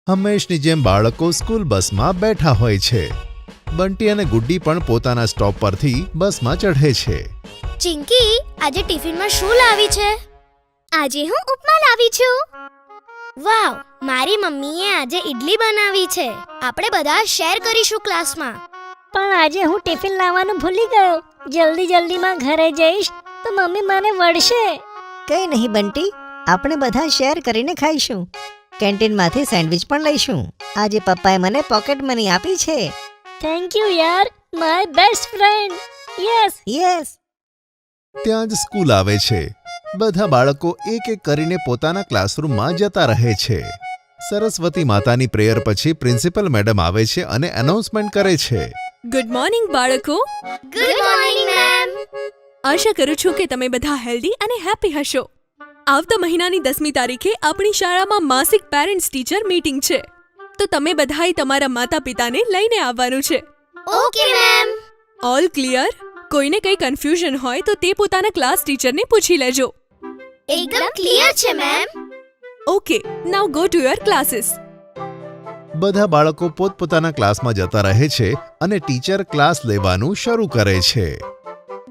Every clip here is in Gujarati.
હંમેશની જેમ બાળકો સ્કૂલ બસમાં બેઠા હોય છે. બંટી અને ગુડ્ડી પણ પોતાના સ્ટોપ પરથી બસમાં ચઢે છે. ચિંકી, આજે ટિફિનમાં શું લાવી છે? આજે હું ઉપમા લાવી છું. વાવ, મારી મમ્મીએ આજે ઈડલી બનાવી છે. આપણે બધા શેર કરીશું ક્લાસમાં. પણ આજે હું ટિફિન લાવવાનું ભૂલી ગયો. જલ્દીમાં ઘરે જઈશ તો મમ્મી મને વળશે. કંઈ નહીં બંટી, આપણે બધા શેર કરીને ખાઈશું. કેન્ટીનમાંથી સેન્ડવિચ પણ લઈશું. આજે પપ્પાએ મને પોકેટ મની આપી છે. થેન્ક યુ યાર, માય બેસ્ટ ફ્રેન્ડ. યસ. ત્યાં જ સ્કૂલ આવે છે. બધા બાળકો એક એક કરીને પોતાના ક્લાસરૂમમાં જતા રહે છે. સરસ્વતી માતાની પ્રેયર પછી પ્રિન્સિપલ મેડમ આવે છે અને એનાઉન્સમેન્ટ કરે છે. ગુડ મોર્નિંગ બાળકો. Good morning ma'am. આશા કરું છું કે તમે બધા હેલ્ધી અને હેપી હશો. આવતા મહિનાની 10મી તારીખે આપણી શાળામાં માસિક પેરેન્ટ્સ ટીચર મીટિંગ છે, તો તમે બધાએ તમારા માતા પિતાને લઈને આવવાનું છે. Okay ma'am. All clear? કોઈને કંઈ કન્ફ્યુઝન હોય તો તે પોતાના ક્લાસ ટીચરને પૂછી લેજો. એકદમ ક્લિયર છે ma'am. Okay, now go to your classes. બધા બાળકો પોતપોતાના ક્લાસમાં જતા રહે છે અને ટીચર ક્લાસ લેવાનું શરૂ કરે છે.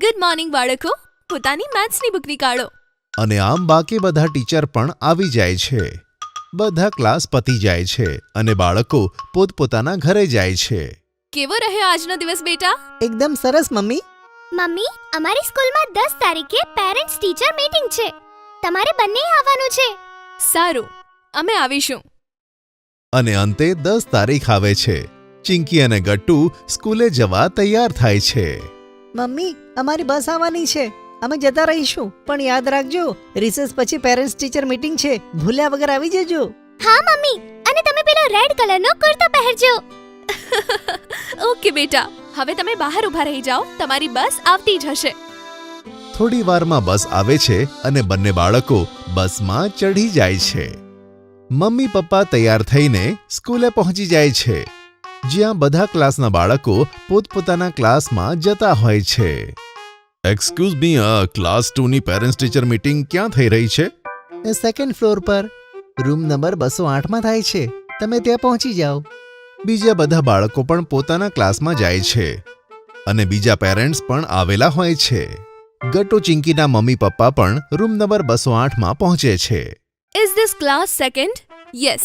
ગુડ મોર્નિંગ બાળકો. પોતાની મેથ્સની બુક નીકાળો. અને આમ બાકી બધા ટીચર પણ આવી જાય છે. બધા ક્લાસ પતી જાય છે અને બાળકો પોતપોતાના ઘરે જાય છે. કેવો રહ્યો આજનો દિવસ બેટા? એકદમ સરસ મમ્મી. મમ્મી, અમારી સ્કૂલમાં 10 તારીખે પેરેન્ટ્સ ટીચર મીટિંગ છે. તમારે બંને આવવાનું છે. સારું, અમે આવીશું. અને અંતે 10 તારીખ આવે છે. ચિંકી અને ગટ્ટુ સ્કૂલે જવા તૈયાર થાય છે. મમ્મી, અમારી બસ આવવાની છે. અમે જતા રહીશું, પણ યાદ રાખજો, રિસેસ પછી પેરેન્ટ્સ ટીચર મીટિંગ છે. ભૂલ્યા વગર આવી જજો. હા મમ્મી, અને તમે પેલો રેડ કલરનો કુર્તો પહેરજો. ઓકે બેટા, હવે તમે બહાર ઊભા રહી જાઓ. તમારી બસ આવતી જ હશે. થોડી વારમાં બસ આવે છે અને બંને બાળકો બસમાં ચઢી જાય છે. મમ્મી પપ્પા તૈયાર થઈને સ્કૂલે પહોંચી જાય છે, જ્યાં બધા ક્લાસના બાળકો પોતપોતાના ક્લાસમાં જતા હોય છે. એક્સક્યુઝ મી, ક્લાસ 2ની પેરેન્ટ્સ ટીચર મીટિંગ ક્યાં થઈ રહી છે? સેકન્ડ ફ્લોર પર, રૂમ નંબર 208માં થાય છે. તમે ત્યાં પહોંચી જાઓ. બીજા બધા બાળકો પણ પોતાના ક્લાસમાં જાય છે અને બીજા પેરેન્ટ્સ પણ આવેલા હોય છે. ગટ્ટુ ચિંકીના મમ્મી પપ્પા પણ રૂમ નંબર 208માં પહોંચે છે. Is this class second? Yes.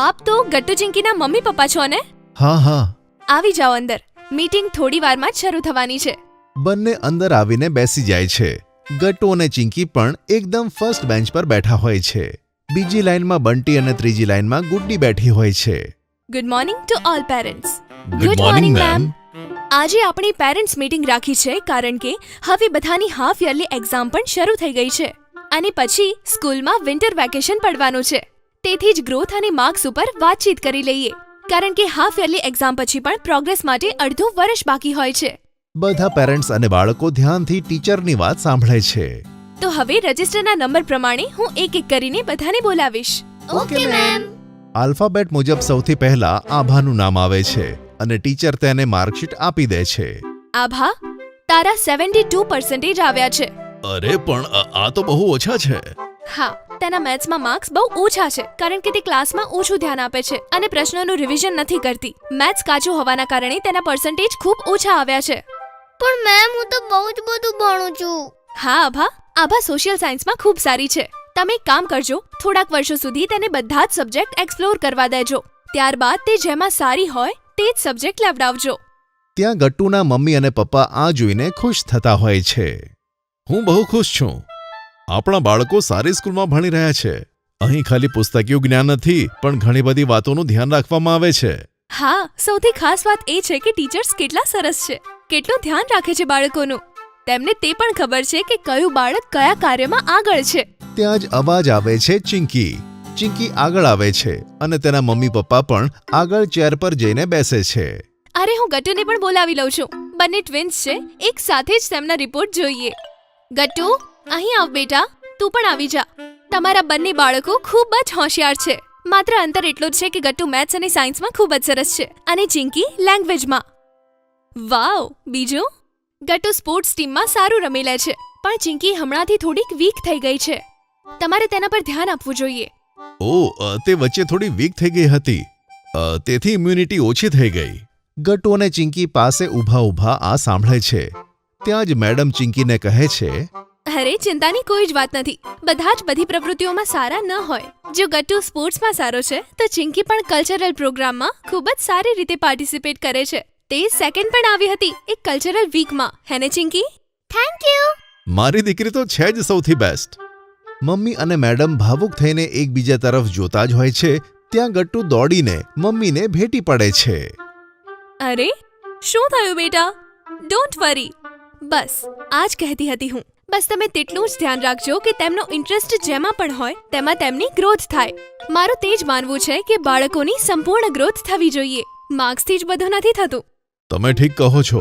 આપ તો ગટ્ટુ ચિંકીના મમ્મી પપ્પા છો ને? હા. આવી જાઓ અંદર. મીટિંગ થોડી વારમાં જ શરૂ થવાની છે. બંને અંદર આવીને બેસી જાય છે. ગટ્ટુ અને ચિંકી પણ એકદમ ફર્સ્ટ બેન્ચ પર બેઠા હોય છે. બીજી લાઈનમાં બંટી અને ત્રીજી લાઈનમાં ગુડ્ડી બેઠી હોય છે. Good morning to all parents. Good morning ma'am. આજે આપણી પેરેન્ટ્સ મીટિંગ રાખી છે કારણ કે હવે બધાની હાફ યરલી એક્ઝામ પણ શરૂ થઈ ગઈ છે અને પછી સ્કૂલમાં વિન્ટર વેકેશન પડવાનું છે. તેથી જ ગ્રોથ અને માર્ક્સ ઉપર વાતચીત કરી લઈએ, કારણ કે હાફ યરલી એક્ઝામ પછી પણ પ્રોગ્રેસ માટે અડધું વર્ષ બાકી હોય છે. બધા પેરેન્ટ્સ અને બાળકો ધ્યાનથી ટીચરની વાત સાંભળે છે. તો હવે રજિસ્ટરના નંબર પ્રમાણે હું એક એક કરીને બધાને બોલાવીશ. Okay ma'am. આલ્ફાબેટ મુજબ સૌથી પહેલા આભાનું નામ આવે છે અને ટીચર તેને માર્કશીટ આપી દે છે. આભા, તારા 72% આવ્યા છે. અરે પણ આ તો બહુ ઓછા છે. હા, તેના મેથ્સમાં માર્ક્સ બહુ ઓછા છે કારણ કે તે ક્લાસમાં ઓછું ધ્યાન આપે છે અને પ્રશ્નોનું રિવિઝન નથી કરતી. મેથ્સ કાચું હોવાના કારણે તેના પર્સન્ટેજ ખૂબ ઓછા આવ્યા છે. પણ મેમ, હું તો બહુ જ બધું ભણું છું. હા આભા સોશિયલ સાયન્સમાં ખૂબ સારી છે. તમે એક કામ કરજો, થોડાક વર્ષો સુધી તેને બધા જ સબ્જેક્ટ એક્સપ્લોર કરવા દેજો. ત્યારબાદ તે જેમાં સારી હોય તે જ સબ્જેક્ટ લેવડાવજો. ત્યાં ગટ્ટુના મમ્મી અને પપ્પા આ જોઈને ખુશ થતા હોય છે. હું બહુ ખુશ છું. આપણા બાળકો સારી સ્કૂલમાં ભણી રહ્યા છે. અહીં ખાલી પુસ્તકીય જ્ઞાન નથી, પણ ઘણી બધી વાતોનું ધ્યાન રાખવામાં આવે છે. હા, સૌથી ખાસ વાત એ છે કે ટીચર્સ કેટલા સરસ છે, કેટલું ધ્યાન રાખે છે બાળકોનું. તેમને તે પણ ખબર છે કે કયું બાળક કયા કાર્યમાં આગળ છે. ત્યાં જ અવાજ આવે છે ચિંકી. ચિંકી આગળ આવે છે અને તેના મમ્મી પપ્પા પણ આગળ ચેર પર જઈને બેસે છે. અરે, હું ગટ્ટુને પણ બોલાવી લઉં છું. બંને ટ્વિન્સ છે, એક સાથે જ તેમના રિપોર્ટ જોઈએ. ગટ્ટુ, અહીં આવ બેટા. તું પણ આવી જા. તમારા બંને બાળકો ખૂબ જ હોશિયાર છે. માત્ર અંતર એટલું જ છે કે ગટ્ટુ મેથ્સ અને સાયન્સમાં ખૂબ જ સરસ છે અને ચિંકી લેંગ્વેજમાં. વાવ. બીજું? ગટ્ટુ સ્પોર્ટ્સ ટીમમાં સારું રમી લે છે, પણ ચિંકી હમણાંથી થોડીક વીક થઈ ગઈ છે. તમારે તેના પર ધ્યાન આપવું જોઈએ. તે વચ્ચે થોડી વીક થઈ ગઈ હતી, તેથી ઇમ્યુનિટી ઓછી થઈ ગઈ. ગટ્ટુ અને ચિંકી પાસે ઊભા આ સાંભળે છે. ત્યાં જ મેડમ ચિંકીને કહે છે, અરે ચિંતાની કોઈ જ વાત નથી. બધા જ બધી પ્રવૃત્તિઓમાં સારા ન હોય. જો ગટ્ટુ સ્પોર્ટ્સમાં સારો છે તો ચિંકી પણ કલ્ચરલ પ્રોગ્રામમાં ખૂબ જ સારી રીતે પાર્ટિસિપેટ કરે છે. તે સેકન્ડ પણ આવી હતી એક કલ્ચરલ વીકમાં, હે ને ચિંકી? Thank you. મારી દીકરી તો છે જ સૌથી બેસ્ટ. મમ્મી અને મેડમ ભાવુક થઈને એકબીજા તરફ જોતા જ હોય છે. ત્યાં ગટ્ટુ દોડીને મમ્મીને ભેટી પડે છે. અરે શું થયું બેટા? Don't worry. બસ આ જ કહેતી હતી હું. બસ તમે તેટલું જ ધ્યાન રાખજો કે તેમનો ઇન્ટરેસ્ટ જેમાં પણ હોય તેમાં તેમની ગ્રોથ થાય. મારું તે જ માનવું છે કે બાળકોની સંપૂર્ણ ગ્રોથ થવી જોઈએ. માર્ક્સથી જ બધું નથી થતું. તમે ઠીક કહો છો.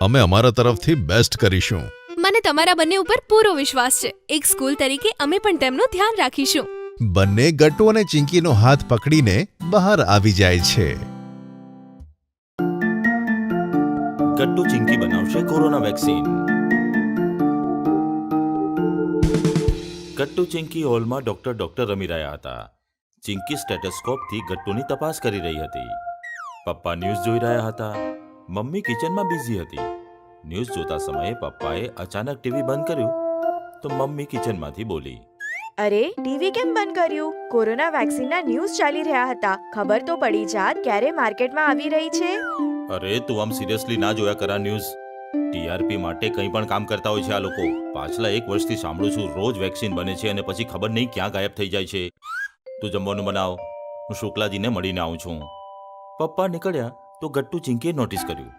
અમે અમારા તરફથી બેસ્ટ કરીશું. મને તમારા બંને ઉપર પૂરો વિશ્વાસ છે. એક સ્કૂલ તરીકે અમે પણ તેમનું ધ્યાન રાખીશું. બંને ગટ્ટુ અને ચિંકીનો હાથ પકડીને બહાર આવી જાય છે. ગટ્ટુ ચિંકી બનાવશે કોરોના વેક્સિન. ગટ્ટુ ચિંકી હોલમાં ડોક્ટર રમી રહ્યા હતા. ચિંકી સ્ટેથોસ્કોપથી ગટ્ટુની તપાસ કરી રહી હતી. પપ્પા ન્યૂઝ જોઈ રહ્યા હતા. મમ્મી કિચનમાં બિઝી હતી. ન્યૂઝ જોતા સમયે પપ્પાએ અચાનક ટીવી બંધ કર્યું તો મમ્મી કિચનમાંથી બોલી, અરે ટીવી કેમ બંધ કર્યું? કોરોના વેક્સિનના ન્યૂઝ ચાલી રહ્યા હતા. ખબર તો પડી જાત ક્યારે માર્કેટમાં આવી રહી છે. અરે તું આમ સિરિયસલી ના જોયા કરા ન્યૂઝ. ટીઆરપી માટે કંઈ પણ કામ કરતા હોય છે આ લોકો. પાછલા 1 વર્ષથી સાંભળું છું રોજ વેક્સિન બને છે અને પછી ખબર નહીં ક્યાં ગાયબ થઈ જાય છે. તું જમવાનું બનાવ, હું શુક્લાજીને મળીને આવું છું. પપ્પા નીકળ્યા તો ગટ્ટુ ચિંકીએ નોટિસ કર્યું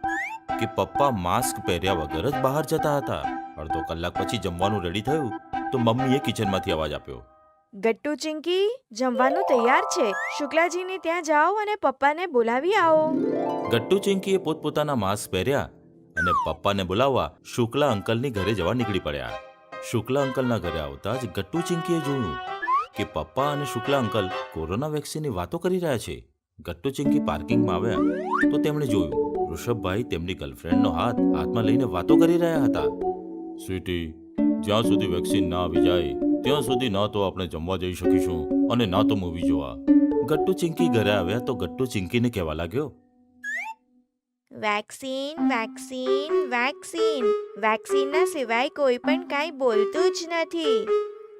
કે પપ્પા માસ્ક પહેર્યા વગર જ બહાર જતા હતા. અડધો કલાક પછી જમવાનું રેડી થયું તો મમ્મીએ કિચનમાંથી અવાજ આપ્યો, ગટ્ટુ ચિંકી, જમવાનું તૈયાર છે. શુક્લાજીને ત્યાં જાઓ અને પપ્પાને બોલાવી આવો. ગટ્ટુ ચિંકીએ પોતપોતાના માસ્ક પહેર્યા અને પપ્પાને બોલાવવા શુક્લા અંકલની ઘરે જવા નીકળી પડ્યા. શુક્લા અંકલના ઘરે આવતા જ ગટ્ટુ ચિંકીએ જોયું કે પપ્પા અને શુક્લા અંકલ કોરોના વેક્સિનની વાતો કરી રહ્યા છે. ગટ્ટુ ચિંકી પાર્કિંગમાં આવ્યા તો તેમણે જોયું ઋષભભાઈ તેમની ગર્લફ્રેન્ડનો હાથમાં લઈને વાતો કરી રહ્યા હતા. સ્વીટી, જ્યાં સુધી વેક્સિન ના આવી જાય ત્યાં સુધી ના તો આપણે જમવા જઈ શકીશું અને ના તો મૂવી જોવા. ગટ્ટુ ચિંકી ઘરે આવ્યા તો ગટ્ટુ ચિંકીને કહેવા લાગ્યો, વેક્સિન વેક્સિન વેક્સિન. વેક્સિનના સિવાય કોઈ પણ કાંઈ બોલતું જ નથી.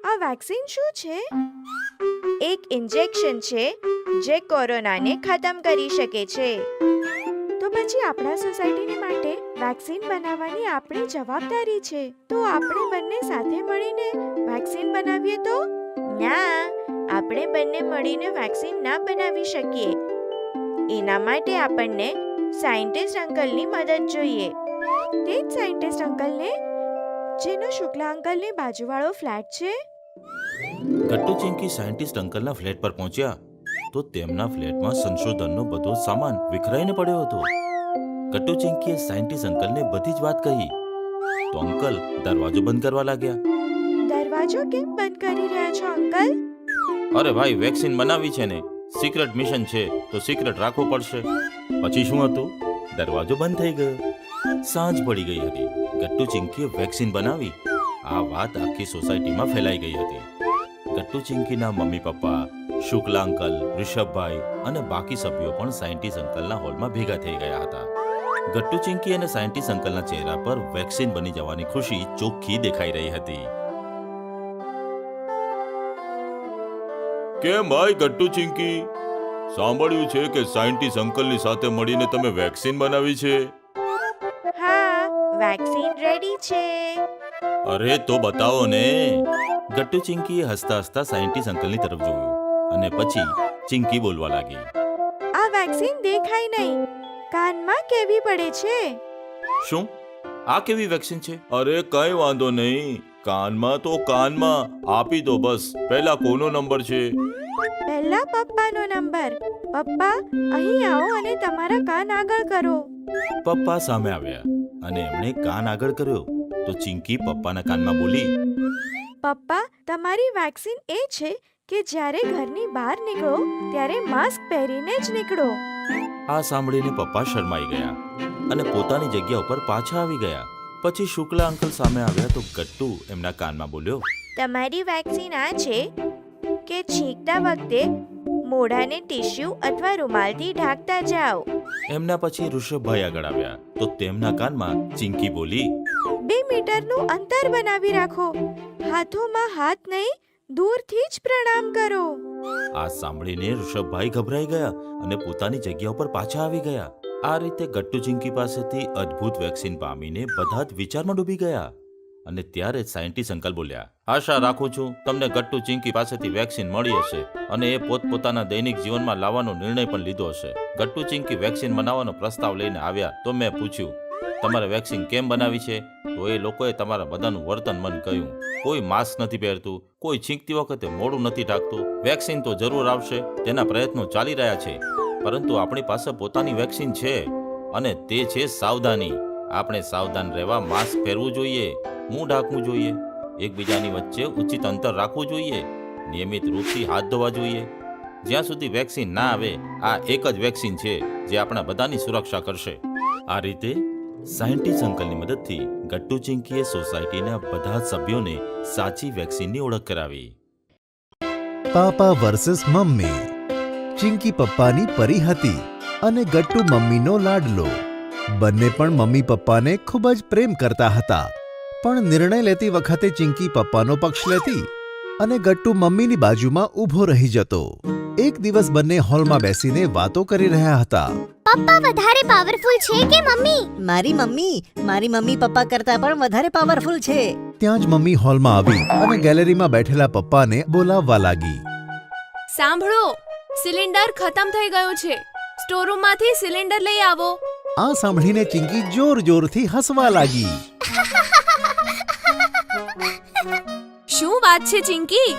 આ વેક્સિન શું છે? એક ઇન્જેક્શન છે જે કોરોનાને ખતમ કરી શકે છે. તો પછી આપણા સોસાયટીની માટે વેક્સિન બનાવવાની આપણી જવાબદારી છે. તો આપણે બંને સાથે મળીને વેક્સિન બનાવીએ તો? ના, આપણે બંને મળીને વેક્સિન ના બનાવી શકીએ. એના માટે આપણને સાયન્ટિસ્ટ અંકલની મદદ જોઈએ. તે જ સાયન્ટિસ્ટ અંકલને જેનો શુક્લા અંકલની બાજુવાળો ફ્લેટ છે. ગટ્ટુ ચિંકી સાયન્ટિસ્ટ અંકલના ફ્લેટ પર પહોંચ્યા તો તેમના ફ્લેટમાં સંશોધનનો બધો સામાન વિખરાઈને પડ્યો હતો. ગટ્ટુ ચિંકીએ સાયન્ટિસ્ટ અંકલને બધી જ વાત કહી તો અંકલ દરવાજો બંધ કરવા લાગ્યા. દરવાજો કેમ બંધ કરી રહ્યા છો અંકલ? અરે ભાઈ, વેક્સિન બનાવી છે ને, સિક્રેટ મિશન છે તો સિક્રેટ રાખવું પડશે. પછી શું હતું? દરવાજો બંધ થઈ ગયો. સાંજ પડી ગઈ હતી. ગટ્ટુ ચિંકીએ વેક્સિન બનાવી. આ વાત આખી સોસાયટીમાં ફેલાઈ ગઈ હતી. Gattu ચિંકીના mummy papa, Shukla uncle, Rishabhbhai અને બાકી સભ્યો પણ સાયન્ટિસ્ટ અંકલના હોલમાં ભેગા થઈ ગયા હતા. ગટ્ટુ ચિંકી અને સાયન્ટિસ્ટ અંકલના ચહેરા પર વેક્સિન બની જવાની ખુશી ચોખ્ખી દેખાઈ રહી હતી. કેમ ભાઈ ગટ્ટુ ચિંકી, સાંભળ્યું છે કે સાયન્ટિસ્ટ અંકલની સાથે મળીને તમે વેક્સિન બનાવી છે? હા, વેક્સિન રેડી છે. અરે તો બતાવો ને. ગટ્ટુ ચિંકીએ હસતા હસતા સાયન્ટિસ્ટ અંકલની તરફ જોયું અને પછી ચિંકી બોલવા લાગી, આ વેક્સિન દેખાય નહીં, કાનમાં કેવી પડે છે. શું? આ કેવી વેક્સિન છે? અરે કઈ વાંધો નહીં, કાનમાં તો કાનમાં આપી દો બસ. પહેલા કોનો નંબર છે? પહેલા પપ્પાનો નંબર. પપ્પા, અહીં આવો અને તમારા કાન આગળ કરો. પપ્પા સામે આવ્યા અને એમણે કાન આગળ કર્યો તો ચિંકી પપ્પાના કાનમાં બોલી, પપ્પા, તમારી વેક્સિન એ છે કે જ્યારે ઘરની બહાર નીકળો ત્યારે માસ્ક પહેરીને જ નીકળો. આ સાંભળીને પપ્પા શરમાઈ ગયા અને પોતાની જગ્યા ઉપર પાછા આવી ગયા. પછી શુક્લા અંકલ સામે આવ્યા તો ગટ્ટુ એમના કાનમાં બોલ્યો, તમારી વેક્સિન આ છે કે છીંકતા વખતે મોઢાને ટિશ્યુ અથવા રૂમાલથી ઢાંકતા જાઓ. એમના પછી ઋષભભાઈ આગળ આવ્યા તો તેમના કાનમાં ચિંકી બોલી, 2 મીટરનું અંતર બનાવી રાખો. હાથોમાં હાથ નહીં, દૂરથી જ પ્રણામ કરો. આ સાંભળીને ઋષભભાઈ ગભરાઈ ગયા અને પોતાની જગ્યા ઉપર પાછા આવી ગયા. આ રીતે ગટ્ટુ ચિંકી પાસેથી અદ્ભુત વેક્સિન પામીને બધા જ વિચારમાં ડૂબી ગયા. અને ત્યારે જ સાયન્ટિસ્ટ અંકલ બોલ્યા, આશા રાખું છું તમને ગટ્ટુ ચિંકી પાસેથી વેક્સિન મળી હશે અને એ પોતપોતાના દૈનિક જીવનમાં લાવવાનો નિર્ણય પણ લીધો હશે. ગટ્ટુ ચિંકી વેક્સિન બનાવવાનો પ્રસ્તાવ લઈને આવ્યા તો મેં પૂછ્યું, તમારે વેક્સિન કેમ બનાવી છે? તો એ લોકોએ તમારા બધાનું વર્તન મન કહ્યું. કોઈ માસ્ક નથી પહેરતું, કોઈ છીંકતી વખતે મોઢું નથી ઢાંકતું. વેક્સિન તો જરૂર આવશે, તેના પ્રયત્નો ચાલી રહ્યા છે, પરંતુ આપણી પાસે પોતાની વેક્સિન છે અને તે છે સાવધાની. આપણે સાવધાન રહેવા માસ્ક પહેરવું જોઈએ, મોં ઢાંકવું જોઈએ, એકબીજાની વચ્ચે ઉચિત અંતર રાખવું જોઈએ, નિયમિત રૂપથી હાથ ધોવા જોઈએ. જ્યાં સુધી વેક્સિન ના આવે, આ એક જ વેક્સિન છે જે આપણા બધાની સુરક્ષા કરશે. આ રીતે સાયન્ટિસ્ટ અંકલની મદદથી ગટ્ટુ ચિંકીએ સોસાયટીના બધા જ સભ્યોને સાચી વેક્સિનની ઓળખ કરાવી. પાપા વર્સસ મમ્મી. ચિંકી પપ્પાની પરી હતી અને ગટ્ટુ મમ્મીનો લાડલો. બંને પણ મમ્મી પપ્પાને ખૂબ જ પ્રેમ કરતા હતા, પણ નિર્ણય લેતી વખતે ચિંકી પપ્પાનો પક્ષ લેતી અને ગટ્ટુ મમ્મીની બાજુમાં ઊભો રહી જતો. એક દિવસ બંને હોલમાં બેસીને વાતો કરી રહ્યા હતા. પપ્પા વધારે પાવરફુલ છે કે મમ્મી? મારી મમ્મી પપ્પા કરતા પણ વધારે પાવરફુલ છે. ત્યાં જ મમ્મી હોલમાં આવી અને ગેલેરીમાં બેઠેલા પપ્પાને બોલાવવા લાગી. સાંભળો, સિલિન્ડર ખતમ થઈ ગયું છે. સ્ટોરરૂમમાંથી સિલિન્ડર લઈ આવો. આ સાંભળીને ચિંકી જોર જોરથી હસવા લાગી. શું વાત છે ચિંકી?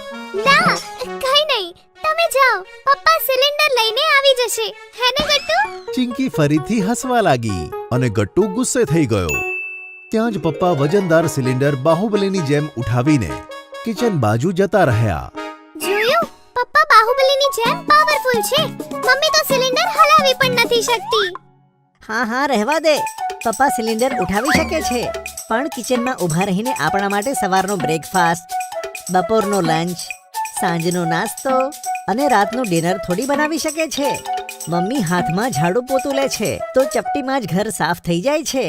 ના, કઈ નહીં. તમે જાઓ, પપ્પા સિલિન્ડર લઈને આવી જશે. હે ને ગટ્ટુ? ચિંકી ફરીથી હસવા લાગી અને ગટ્ટુ ગુસ્સે થઈ ગયો. ત્યાં જ પપ્પા વજનદાર સિલિન્ડર બાહુબલીની જેમ ઉઠાવીને કિચન બાજુ જતા રહ્યા. જોયું? પપ્પા બાહુબલીની જેમ પાવરફુલ છે. મમ્મી તો સિલિન્ડર હલાવી પણ નથી શકતી. હા રહેવા દે. પપ્પા સિલિન્ડર ઉઠાવી શકે છે, પણ કિચનમાં ઊભા રહીને આપણા માટે સવારનો બ્રેકફાસ્ટ, બપોરનો લંચ, સાંજનો નાસ્તો અને રાતનું ડિનર થોડી બનાવી શકે છે. મમ્મી હાથમાં ઝાડુ પોતું લે છે તો ચપટીમાં જ ઘર સાફ થઈ જાય છે.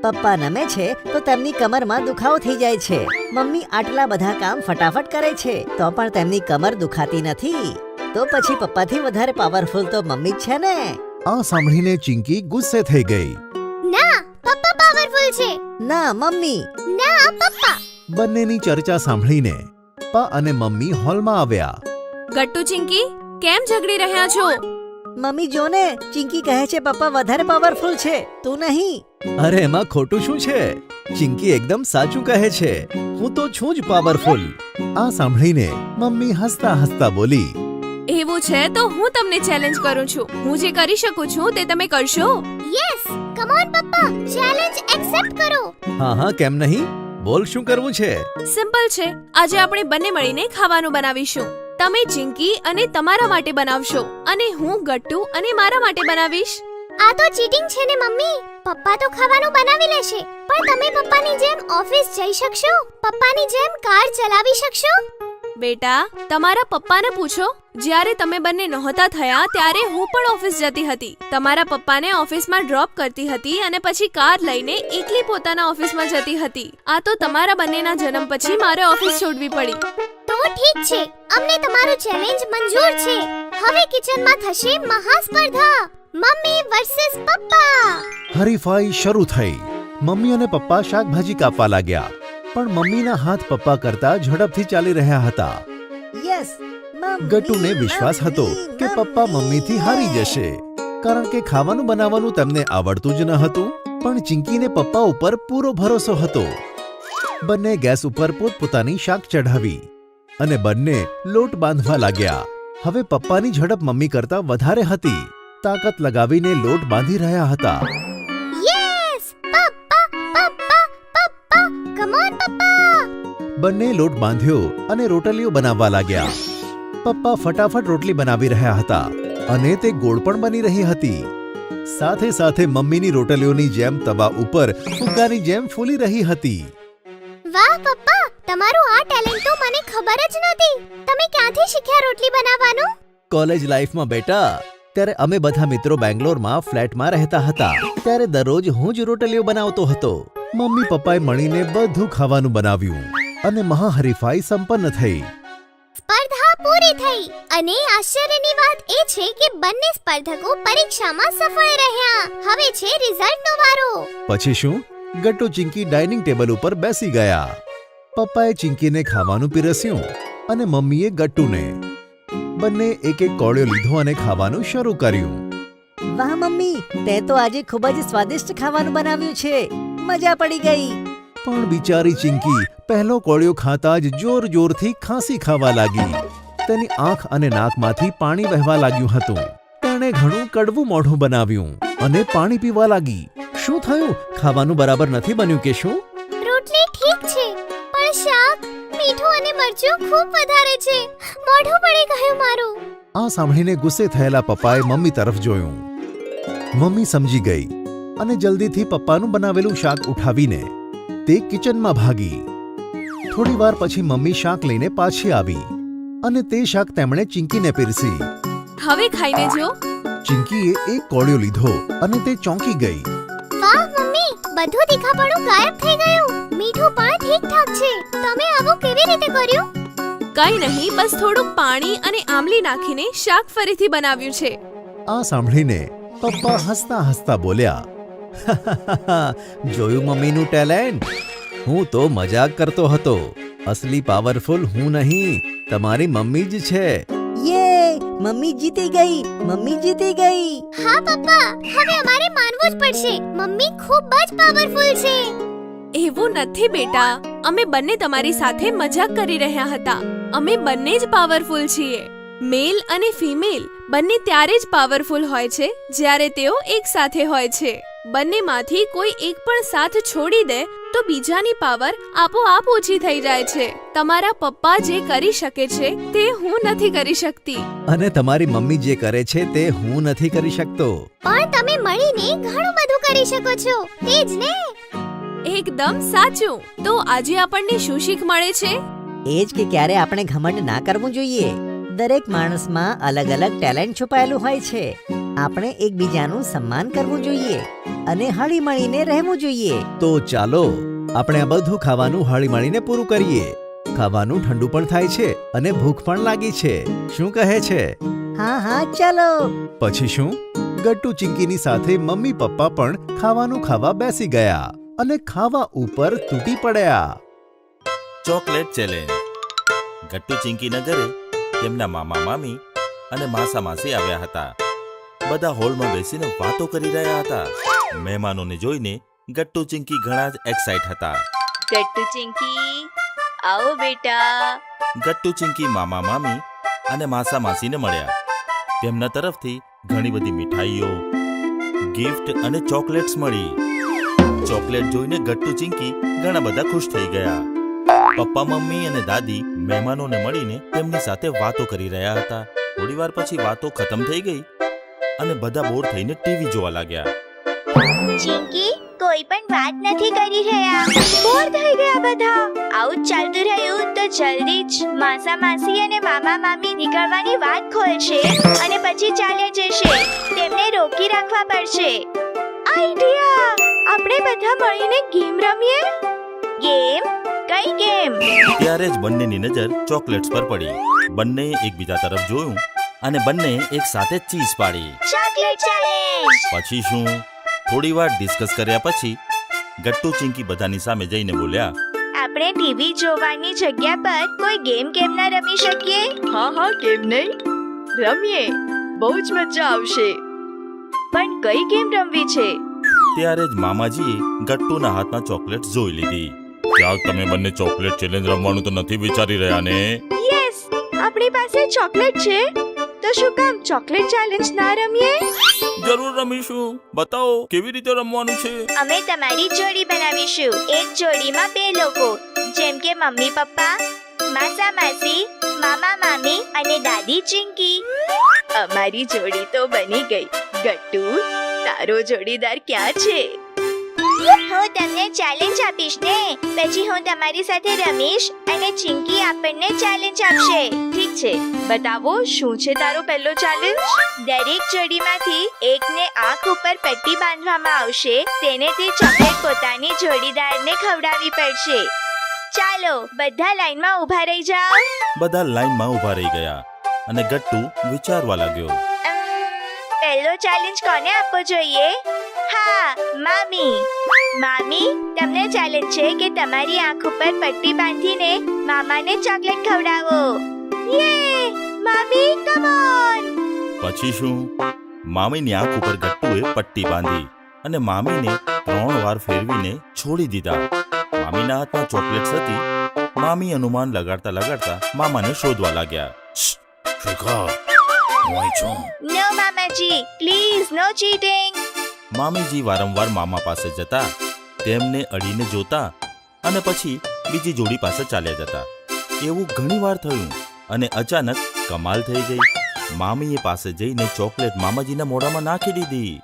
પપ્પા નમે છે તો તેમની કમરમાં દુખાવો થઈ જાય છે. મમ્મી આટલા બધા કામ ફટાફટ કરે છે તો પણ તેમની કમર દુખાતી નથી. તો પછી પપ્પાથી વધારે પાવરફુલ તો મમ્મી જ છે ને. આ સાંભળીને ચિંકી ગુસ્સે થઈ ગઈ. ના, પપ્પા પાવરફુલ છે. ના મમ્મી. ના, પપ્પા. બંનેની ચર્ચા સાંભળીને પપ્પા અને મમ્મી હોલમાં આવ્યા. ગટ્ટુ ચિંકી, કેમ ઝઘડી રહ્યા છો? મમ્મી જો ને, ચિંકી કહે છે પપ્પા વધારે પાવરફુલ છે, તું નહીં. અરે એમાં ખોટું શું છે? ચિંકી એકદમ સાચું કહે છે. હું તો છું જ પાવરફુલ. આ સાંભળીને મમ્મી હસતા હસતા બોલી, એવું છે તો હું તમને ચેલેન્જ કરું છું. હું જે કરી શકું છું તે તમે કરશો? યસ, કમ ઓન પપ્પા, ચેલેન્જ એક્સેપ્ટ કરો. હા કેમ નહીં? બોલ, શું કરવું છે? સિમ્પલ છે. આજે આપણે બંને મળીને ખાવાનું બનાવીશું. તમે ચિંકી અને તમારા માટે બનાવશો અને હું ગટ્ટુ અને મારા માટે બનાવીશ. આ તો ચીટિંગ છે ને મમ્મી. પપ્પા તો ખાવાનું બનાવી લેશે, પણ તમે પપ્પાની જેમ ઓફિસ જઈ શકશો? પપ્પાની જેમ કાર ચલાવી શકશો? બેટા, તમારા પપ્પાને પૂછો. જ્યારે તમે બંને નહોતા થયા ત્યારે હું પણ ઓફિસ જતી હતી. તમારા પપ્પાને ઓફિસમાં ડ્રોપ કરતી હતી અને પછી કાર લઈને એકલી પોતાના ઓફિસમાં જતી હતી. આ તો તમારા બંનેના જન્મ પછી મારે ઓફિસ છોડવી પડી. તો ઠીક છે, અમને તમારો ચેલેન્જ મંજૂર છે. હવે કિચનમાં થશે મહાસ્પર્ધા, મમ્મી વર્સસ પપ્પા. હરીફાઈ શરૂ થઈ. મમ્મી અને પપ્પા શાકભાજી કાપવા લાગ્યા, પણ મમ્મીના હાથ પપ્પા કરતા ઝડપથી ચાલી રહ્યા હતા. યસ, ગટ્ટુને વિશ્વાસ હતો કે પપ્પા મમ્મીથી હારી જશે, કારણ કે ખાવાનું બનાવવાનું તેમને આવડતું જ ન હતું. પણ ચિંકીને પપ્પા ઉપર પૂરો ભરોસો હતો. બંને ગેસ ઉપર પોતપોતાની શાક ચઢાવી અને બંને લોટ બાંધવા લાગ્યા. હવે પપ્પાની ઝડપ મમ્મી કરતા વધારે હતી. તાકાત લગાવીને લોટ બાંધી રહ્યા હતા. યસ, પપ્પા પપ્પા પપ્પા, કમ ઓન પપ્પા. બંને લોટ બાંધ્યો અને રોટલીઓ બનાવવા લાગ્યા. પપ્પા ફટાફટ રોટલી બનાવી રહ્યા હતા અને તે ગોળ પણ બની રહી હતી. સાથે સાથે મમ્મીની રોટલીઓની જેમ તવા ઉપર ફુગ્ગાની જેમ ફૂલી રહી હતી. વાહ પપ્પા, તમારું આ ટેલેન્ટ તો મને ખબર જ નહોતી. તમે ક્યાંથી શીખ્યા રોટલી બનાવવાનું? કોલેજ લાઈફમાં બેટા, ત્યારે અમે બધા મિત્રો બેંગ્લોરમાં ફ્લેટમાં રહેતા હતા. ત્યારે દરરોજ હું જ રોટલીઓ બનાવતો હતો. મમ્મી પપ્પાએ મળીને બધું ખાવાનું બનાવ્યું અને મહાહરીફાઈ સંપન્ન થઈ. સ્પર્ધા પૂરી થઈ અને આશ્ચર્યની વાત એ છે કે બંને સ્પર્ધકો પરીક્ષામાં સફળ રહ્યા. હવે છે રિઝલ્ટનો વારો. પછી શું? ગટ્ટુ ચિંકી ડાઇનિંગ ટેબલ ઉપર બેસી ગયા. પપ્પાએ ચિંકીને ખાવાનું પીરસ્યું અને મમ્મીએ ગટ્ટુને. બંને એક એક કોળિયો લીધો અને ખાવાનું શરૂ કર્યું. વાહ મમ્મી, તે તો આજે ખૂબ જ સ્વાદિષ્ટ ખાવાનું બનાવ્યું છે. મજા પડી ગઈ. પણ બિચારી ચિંકી પહેલો કોળિયો ખાતા જ જોર જોરથી ખાંસી ખાવા લાગી. તેની આંખ અને નાકમાંથી પાણી વહેવા લાગ્યું હતું. તેણે ઘણું કડવું મોઢું બનાવ્યું અને પાણી પીવા લાગી. શું થયું? ખાવાનું બરાબર નથી બન્યું કે શું? રોટલી ઠીક છે, પણ શાક મીઠું અને મરચું ખૂબ વધારે છે. મોઢું પડી ગયું મારું. આ સાંભળીને ગુસ્સે થયેલા પપ્પાએ મમ્મી તરફ જોયું. મમ્મી સમજી ગઈ અને જલ્દીથી પપ્પાનું બનાવેલું શાક ઉઠાવીને તે કિચનમાં ભાગી. થોડી વાર પછી મમ્મી શાક લઈને પાછી આવી અને તે શાક તેમણે ચિંકીને પીરસી. હવે ખાઈને જો. ચિંકીએ એક કોળિયો લીધો અને તે ચોંકી ગઈ. વાહ મમ્મી, બધું તીખાપણું ગાયબ થઈ ગયું. મીઠું પણ ઠીકઠાક છે. તમે આવું કેવી રીતે કર્યું? કઈ નહીં, બસ થોડું પાણી અને આમલી નાખીને શાક ફરીથી બનાવ્યું છે. આ સાંભળીને પપ્પા હસતા હસતા બોલ્યા, જોયું મમ્મીનું ટેલેન્ટ? હું તો મજાક કરતો હતો. અસલી પાવરફુલ હું નહીં, તમારી મમ્મી જ છે. યે, મમ્મી જીતી ગઈ. મમ્મી જીતી ગઈ. હા પપ્પા, હવે અમારે માનવું જ પડશે. મમ્મી ખૂબ જ પાવરફુલ છે. એવું નથી બેટા, અમે બંને તમારી સાથે મજાક કરી રહ્યા હતા. અમે બંને જ પાવરફુલ છીએ. મેલ અને ફિમેલ બંને ત્યારે જ પાવરફુલ હોય છે જ્યારે તેઓ એક સાથે હોય છે. બંનેમાંથી કોઈ એક પણ સાથ છોડી દે તો બીજાની પાવર આપોઆપ ઓછી થઈ જાય છે. તમારા પપ્પા જે કરી શકે છે તે હું નથી કરી શકતી. અને તમારી મમ્મી જે કરે છે તે હું નથી કરી શકતો. પણ તમે મળીને ઘણું બધું કરી શકો છો, તે જ ને? એકદમ સાચું. તો આજે આપણને શું શીખ મળે છે? એ જ કે ક્યારે આપણે ઘમંડ ના કરવું જોઈએ. દરેક માણસમાં અલગ અલગ ટેલેન્ટ છુપાયેલું હોય છે. આપણે એકબીજાનું સન્માન કરવું જોઈએ અને હળીમળીને રહેવું જોઈએ. તો ચાલો આપણે આ બધું ખાવાનું હળીમળીને પૂરું કરીએ. ખાવાનું ઠંડુ પણ થાય છે અને ભૂખ પણ લાગી છે. શું કહે છે? હા હા, ચલો. પછી શું? ગટ્ટુ ચિંકીની સાથે મમ્મી પપ્પા પણ ખાવાનું ખાવા બેસી ગયા અને ખાવા ઉપર તૂટી પડ્યા. Chocolate challenge. ગટ્ટુ ચિંકીના ઘરે તેમના મામા મામી અને માસા માસી આવ્યા હતા. બધા હોલમાં બેસીને વાતો કરી રહ્યા હતા. મહેમાનોને જોઈને ગટ્ટુ ચિંકી ઘણા જ એક્સાઇટ હતા. ગટ્ટુ ચિંકી, આવો બેટા. ગટ્ટુ ચિંકી મામા મામી અને માસા માસીને મળ્યા. તેમના તરફથી ઘણી બધી મીઠાઈઓ, ગિફ્ટ અને ચોકલેટ્સ મળી. ચોકલેટ જોઈને ગટ્ટુ ચિંકી ઘણા બધા ખુશ થઈ ગયા. પપ્પા મમ્મી અને દાદી મહેમાનોને મળીને તેમની સાથે વાતો કરી રહ્યા હતા. થોડી વાર પછી વાતો ખતમ થઈ ગઈ અને બધા બોર થઈને ટીવી જોવા લાગ્યા. ચિંકી, કોઈ પણ વાત નથી કરી રહ્યા. બોર થઈ ગયા બધા. આવું જ ચાલતું રહ્યું તો જલ્દી જ માસા માસી અને મામા મામી નીકળવાની વાત ખોલશે અને પછી ચાલ્યા જશે. તેમને રોકી રાખવા પડશે. આઈડિયા! આપણે બધા મળીને ગેમ રમીએ. ગેમ? કઈ ગેમ? ત્યારે જ બંનેની નજર ચોકલેટ્સ પર પડી. બંનેએ એકબીજા તરફ જોયું અને બંને એક સાથે ચીઝ પાડી. Chocolate challenge. પછી શું? થોડી વાર ડિસ્કસ કર્યા પછી ગટ્ટુ ચિંકી બધાની સામે જઈને બોલ્યા, આપણે ટીવી જોવાની જગ્યા પર કોઈ ગેમ કેમ ના રમી શકીએ? હા હા, કેમ નહીં? રમીએ. બહુ જ મજા આવશે. પણ કઈ ગેમ રમવી છે? ત્યારે જ મામાજીએ ગટ્ટુના હાથમાં ચોકલેટ જોઈ લીધી. ક્યાંક તમે બંને ચોકલેટ ચેલેન્જ રમવાનું તો નથી વિચારી રહ્યા ને? યસ, આપણી પાસે ચોકલેટ છે, તો શું કામ ચોકલેટ ચેલેન્જ ના રમીએ? જરૂર રમીશું. બતાવો કેવી રીતે રમવાનું છે. અમે તમારી જોડી બનાવીશું. એક જોડીમાં 2 લોકો, જેમ કે મમ્મી પપ્પા, માસા માસી, મામા મામી અને દાદી ચિંકી. અમારી જોડી તો બની ગઈ. ગટ્ટુ, તારો જોડીદાર ક્યાં છે? હું તમને ચેલેન્જ આપીશ ને, પછી હું તમારી સાથે રમીશ અને ચિંકી આપણને ચેલેન્જ આપશે. ઠીક છે, બતાવો શું છે તારો પહેલો ચેલેન્જ? દરેક જોડીમાંથી એકને આંખ ઉપર પટ્ટી બાંધવામાં આવશે. તેને તે ચોકલેટ પોતાની જોડીદારને ખવડાવવી પડશે. ચાલો બધા લાઈનમાં ઊભા રહી જાઓ. બધા લાઈનમાં ઊભા રહી ગયા અને ગટ્ટુ વિચારવા લાગ્યો. પહેલો ચેલેન્જ કોને આપવો જોઈએ? હા, મામી. મામી, તમને ચેલેન્જ છે કે તમારી આંખ ઉપર પટ્ટી બાંધીને મામાને ચોકલેટ ખવડાવો. યે! મામી, કમ ઓન! પછી શું? મામીની આંખ ઉપર ગટ્ટુએ પટ્ટી બાંધી અને મામીને 3 વાર ફેરવીને છોડી દીધા. મામીના હાથમાં ચોકલેટ્સ હતી. મામી અનુમાન લગાડતા લગાડતા મામાને શોધવા લાગ્યા. નો મામાજી, પ્લીઝ નો ચીટિંગ. મામીજી વારંવાર મામા પાસે જતા, તેમને અડીને જોતા અને પછી બીજી જોડી પાસે ચાલ્યા જતા. એવું ઘણી વાર થયું અને અચાનક કમાલ થઈ ગઈ. મામીએ પાસે જઈને ચોકલેટ મામાજીના મોઢામાં નાખી દીધી.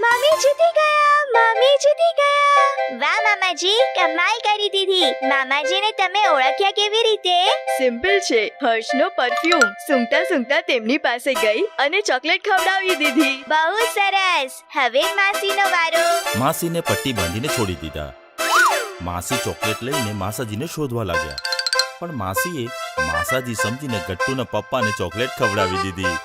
મામી જીતી ગયા, મામી જીતી ગયા. વાહ મામાજી, કમાલ કરી દીધી. મામાજીને તમે ઓળખ્યા કેવી રીતે? સિમ્પલ છે, હર્ષનો પરફ્યુમ સૂંઘતા સૂંઘતા તેમની પાસે ગઈ અને ચોકલેટ ખવડાવી દીધી. બહુ સરસ. હવે માસીનો વારો. માસીને પટ્ટી બાંધીને છોડી દીધા. માસી ચોકલેટ લઈને માસાજીને શોધવા લાગ્યા, પણ માસીએ માસાજી સમજીને ગટ્ટુના પપ્પાને ચોકલેટ ખવડાવી દીધી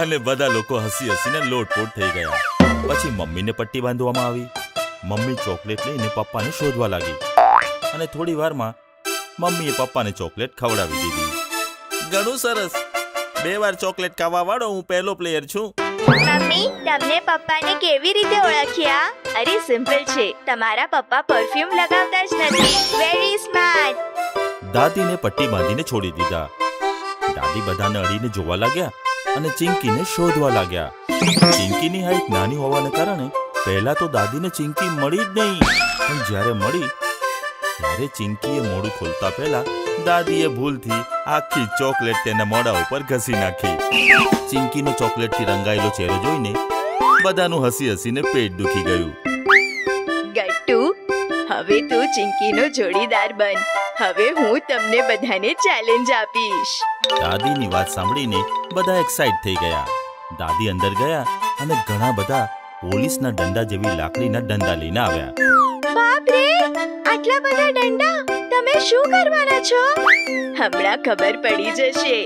અને બધા લોકો હસી હસીને લોટપોટ થઈ ગયા. પછી મમ્મીને પટ્ટી બાંધવામાં આવી. મમ્મી ચોકલેટ લઈને પપ્પાને શોધવા લાગી અને થોડી વારમાં મમ્મીએ પપ્પાને ચોકલેટ ખવડાવી દીધી. ઘણું સરસ. 2 વાર ચોકલેટ ખાવા વાળો હું પહેલો પ્લેયર છું. મમ્મી, તમને પપ્પાને કેવી રીતે ઓળખ્યા? અરે સિમ્પલ છે, તમારા પપ્પા પરફ્યુમ લગાવતા જ નથી. Very smart. દાદીને પટ્ટી બાંધીને છોડી દીધા. દાદી બધાને અડીને જોવા લાગ્યા અને ચિંકીને શોધવા લાગ્યા. ચિંકીની હાઈટ નાની હોવાને કારણે પહેલા તો દાદીને ચિંકી મળી જ નહીં, પણ જ્યારે મળી ત્યારે ચિંકીએ મોઢું ખોલતા પહેલા દાદીએ ભૂલથી આખી ચોકલેટ તેના મોઢા ઉપર ઘસી નાખી. ચિંકીનો ચોકલેટથી રંગાયેલો ચહેરો જોઈને બધાનું હસી હસીને પેટ દુખી ગયું. ગટ્ટુ, હવે તું ચિંકીનો જોડીદાર બન. હવે હું તમને બધાને ચેલેન્જ આપીશ. દાદીની વાત સાંભળીને બધા એક્સાઇટ થઈ ગયા. દાદી અંદર ગયા અને ઘણા બધા પોલીસના દંડા જેવી લાકડીના દંડા લઈને આવ્યા. બાપ રે, આટલા બધા દંડા! તમે શું કરવાના છો? હમણાં ખબર પડી જશે.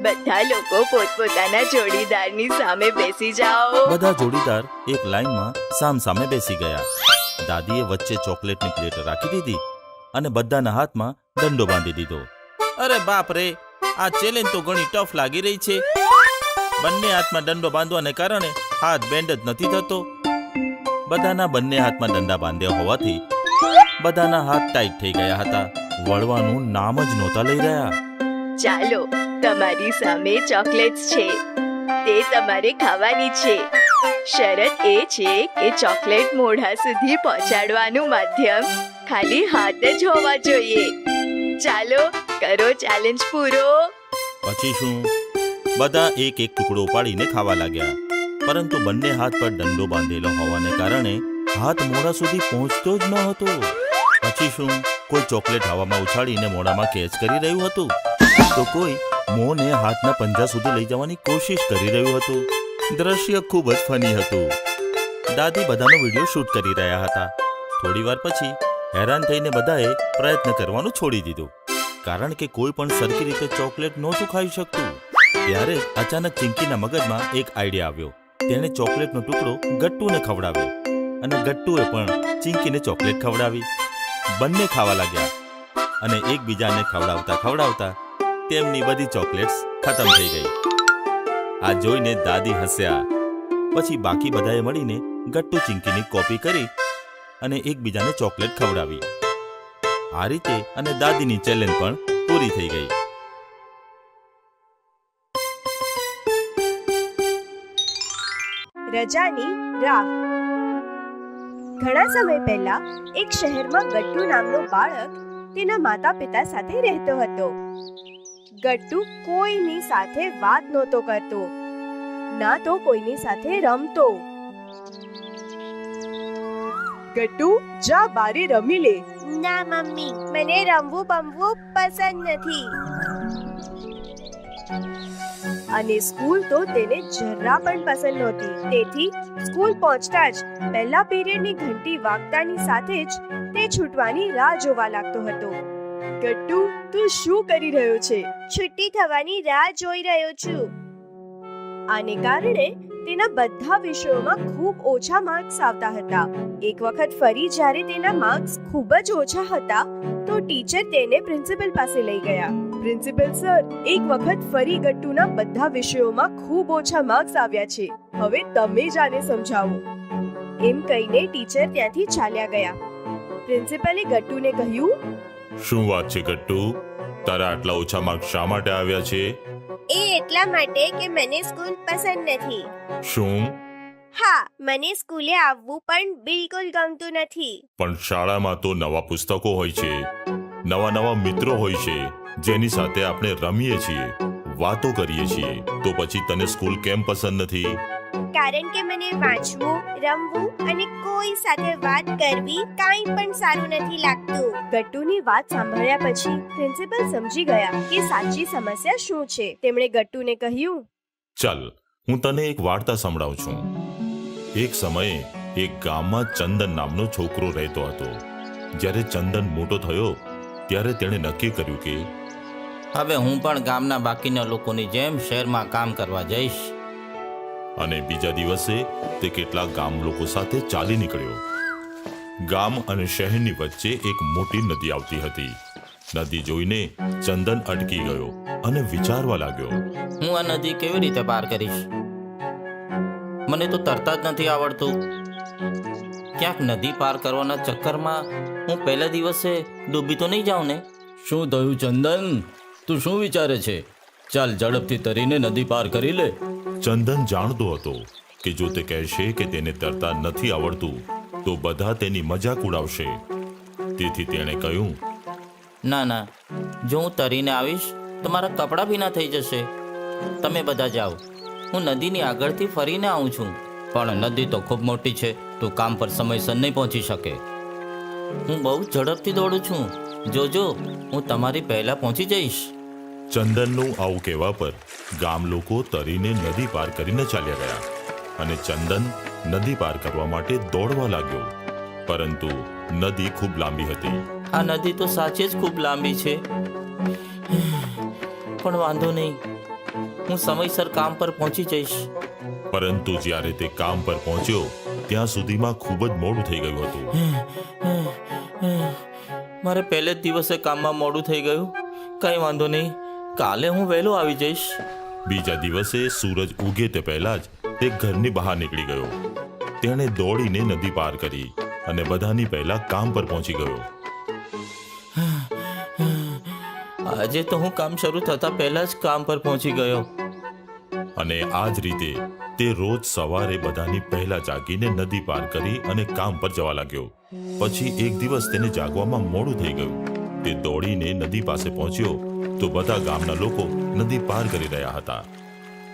બધા લોકો પોતપોતાના જોડીદારની સામે બેસી જાઓ. બધા જોડીદાર એક લાઈનમાં સામસામે બેસી ગયા. દાદીએ વચ્ચે ચોકલેટની પ્લેટ રાખી દીધી અને બધાના હાથમાં દંડો બાંધી દીધો. અરે બાપ રે, આ ચેલેન્જ તો ઘણી ટફ લાગી રહી છે. બંને હાથમાં દંડો બાંધવાને કારણે હાથ બેન્ડ જ નથી થતો. બધાના બંને હાથમાં દંડા બાંધ્યા હોવાથી બધાના હાથ ટાઈટ થઈ ગયા હતા. વળવાનું નામ જ નહોતા લઈ રહ્યા. ચાલો, તમારી સામે ચોકલેટ્સ છે, તે તમારે ખાવાની છે. શરત એ છે કે ચોકલેટ મોઢા સુધી પહોંચાડવાનું માધ્યમ ખાલી હાથ જ હોવા જોઈએ. ચાલો, કરો ચેલેન્જ પૂરો. પછી શું? બધા એક એક ટુકડો ઉપાડીને ખાવા લાગ્યા, પરંતુ બંને હાથ પર દંડો બાંધેલો હોવાને કારણે હાથ મોઢા સુધી પહોંચતો જ ન હતો. પછી શું? કોઈ ચોકલેટ હવામાં ઉછાળીને મોઢામાં કેચ કરી રહ્યું હતું, તો કોઈ મોંને હાથના પંજા સુધી લઈ જવાની કોશિશ કરી રહ્યું હતું. દ્રશ્ય ખૂબ જ ફની હતું. દાદી બધાનો વિડીયો શૂટ કરી રહ્યા હતા. થોડી વાર પછી હેરાન થઈને બધાએ પ્રયત્ન કરવાનું છોડી દીધું, કારણ કે કોઈ પણ સરખી રીતે ચોકલેટ નહોતું ખાઈ શકતું. ત્યારે અચાનક ચિંકીના મગજમાં એક આઈડિયા આવ્યો. તેણે ચોકલેટનો ટુકડો ગટ્ટુને ખવડાવ્યો અને ગટ્ટુએ પણ ચિંકીને ચોકલેટ ખવડાવી. બંને ખાવા લાગ્યા અને એકબીજાને ખવડાવતા ખવડાવતા તેમની બધી ચોકલેટ્સ ખતમ થઈ ગઈ. આ જોઈને દાદી હસ્યા. પછી બાકી બધાએ મળીને ગટ્ટુ ચિંકીની કોપી કરી અને એકબીજાને ચોકલેટ ખવડાવી. આ રીતે અને દાદીની ચેલેન્જ પણ પૂરી થઈ ગઈ. રજાની રાહ. ઘણા સમય પહેલા એક શહેરમાં ગટ્ટુ નામનો બાળક તેના માતા પિતા સાથે રહેતો હતો. ગટ્ટુ કોઈની સાથે વાત નહોતો કરતો, ના તો કોઈની સાથે રમતો. ગટ્ટુ જા બારે રમી લે. ના મમ્મી, મને રમવું બમવું પસંદ નથી. અને સ્કૂલ તો તેને જરા પણ પસંદ નહોતી. તેથી સ્કૂલ પહોંચતા જ પહેલા પીરિયડની ઘંટી વાગતાની સાથે જ તે છૂટવાની રાહ જોવા લાગતો હતો. ગટ્ટુ, તું શું કરી રહ્યો છે? છુટ્ટી થવાની રાહ જોઈ રહ્યો છું. આને કારણે તેના બધા વિષયોમાં ખૂબ ઓછા માર્ક્સ આવતા હતા. એક વખત ફરી જ્યારે તેના માર્ક્સ ખૂબ જ ઓછા હતા તો ટીચર તેને પ્રિન્સિપલ પાસે લઈ ગયા. પ્રિન્સિપલ સર, એક વખત ફરી ગટ્ટુના બધા વિષયોમાં ખૂબ ઓછા માર્ક્સ આવ્યા છે. હવે તમે જ આને સમજાવો. એમ કહીને ટીચર ત્યાંથી ચાલ્યા ગયા. પ્રિન્સિપલે ગટ્ટુને કહ્યું, શું વાત છે ગટ્ટુ? તારા આટલા ઓછા માર્ક શા માટે આવ્યા છે? એ એટલા માટે કે મને સ્કૂલ પસંદ નથી. શું? હા, મને સ્કૂલે આવવું પણ બિલકુલ ગમતું નથી. પણ શાળામાં તો નવા પુસ્તકો હોય છે, નવા નવા મિત્રો હોય છે, જેની સાથે આપણે રમીએ છીએ, વાતો કરીએ છીએ. તો પછી તને સ્કૂલ કેમ પસંદ નથી? કારણ કે મને વાંચવું, રમવું અને કોઈ સાથે વાત કરવી કાંઈ પણ સારું નથી લાગતું. ગટ્ટુની વાત સાંભળ્યા પછી પ્રિન્સિપલ સમજી ગયા કે સાચી સમસ્યા શું છે. તેમણે ગટ્ટુને કહ્યું, ચાલ, હું તને એક વાર્તા સંભળાવું છું. એક સમયે એક ગામમાં ચંદન નામનો છોકરો રહેતો હતો. જ્યારે ચંદન મોટો થયો ત્યારે તેણે નક્કી કર્યું કે હવે હું પણ ગામના બાકીના લોકોની જેમ શહેરમાં કામ કરવા જઈશ. અને બીજા દિવસે તે કેટલાક ગામ લોકો સાથે ચાલી નીકળ્યો. ગામ અને શહેરની વચ્ચે એક મોટી નદી આવતી હતી. નદી જોઈને ચંદન અટકી ગયો અને વિચારવા લાગ્યો, હું આ નદી કેવી રીતે પાર કરીશ? મને તો તરતા જ નથી આવડતું. ક્યાંક નદી પાર કરવાના ચક્કરમાં હું પહેલા દિવસે ડૂબી તો નહીં જાઉં ને? શું થયું ચંદન? તું શું વિચારે છે? ચાલ ઝડપથી તરીને નદી પાર કરી લે. ચંદન જાણતો હતો કે જો તે કહેશે કે તેને તરતા નથી આવડતું તો બધા તેની મજાક ઉડાવશે. તેથી તેણે કહ્યું, ના ના, જો હું તરીને આવીશ તો મારા કપડાં ભીના થઈ જશે. તમે બધા જાઓ, હું નદીની આગળથી ફરીને આવું છું. પણ નદી તો ખૂબ મોટી છે, તું કામ પર સમયસર નહીં પહોંચી શકે. હું બહુ ઝડપથી દોડું છું, જોજો હું તમારી પહેલાં પહોંચી જઈશ. ચંદનનું આવું કહેવા પર ગામ લોકો તરીને નદી પાર કરીને ચાલ્યા ગયા અને ચંદન નદી પાર કરવા માટે દોડવા લાગ્યો. પરંતુ નદી ખૂબ લાંબી હતી. આ નદી તો સાચે જ ખૂબ લાંબી છે, પણ વાંધો નહીં, હું સમયસર કામ પર પહોંચી જઈશ. પરંતુ જ્યારે તે કામ પર પહોંચ્યો ત્યાં સુધીમાં ખૂબ જ મોડું થઈ ગયું હતું. મારે પહેલે જ દિવસે કામમાં મોડું થઈ ગયું. કંઈ વાંધો નહીં, કાલે હું વહેલો આવી જઈશ. બીજા દિવસે સૂરજ ઉગે તે પહેલા જ તે ઘરની બહાર નીકળી ગયો. તેણે દોડીને નદી પાર કરી અને બધાની પહેલા કામ પર પહોંચી ગયો. આજે તો હું કામ શરૂ થતા પહેલા જ કામ પર પહોંચી ગયો. અને આ જ રીતે તે રોજ સવારે બધાની પહેલા જાગીને નદી પાર કરી અને કામ પર જવા લાગ્યો. પછી એક દિવસ તેને જાગવામાં મોડું થઈ ગયું. તે દોડીને નદી પાસે પહોંચ્યો તો બધા ગામના લોકો નદી પાર કરી રહ્યા હતા.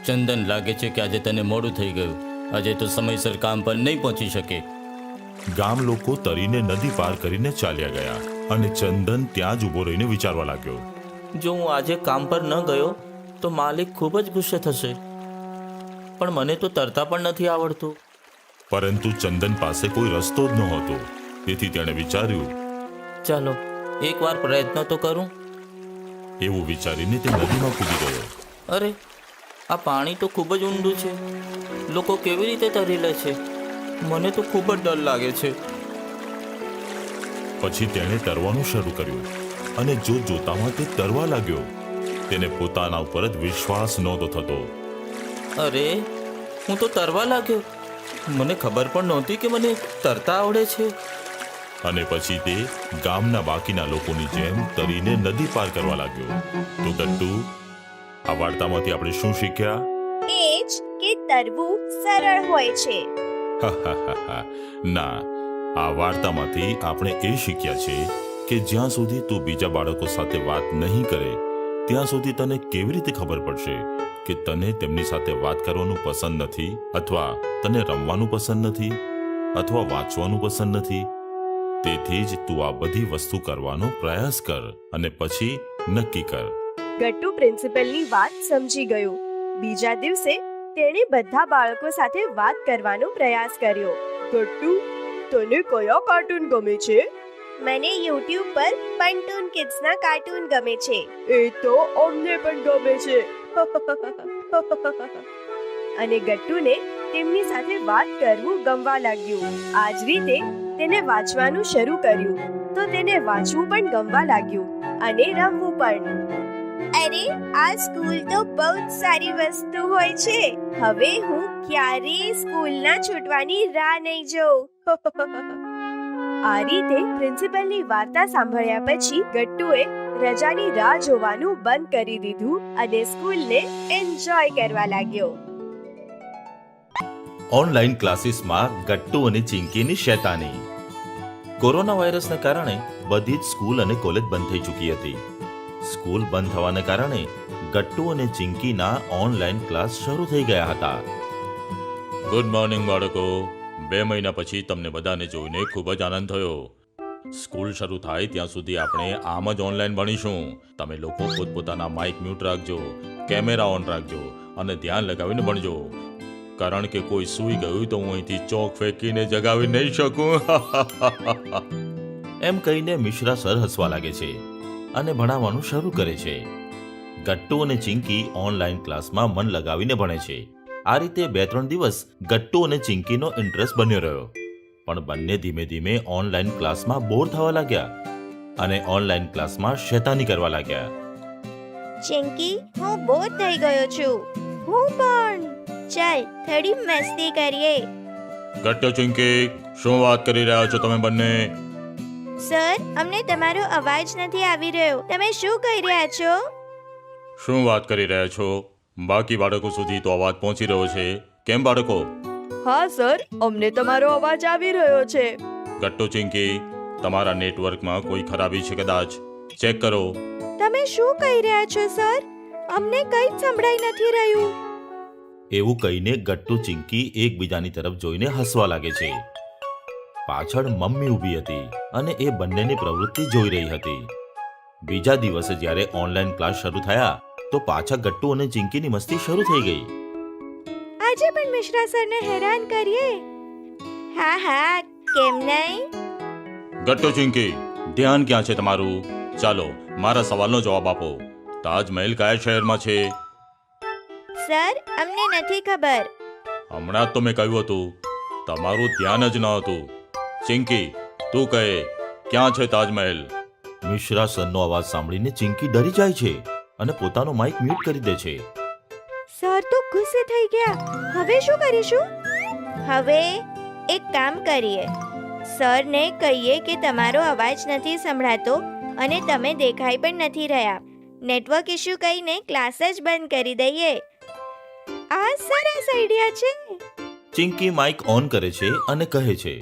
ચંદન, લાગે છે કે આજે તને મોડું થઈ ગયું. આજે તો સમયસર કામ પર નહીં પહોંચી શકે. ગામ લોકો તરીને નદી પાર કરીને ચાલ્યા ગયા અને ચંદન ત્યાં જ ઊભો રહીને વિચારવા લાગ્યો, જો હું આજે કામ પર ન ગયો તો માલિક ખૂબ જ ગુસ્સે થશે. પણ મને તો તરતા પણ નથી આવડતું. પરંતુ ચંદન પાસે કોઈ રસ્તો જ નહોતો. તેથી તેણે વિચાર્યું, ચાલો એકવાર પ્રયત્ન તો કરું. એવું વિચારીને તે નદીમાં કૂદી ગયો. અરે, આ પાણી તો ખૂબ જ ઊંડું છે. લોકો કેવી રીતે તરી લે છે? મને તો ખૂબ જ ડર લાગે છે. પછી તેણે તરવાનું શરૂ કર્યું અને જોતામાં તે તરવા લાગ્યો. તેને પોતાના ઉપર જ વિશ્વાસ નહોતો થતો. અરે, હું તો તરવા લાગ્યો. મને ખબર પણ નહોતી કે મને તરતા આવડે છે. અને પછી તે ગામના બાકીના લોકોની જેમ તરીને નદી પાર કરવા લાગ્યો. તો ગટ્ટુ, આ વાર્તામાંથી આપણે શું શીખ્યા? એ જ કે તરવું સરળ હોય છે. ના, આ વાર્તામાંથી આપણે એ શીખ્યા છે કે જ્યાં સુધી તું બીજા બાળકો સાથે વાત નહીં કરે ત્યાં સુધી તને કેવી રીતે ખબર પડશે કે તને તેમની સાથે વાત કરવાનું પસંદ નથી, અથવા તને રમવાનું પસંદ નથી, અથવા વાંચવાનું પસંદ નથી. તેથી જ તું આ બધી વસ્તુ કરવાનો પ્રયાસ કર અને પછી નક્કી કર. ગટ્ટુ પ્રિન્સિપલની વાત સમજી ગયો. બીજા દિવસે તેણે બધા બાળકો સાથે વાત કરવાનો પ્રયાસ કર્યો. ગટ્ટુ, તને કયા કાર્ટૂન ગમે છે? મને YouTube પર પંટૂન કિડ્સના કાર્ટૂન ગમે છે. એ તો અમને પણ ગમે છે. અને ગટ્ટુને તેમની સાથે વાત કરવું ગમવા લાગ્યું. આ જ રીતે તેને વાંચવાનું શરૂ કર્યું તો તેને વાંચવું પણ ગમવા લાગ્યું અને રમવું પણ. અરે, આ સ્કૂલ તો બહુ જ સારી વસ્તુ હોય છે. હવે હું ક્યારેય સ્કૂલના છૂટવાની રાહ નહીં જોઉં. આ રીતે પ્રિન્સિપલની વાર્તા સાંભળ્યા પછી ગટ્ટુએ રજાની રાહ જોવાનું બંધ કરી દીધું અને સ્કૂલને એન્જોય કરવા લાગ્યો. ઓનલાઈન ક્લાસીસમાં ગટ્ટુ અને ચિંકીની શેતાની. કોરોના વાયરસને કારણે બધી જ સ્કૂલ અને કોલેજ બંધ થઈ ચૂકી હતી. સ્કૂલ બંધ થવાને કારણે ગટ્ટુ અને ચિંકીના ઓનલાઈન ક્લાસ શરૂ થઈ ગયા હતા. ગુડ મોર્નિંગ બાળકો. 2 મહિના પછી તમને બધાને જોઈને ખૂબ જ આનંદ થયો. સ્કૂલ શરૂ થાય ત્યાં સુધી આપણે આમ જ ઓનલાઈન ભણીશું. તમે લોકો પોતપોતાના માઇક મ્યુટ રાખજો, કેમેરા ઓન રાખજો અને ધ્યાન લગાવીને ભણજો. કારણ કે કોઈ સૂઈ ગયું તો હું અહીંથી ચોક ફેંકીને જગાવી નહીં શકું. એમ કહીને મિશ્રા સર હસવા લાગે છે અને ભણાવવાનું શરૂ કરે છે. ગટ્ટુ અને ચિંકી ઓનલાઈન ક્લાસમાં મન લગાવીને ભણે છે. આ રીતે 2-3 દિવસ ગટ્ટુ અને ચિંકીનો ઇન્ટરેસ્ટ બન્યો રહ્યો. પણ બંને ધીમે ધીમે ઓનલાઈન ક્લાસમાં બોર થવા લાગ્યા અને ઓનલાઈન ક્લાસમાં શેતાની કરવા લાગ્યા. ચિંકી, હું બોર થઈ ગયો છું. હું પણ. ચાલ થોડી મસ્તી કરીએ. ગટ્ટુ, ચિંકી, શું વાત કરી રહ્યા છો તમે બંને? સર, અમને તમારો અવાજ નથી આવી રહ્યો. તમે શું કહી રહ્યા છો? શું વાત કરી રહ્યા છો? બાકી બાળકો સુધી તો અવાજ પહોંચી રહ્યો છે. કેમ બાળકો? હા સર, અમને તમારો અવાજ આવી રહ્યો છે. ગટ્ટુ, ચિંકી, તમારા નેટવર્કમાં કોઈ ખરાબી છે કદાચ. ચેક કરો. તમે શું કહી રહ્યા છો સર? અમને કંઈ જ સંભળાઈ નથી રહ્યું. એવું કહીને ગટ્ટુ, ચિંકી એકબીજાની તરફ જોઈને હસવા લાગે છે. પાછળ મમ્મી ઊભી હતી અને એ બંનેની પ્રવૃત્તિ જોઈ રહી હતી. બીજા દિવસે જ્યારે ઓનલાઈન ક્લાસ શરૂ થયા તો પાછા ગટ્ટુ અને ચિંકીની મસ્તી શરૂ થઈ ગઈ. આજે પણ મિશ્રા સરને હેરાન કરીએ. હા હા, કેમ નહીં? ગટ્ટુ, ચિંકી, ધ્યાન ક્યાં છે તમારું? ચાલો મારા સવાલનો જવાબ આપો. તાજમહેલ કયા શહેરમાં છે? સર, અમને નથી ખબર. હમણાં જ તો મેં કહ્યું હતું, તમારું ધ્યાન જ ન હતું. ચિંકી, તું કહે, ક્યાં છે તાજમહેલ? મિશ્રા સરનો અવાજ સાંભળીને ચિંકી ડરી જાય છે અને પોતાનો માઇક મ્યુટ કરી દે છે. સર તો ગુસ્સે થઈ ગયા. હવે શું કરીશું? હવે એક કામ કરીએ. સરને કહીએ કે તમારો અવાજ નથી સંભળાતો અને તમે દેખાઈ પણ નથી રહ્યા. નેટવર્ક ઇશ્યુ કહીને ક્લાસ જ બંધ કરી દઈએ. આ સરસ આઈડિયા છે. ચિંકી માઇક ઓન કરે છે અને કહે છે,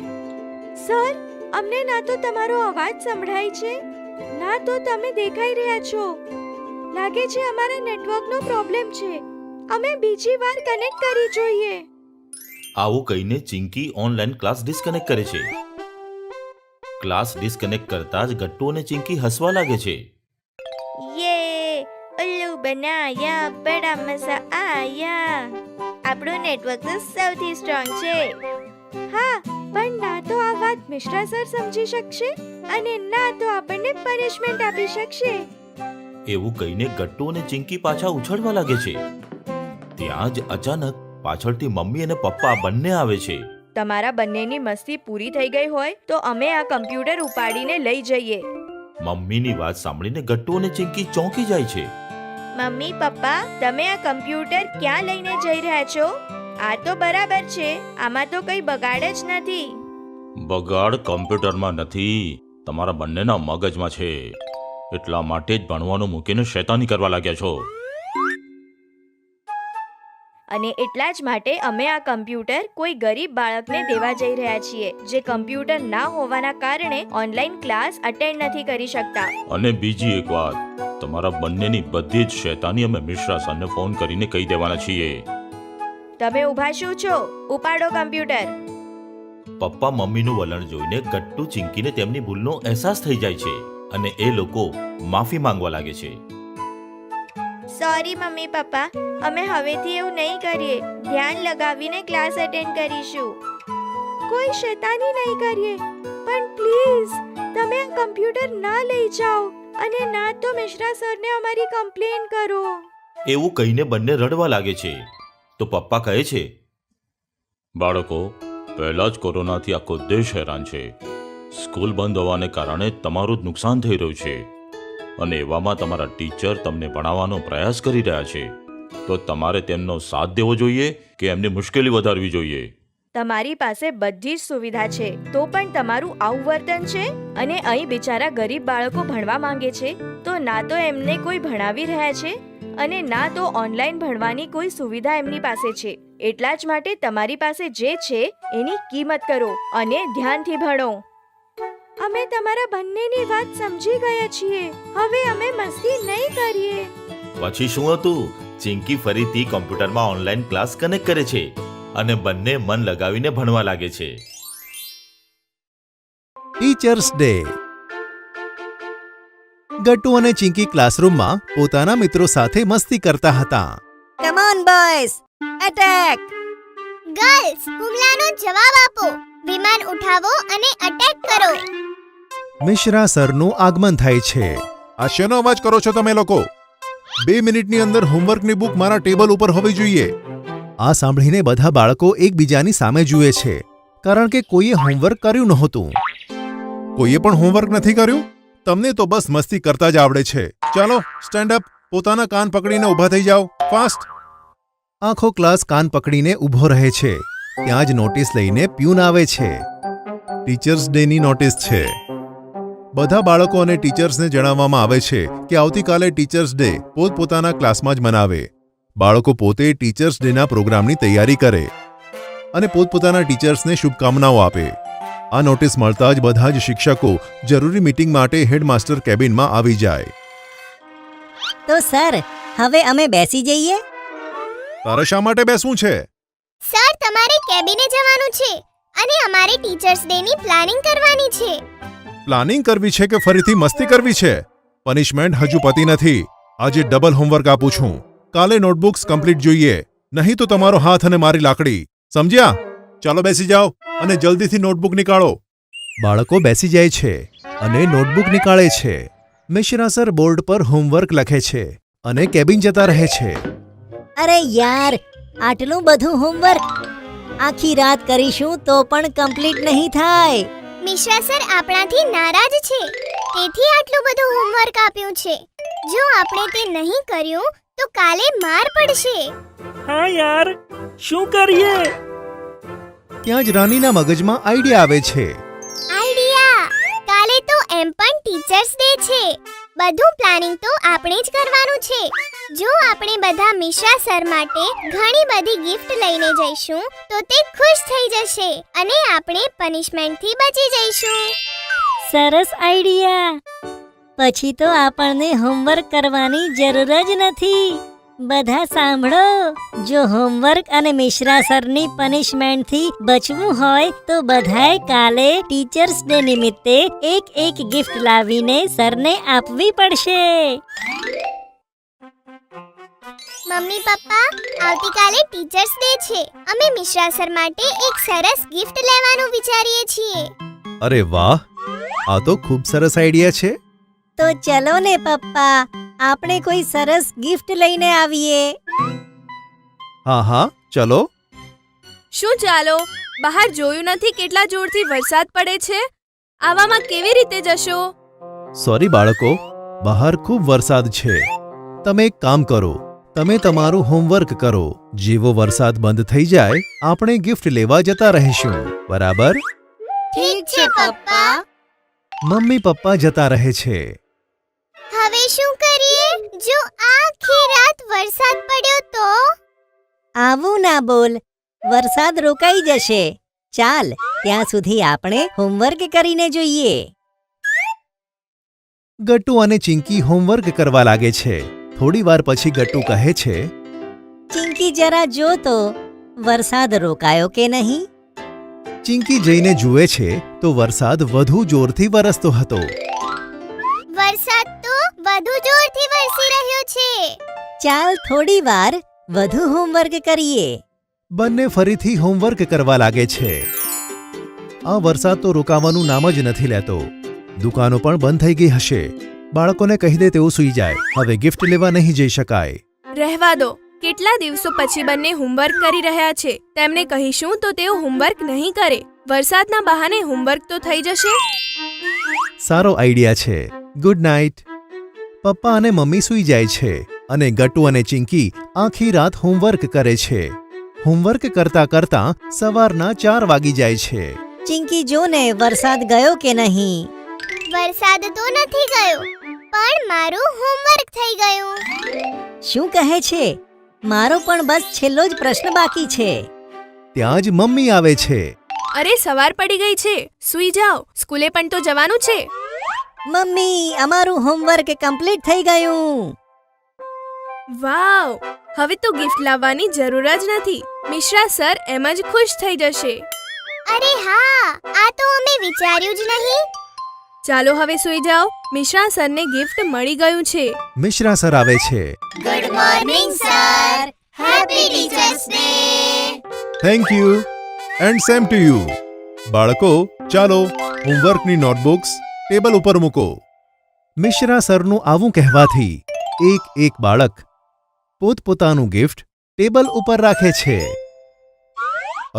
સર, અમને ના તો તમારો અવાજ સંભળાય છે, ના તો તમે દેખાઈ રહ્યા છો. લાગે છે અમારા નેટવર્કનો પ્રોબ્લેમ છે. અમે બીજી વાર કનેક્ટ કરી જોઈએ. આવું કહીને ચિંકી ઓનલાઈન ક્લાસ ડિસ્કનેક્ટ કરે છે. ક્લાસ ડિસ્કનેક્ટ કરતા જ ગટ્ટુ અને ચિંકી હસવા લાગે છે. યે, ઉલ્લુ બનાયા, બડા મજા આયા. આપણું નેટવર્ક તો સૌથી સ્ટ્રોંગ છે. હા, પણ ના તો આ વાત મિશ્રા સર સમજી શકશે અને ના તો આપણને પનિશમેન્ટ આપી શકશે. એવું કહીને ગટ્ટુ અને ચિંકી પાછા ઉછળવા લાગે છે. ત્યાં જ અચાનક પાછળથી મમ્મી અને પપ્પા બંને આવે છે. તમારા બંનેની મસ્તી પૂરી થઈ ગઈ હોય તો અમે આ કમ્પ્યુટર ઉપાડીને લઈ જઈએ. મમ્મીની વાત સાંભળીને ગટ્ટુ અને ચિંકી ચોંકી જાય છે. મમ્મી, પપ્પા, તમે આ કમ્પ્યુટર ક્યાં લઈને જઈ રહ્યા છો? આ તો બરાબર છે. આમાં તો કંઈ બગાડ જ નથી. બગાડ કમ્પ્યુટરમાં નથી, તમારા બંનેના મગજમાં છે. એટલા માટે જ ભણવાનું મૂકીને શેતાની કરવા લાગ્યા છો. અને એટલા જ માટે અમે આ કમ્પ્યુટર કોઈ ગરીબ બાળકને દેવા જઈ રહ્યા છીએ, જે કમ્પ્યુટર ના હોવાના કારણે ઓનલાઈન ક્લાસ અટેન્ડ નથી કરી શકતા. અને બીજી એક વાત, તમારા બંનેની બધી જ શૈતાની અમે મિશ્રા સરને ફોન કરીને કહી દેવાના છીએ. તમે ઊભા શું છો? ઉપાડો કમ્પ્યુટર. પપ્પા મમ્મીનું વલણ જોઈને ગટ્ટુ ચિંકીને તેમની ભૂલનો અહેસાસ થઈ જાય છે અને એ લોકો માફી માંગવા લાગે છે. સોરી મમ્મી પપ્પા, અમે હવેથી એવું નહીં કરીએ. ધ્યાન લગાવીને ક્લાસ અટેન્ડ કરીશું. કોઈ શૈતાની નહીં કરીએ. પણ પ્લીઝ તમે આ કમ્પ્યુટર ના લઈ જાઓ અને ના તો મિશ્રા સરને અમારી કમ્પ્લેન કરો. એવું કહીને બંને રડવા લાગે છે તો પપ્પા કહે છે, બાળકો, પહેલા જ કોરોનાથી આખો દેશ હેરાન છે. સ્કૂલ બંધ હોવાને કારણે તમારું જ નુકસાન થઈ રહ્યું છે અને એવામાં તમારા ટીચર તમને ભણાવવાનો પ્રયાસ કરી રહ્યા છે, તો તમારે તેમનો સાથ દેવો જોઈએ કે એમની મુશ્કેલી વધારવી જોઈએ? તમારી પાસે બધી જ સુવિધા છે તો પણ તમારું આવું વર્તન છે. અને અહીં બિચારા ગરીબ બાળકો ભણવા માંગે છે તો ના તો એમને કોઈ ભણાવી રહ્યા છે અને ના તો ઓનલાઈન ભણવાની કોઈ સુવિધા એમની પાસે છે. એટલા જ માટે તમારી પાસે જે છે એની કિંમત કરો અને ધ્યાનથી ભણો. અમે તમારા બંનેની વાત સમજી ગયા છીએ. હવે અમે મસ્તી નહીં કરીએ. પછી શું હતું? ચિંકી ફરીથી કોમ્પ્યુટરમાં ઓનલાઈન ક્લાસ કનેક્ટ કરે છે અને બંને મન લગાવીને ભણવા લાગે છે. Teachers day. ગટ્ટુ અને ચિંકી ક્લાસરૂમમાં પોતાના મિત્રો સાથે મસ્તી કરતા હતા. Come on boys, attack! Girls, હુમલાનો જવાબ આપો. વિમાન ઉઠાવો અને અટેક કરો. મિશ્રા સરનું આગમન થાય છે. આ શેનો અવાજ કરો છો તમે લોકો? 2 મિનિટની અંદર હોમવર્કની બુક મારા ટેબલ ઉપર હોવી જોઈએ. આ સાંભળીને બધા બાળકો એકબીજાની સામે જુએ છે, કારણ કે કોઈએ હોમવર્ક કર્યું નહોતું. કોઈએ પણ હોમવર્ક નથી કર્યું? તમને તો બસ મસ્તી કરતા જ આવડે છે. ચાલો સ્ટેન્ડ અપ, પોતાના કાન પકડીને ઊભા થઈ જાઓ, ફાસ્ટ. આખો ક્લાસ કાન પકડીને ઊભો રહે છે. ત્યાં જ નોટિસ લઈને પ્યુન આવે છે. ટીચર્સ ડેની નોટિસ છે. બધા બાળકો અને ટીચર્સને જણાવવામાં આવે છે કે આવતીકાલે ટીચર્સ ડે પોતપોતાના ક્લાસમાં જ મનાવે. બાળકો પોતે ટીચર્સ ડેના પ્રોગ્રામની તૈયારી કરે અને પોતપોતાના ટીચર્સને શુભકામનાઓ આપે. આ નોટિસ મળતા જ બધા જ શિક્ષકો જરૂરી મીટિંગ માટે હેડમાસ્ટર કેબિનમાં આવી જાય. તો સર, હવે અમે બેસી જઈએ? તારે શા માટે બેસવું છે? સર, તમારે કેબિને જવાનું છે અને અમારે ટીચર્સ ડે ની પ્લાનિંગ કરવાની છે. પ્લાનિંગ કરવી છે કે ફરીથી મસ્તી કરવી છે? પનિશમેન્ટ હજુ પતી નથી. આજે ડબલ હોમવર્ક આપું છું. કાલે નોટબુક્સ કમ્પ્લીટ જોઈએ, નહીં તો તમારો હાથ અને મારી લાકડી. સમજ્યા? ચાલો બેસી જાઓ અને જલ્દીથી નોટબુક નીકાળો. બાળકો બેસી જાય છે અને નોટબુક નીકાળે છે. મિશ્રા સર બોર્ડ પર હોમવર્ક લખે છે અને કેબિન જતા રહે છે. અરે યાર, આટલું બધું હોમવર્ક આખી રાત કરીશું તો પણ કમ્પ્લીટ નહીં થાય. મિશ્રા સર આપણાથી નારાજ છે, તેથી આટલું બધું હોમવર્ક આપ્યું છે. જો આપણે તે નહીં કર્યું તો કાલે માર પડશે. હા યાર, શું કરીએ? ત્યાં જ રાનીના મગજમાં આઈડિયા આવે છે. આઈડિયા! કાલે તો એમ પણ ટીચર્સ ડે છે. બધું પ્લાનિંગ તો આપણે જ કરવાનું છે. જો આપણે બધા મિશ્રા સર માટે ઘણી બધી ગિફ્ટ લઈને જઈશું તો તે ખુશ થઈ જશે અને આપણે પનિશમેન્ટથી બચી જઈશું. સરસ આઈડિયા. પછી તો આપણને હોમવર્ક કરવાની જરૂર જ નથી. બધા સાંભળો, જો હોમવર્ક અને મિશ્રા સરની પનિશમેન્ટથી બચવું હોય તો બધાએ કાલે ટીચર્સ ડે નિમિત્તે એક ગિફ્ટ લાવીને સરને આપવી પડશે. મમ્મી પપ્પા, આવતીકાલે ટીચર્સ ડે છે. અમે મિશ્રા સર માટે એક સરસ ગિફ્ટ લેવાનું વિચારીએ છીએ. અરે વાહ, આ તો ખૂબ સરસ આઈડિયા છે. તો ચલો ને પપ્પા, આપણે કોઈ સરસ ગિફ્ટ લઈને આવીએ. હા હા, ચલો. શું ચાલો? બહાર જોયું નથી કેટલા જોરથી વરસાદ પડે છે? આવામાં કેવી રીતે જશો? સોરી બાળકો, બહાર ખૂબ વરસાદ છે. તમે એક કામ કરો, તમે તમારું હોમવર્ક કરો. જેવો વરસાદ બંધ થઈ જાય, આપણે ગિફ્ટ લેવા જતા રહીશું. બરાબર? ઠીક છે પપ્પા. મમ્મી પપ્પા જતા રહે છે. હવે શું કરીએ? જો આખી રાત વરસાદ પડ્યો તો? આવું ના બોલ, વરસાદ રોકાઈ જશે. ચાલ, ત્યાં સુધી આપણે હોમવર્ક કરીને જોઈએ. ગટ્ટુ અને ચિંકી હોમવર્ક કરવા લાગે છે. થોડી વાર પછી ગટ્ટુ કહે છે, ચિંકી જરા જો તો વરસાદ રોકાયો કે નહીં. ચિંકી જઈને જુએ છે તો વરસાદ વધુ જોરથી વરસતો હતો. વરસાદ તો વધુ જોરથી વરસી રહ્યો છે. ચાલ થોડી વાર વધુ હોમવર્ક કરીએ. બંને ફરીથી હોમવર્ક કરવા લાગે છે. આ વરસાદ તો રોકાવાનું નામ જ નથી લેતો. દુકાનો પણ બંધ થઈ ગઈ હશે. બાળકોને કહી દે તેઓ સૂઈ જાય. હવે ગિફ્ટ લેવા નહીં જઈ શકાય. રહેવા દો. કેટલા દિવસો પછી બંને હોમવર્ક કરી રહ્યા છે. તેમને કહીશું તો તેઓ હોમવર્ક નહીં કરે. વરસાદના બહાને હોમવર્ક તો થઈ જશે. સારો આઈડિયા છે. Good night. પપ્પા અને મમ્મી સૂઈ જાય છે અને ગટ્ટુ અને ચિંકી આખી રાત હોમવર્ક કરે છે. હોમવર્ક કરતા કરતા સવારના 4 વાગી જાય છે. ચિંકી જો ને વરસાદ ગયો કે નહીં. વરસાદ તો નથી ગયો, પણ મારું હોમવર્ક થઈ ગયું. શું કહે છે? મારો પણ બસ છેલ્લો જ પ્રશ્ન બાકી છે. ત્યાં જ મમ્મી આવે છે. અરે સવાર પડી ગઈ છે, સૂઈ જાઓ. સ્કૂલે પણ તો જવાનું છે. મમ્મી અમારું હોમવર્ક કમ્પ્લીટ થઈ ગયું. વાવ, હવે તો ગિફ્ટ લાવવાની જરૂર જ નથી. મિશ્રા સર એમ જ ખુશ થઈ જશે. અરે હા, આ તો અમે વિચાર્યું જ નહીં. ચાલો હવે સૂઈ જાઓ. મિશ્રા સરને ગિફ્ટ મળી ગયું છે. મિશ્રા સર આવે છે. Good morning sir. Happy teachers day. Thank you and same to you. બાળકો ચાલો હોમવર્કની નોટબુક્સ ટેબલ ઉપર મૂકો. મિશ્રા સરનું આવું કહેવાથી એક બાળક પોતપોતાનું ગિફ્ટ ટેબલ ઉપર રાખે છે.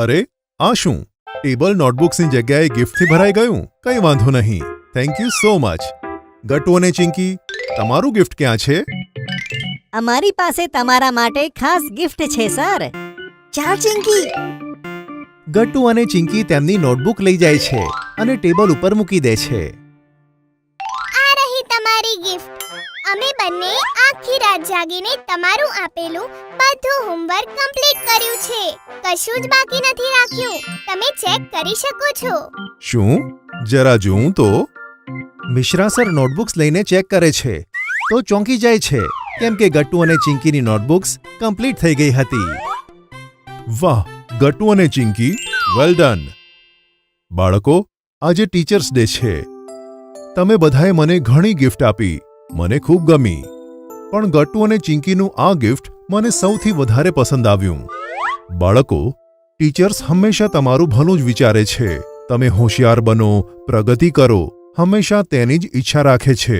અરે આ શું? ટેબલ નોટબુક્સની જગ્યાએ ગિફ્ટથી ભરાઈ ગયું. કંઈ વાંધો નહીં. Thank you so much. Gattu અને ચિંકી, તમારું ગિફ્ટ ક્યાં છે? અમારી પાસે તમારા માટે ખાસ ગિફ્ટ છે સર. ચાલ ચિંકી. ગટ્ટુ અને ચિંકી તેમની નોટબુક લઈ જાય છે અને ટેબલ ઉપર મૂકી દે છે. આ રહી તમારી ગિફ્ટ. અમે બંને આખી રાત જાગીને તમારું આપેલું બધું હોમવર્ક કમ્પ્લીટ કર્યું છે. કશું જ બાકી નથી રાખ્યું. તમે ચેક કરી શકો છો. શું? જરા જોઉં તો. મિશ્રા સર નોટબુક્સ લઈને ચેક કરે છે તો ચોંકી જાય છે કેમ કે ગટ્ટુ અને ચિંકીની નોટબુક્સ કમ્પ્લીટ થઈ ગઈ હતી. વાહ, ગટ્ટુ અને ચિંકી, વેલ ડન. બાળકો, આજે ટીચર્સ ડે છે. તમે બધાએ મને ઘણી ગિફ્ટ આપી. મને ખૂબ ગમી. પણ ગટ્ટુ અને ચિંકીનું આ ગિફ્ટ મને સૌથી વધારે પસંદ આવ્યું. બાળકો, ટીચર્સ હંમેશા તમારું ભલું જ વિચારે છે. તમે હોશિયાર બનો, પ્રગતિ કરો, હંમેશા તેની જ ઈચ્છા રાખે છે.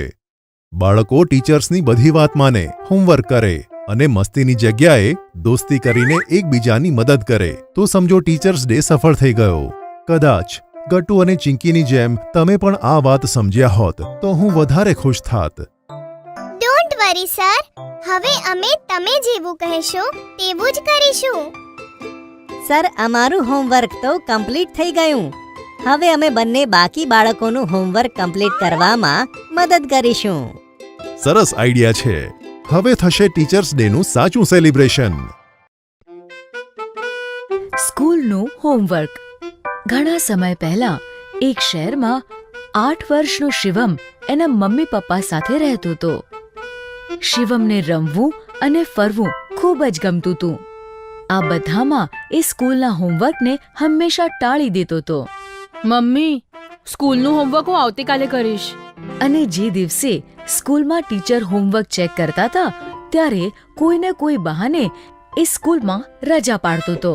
બાળકો ટીચર્સની બધી વાત માને, હોમવર્ક કરે અને મસ્તીની જગ્યાએ દોસ્તી કરીને એકબીજાની મદદ કરે તો સમજો ટીચર્સ ડે સફળ થઈ ગયો. કદાચ ગટ્ટુ અને ચિંકીની જેમ તમે પણ આ વાત સમજ્યા હોત તો હું વધારે ખુશ થાત. Don't worry sir. હવે અમે તમે જેવું કહેશો તેવું જ કરીશું. સર અમારું હોમવર્ક તો કમ્પ્લીટ થઈ ગયું. હવે અમે બંને બાકી બાળકોનું હોમવર્ક કમ્પ્લીટ કરવામાં મદદ કરીશું. સરસ આઈડિયા છે. હવે થશે ટીચર્સ ડેનું સાચું સેલિબ્રેશન. સ્કૂલનું હોમવર્ક. ઘણા સમય પહેલા એક શહેરમાં 8 વર્ષનો શિવમ એના મમ્મી પપ્પા સાથે રહેતો હતો. શિવમને રમવું અને ફરવું ખૂબ જ ગમતું હતું. આ બધામાં એ સ્કૂલના હોમવર્કને હંમેશા ટાળી દેતો હતો. મમ્મી, સ્કૂલનું હોમવર્ક હું આવતીકાલે કરીશ. અને જે દિવસે સ્કૂલમાં ટીચર હોમવર્ક ચેક કરતા હતા ત્યારે કોઈને કોઈ બહાને એ સ્કૂલમાં રજા પાડતો હતો.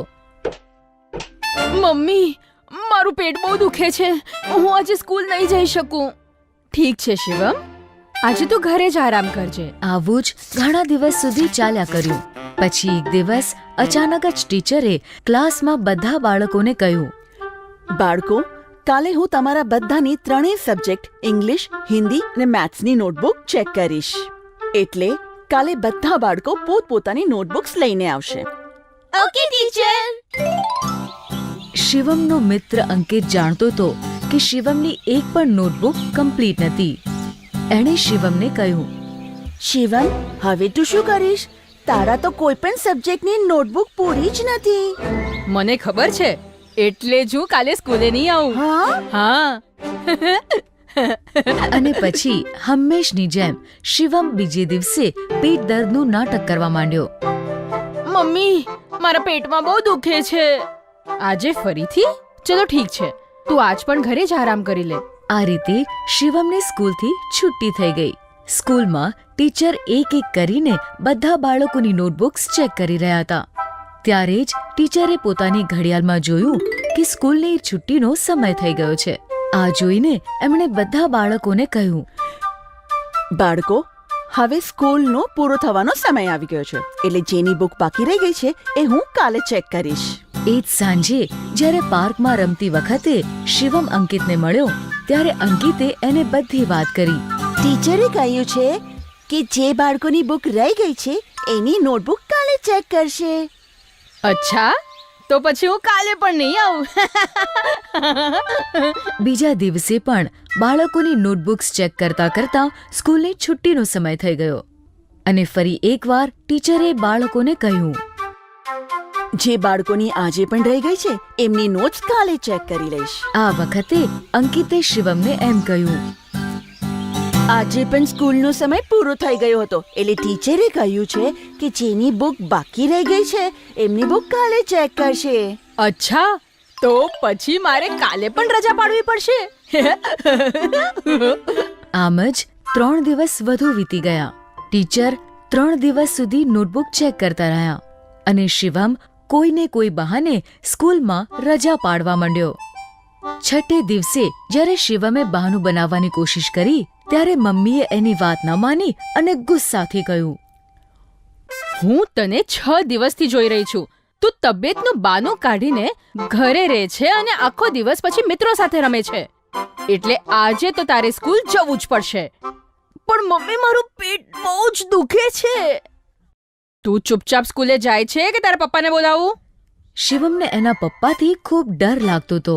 મમ્મી, મારું પેટ બહુ દુખે છે. હું આજે સ્કૂલ નહીં જઈ શકું. ઠીક છે શિવમ, આજે તો ઘરે જ આરામ કરજે. આવું જ ઘણા દિવસ સુધી ચાલ્યા કર્યું. પછી એક દિવસ અચાનક જ ટીચરે ક્લાસમાં બધા બાળકોને કહ્યું, બાળકો, કાલે હું તમારા બધાની 3 સબ્જેક્ટ ઇંગ્લિશ, હિન્દી અને મેથ્સની નોટબુક ચેક કરીશ. એટલે કાલે બધા બાળકો પોતપોતાની નોટબુક્સ લઈને આવશે. Okay teacher. શિવમનો મિત્ર અંકિત જાણતો હતો કે શિવમની એક પણ નોટબુક કમ્પ્લીટ નથી. એણે શિવમને કહ્યું, શિવમ, હવે તું શું કરીશ? તારા તો કોઈ પણ સબ્જેક્ટની નોટબુક પૂરી જ નથી. મને ખબર છે, એટલે જ હું કાલે સ્કૂલે નહીં આવું. હા? હા. અને પછી હંમેશની જેમ શિવમ બીજે દિવસે પેટ દર્દનું નાટક કરવા માંડ્યો. મમ્મી મારા પેટમાં બહુ દુખે છે. આજે ફરીથી? ચલો ઠીક છે, તું આજ પણ ઘરે જ આરામ કરી લે. આ રીતે શિવમને સ્કૂલથી છુટ્ટી થઈ ગઈ. સ્કૂલમાં ટીચર એક એક કરીને બધા બાળકોની નોટબુક્સ ચેક કરી રહ્યા હતા. ત્યારે જ ટીચરે પોતાની ઘડિયાળમાં જોયું કે સ્કૂલની છુટ્ટીનો સમય થઈ ગયો છે. આ જોઈને એમણે બધા બાળકોને કહ્યું, બાળકો, હવે સ્કૂલનો પૂરો થવાનો સમય આવી ગયો છે, એટલે જેની બુક બાકી રહી ગઈ છે એ હું કાલે ચેક કરીશ. એ જ સાંજે જ્યારે પાર્કમાં રમતી વખતે શિવમ અંકિતને મળ્યો ત્યારે અંકિતે એને બધી વાત કરી. ટીચરે કહ્યું છે કે જે બાળકોની બુક રહી ગઈ છે એની નોટબુક કાલે ચેક કરશે. અચ્છા, તો પછી હું કાલે પણ નહીં આવું. બીજા દિવસે પણ બાળકોની નોટબુક્સ ચેક કરતા કરતા સ્કૂલની છુટ્ટીનો સમય થઈ ગયો અને ફરી એકવાર ટીચરે બાળકોને કહ્યું, જે બાળકોની આજે પણ રહી ગઈ છે એમની નોટ્સ કાલે ચેક કરી લઈશ. આ વખતે અંકિતે શિવમને એમ કહ્યું, આજે પણ સ્કૂલનો સમય પૂરો થઈ ગયો હતો, એટલે ટીચરે કહ્યું છે કે જેની બુક બાકી રહી ગઈ છે એમની બુક કાલે ચેક કરશે. અચ્છા, તો પછી મારે કાલે પણ રજા પાડવી પડશે. આમ જ 3 દિવસ વધુ વીતી ગયા. ટીચર 3 દિવસ સુધી નોટબુક ચેક કરતા રહ્યા અને શિવમ કોઈને કોઈ બહાને સ્કૂલમાં રજા પાડવા માંડ્યો. છઠ્ઠે દિવસે જ્યારે શિવમે બહાનું બનાવવાની કોશિશ કરી ત્યારે મમ્મીએ એની વાત ન માની અને ગુસ્સાથી કહ્યું, હું તને 6 દિવસથી જોઈ રહી છું. તું તબિયતનું બાનું કાઢીને ઘરે રહે છે અને આખો દિવસ પછી મિત્રો સાથે રમે છે, એટલે આજે તો તારે સ્કૂલ જવું જ પડશે. પણ મમ્મી, મારું પેટ બહુ જ દુખે છે. તું ચૂપચાપ સ્કૂલે જાય છે કે તારા પપ્પાને બોલાવું? શિવમને એના પપ્પાથી ખૂબ ડર લાગતો હતો,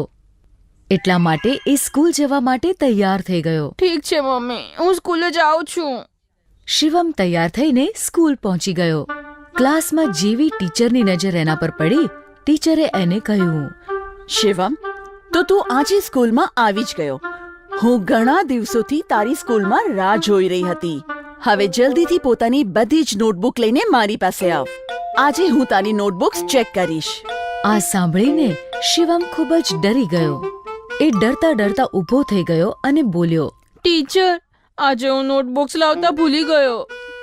એટલા માટે એ સ્કૂલ જવા માટે તૈયાર થઈ ગયો. ઠીક છે મમ્મી, હું સ્કૂલે જાઉં છું. શિવમ તૈયાર થઈને સ્કૂલ પહોંચી ગયો. ક્લાસમાં જેવી ટીચરની નજર એના પર પડી, ટીચરે એને કહ્યું, શિવમ, તો તું આજે સ્કૂલમાં આવી જ ગયો. હું ઘણા દિવસોથી તારી સ્કૂલમાં રાહ જોઈ રહી હતી. હવે જલ્દીથી પોતાની બધી જ નોટબુક લઈને મારી પાસે આવ. આજે હું તારી નોટબુક્સ ચેક કરીશ. આ સાંભળીને શિવમ ખૂબ જ ડરી ગયો. એ ડરતા ડરતા ઊભો થઈ ગયો અને બોલ્યો, ટીચર, આજે હું નોટબુક્સ લાવતા ભૂલી ગયો.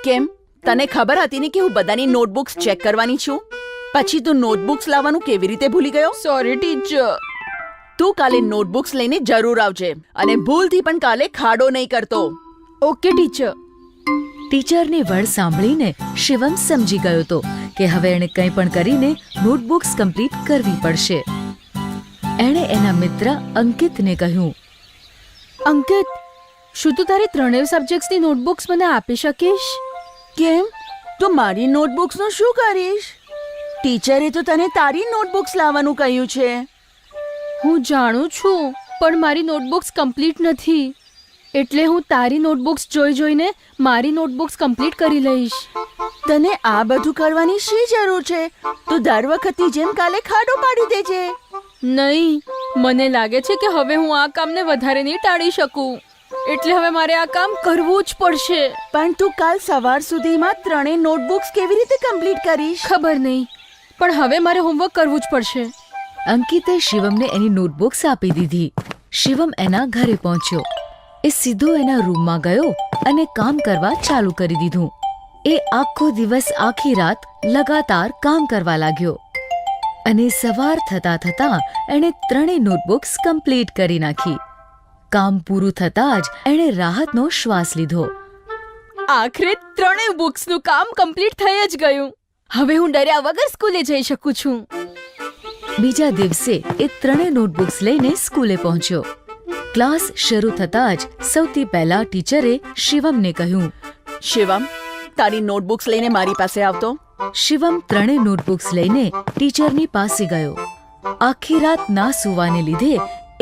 કેમ? તને ખબર હતી ને કે હું બધાની નોટબુક્સ ચેક કરવાની છું? પછી તું નોટબુક્સ લાવવાનું કેવી રીતે ભૂલી ગયો? Sorry teacher. તું કાલે નોટબુક્સ લઈને જરૂર આવજે અને ભૂલથી પણ કાલે ખાડો નહીં કરતો. Okay teacher. ટીચરની વડ સાંભળીને શિવમ સમજી ગયો હતો કે હવે એણે કંઈ પણ કરીને નોટબુક્સ કમ્પ્લીટ કરવી પડશે. એણે એના મિત્ર અંકિતને કહ્યું, અંકિત, શું તું તારી 3 સબ્જેક્ટ્સની નોટબુક્સ મને આપી શકીશ? કેમ? તું મારી નોટબુક્સનું શું કરીશ? ટીચરે તો તને તારી નોટબુક્સ લાવવાનું કહ્યું છે. હું જાણું છું, પણ મારી નોટબુક્સ કમ્પ્લીટ નથી, એટલે હું તારી નોટબુક્સ જોઈને મારી નોટબુક્સ કમ્પ્લીટ કરી લઈશ. તને આ બધું કરવાની શી જરૂર છે? તું દર વખતની જેમ કાલે ખાડો પાડી દેજે. નહીં, મને લાગે છે કે હવે હું આ કામને વધારે નહીં ટાળી શકું, એટલે હવે મારે આ કામ કરવું જ પડશે. પણ તું કાલ સવાર સુધીમાં 3 નોટબુક્સ કેવી રીતે કમ્પ્લીટ કરીશ? ખબર નહીં, પણ હવે મારે હોમવર્ક કરવું જ પડશે. અંકિતે શિવમને એની નોટબુક્સ આપી દીધી. શિવમ એના ઘરે પહોંચ્યો. એ સીધો એના રૂમમાં ગયો અને કામ કરવા ચાલુ કરી દીધું. એ આખો દિવસ આખી રાત લગાતાર કામ કરવા લાગ્યો અને સવાર થતા થતા એણે 3 નોટબુક્સ કમ્પ્લીટ કરી નાખી. કામ પૂરું થતાં જ એણે રાહતનો શ્વાસ લીધો. આખરે 3 બુક્સનું કામ કમ્પ્લીટ થઈ જ ગયું. હવે હું ડર્યા વગર સ્કૂલે જઈ શકું છું. બીજા દિવસે એ 3 નોટબુક્સ લઈને સ્કૂલે પહોંચ્યો. ક્લાસ શરૂ થતાં જ સૌથી પહેલા ટીચરે શિવમને કહ્યું, શિવમ, તારી નોટબુક્સ લઈને મારી પાસે આવતો. શિવમ 3 નોટબુક્સ લઈને ટીચરની પાસે ગયો. આખી રાત ના સૂવાને લીધે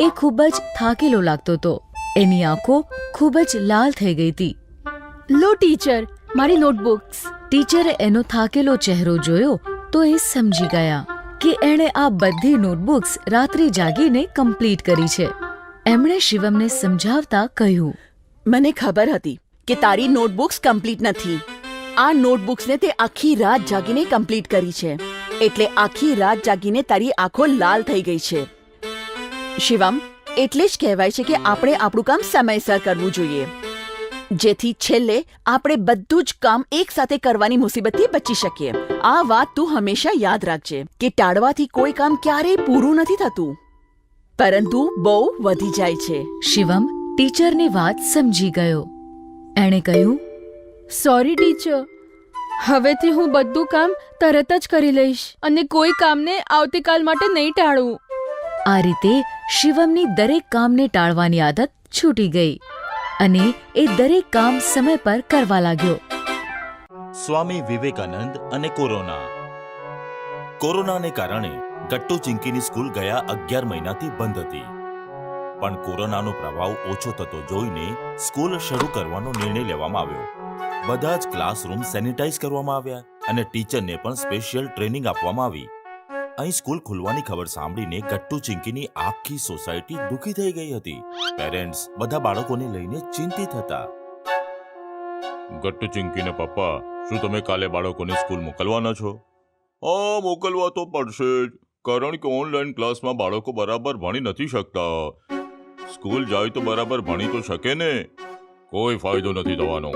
એ ખૂબ જ થાકેલો લાગતો હતો. એની આંખો ખૂબ જ લાલ થઈ ગઈ હતી. લો ટીચર, મારી નોટબુક્સ. ટીચરે એનો થાકેલો ચહેરો જોયો તો એ સમજી ગયા કે એણે આ બધી નોટબુક્સ રાત્રે જાગીને કમ્પ્લીટ કરી છે. એમણે શિવમને સમજાવતા કહ્યું, મને ખબર હતી કે તારી નોટબુક્સ કમ્પ્લીટ નથી. આ નોટબુક્સને તે આખી રાત જાગીને કમ્પ્લીટ કરી છે, એટલે આખી રાત જાગીને તારી આંખો લાલ થઈ ગઈ છે. શિવમ, એટલે જ કહેવાય છે કે આપણે આપણું કામ સમયસર કરવું જોઈએ, જેથી છેલ્લે આપણે બધું જ કામ એક સાથે કરવાની મુસીબતથી બચી શકીએ. આ વાત તું હંમેશા યાદ રાખજે કે ટાળવાથી કોઈ કામ ક્યારેય પૂરું નથી થતું, પરંતુ બહુ વધી જાય છે. શિવમ ટીચરની વાત સમજી ગયો. એણે કહ્યું, સોરી ટીચર, હવેથી હું બધું કામ તરત જ કરી લઈશ અને કોઈ કામને આવતીકાલ માટે નહીં ટાળું. આ રીતે શિવમની દરેક કામને ટાળવાની આદત છૂટી ગઈ અને એ દરેક કામ સમય પર કરવા લાગ્યો. સ્વામી વિવેકાનંદ અને કોરોનાને કારણે ગટ્ટુ ચિંકીની સ્કૂલ ગયા 11 મહિનાથી બંધ હતી. પણ કોરોનાનો પ્રભાવ ઓછો થતો જોઈને સ્કૂલ શરૂ કરવાનો નિર્ણય લેવામાં આવ્યો. બધા જ ક્લાસરૂમ સેનિટાઈઝ કરવામાં આવ્યા અને ટીચરને પણ સ્પેશિયલ ટ્રેનિંગ આપવામાં આવી. અહીં સ્કૂલ ખુલવાની ખબર સાંભળીને ગટ્ટુ ચિંકીની આખી સોસાયટી દુઃખી થઈ ગઈ હતી. પેરેન્ટ્સ બધા બાળકોને લઈને ચિંતિત હતા. ગટ્ટુ ચિંકીને પપ્પા, શું તમે કાલે બાળકોને સ્કૂલ મોકલવાના છો? હા, મોકલવા તો પડશે જ, કારણ કે ઓનલાઈન ક્લાસમાં બાળકો બરાબર ભણી નથી શકતા. સ્કૂલ જાય તો બરાબર ભણી તો શકે ને. કોઈ ફાયદો નથી થવાનો.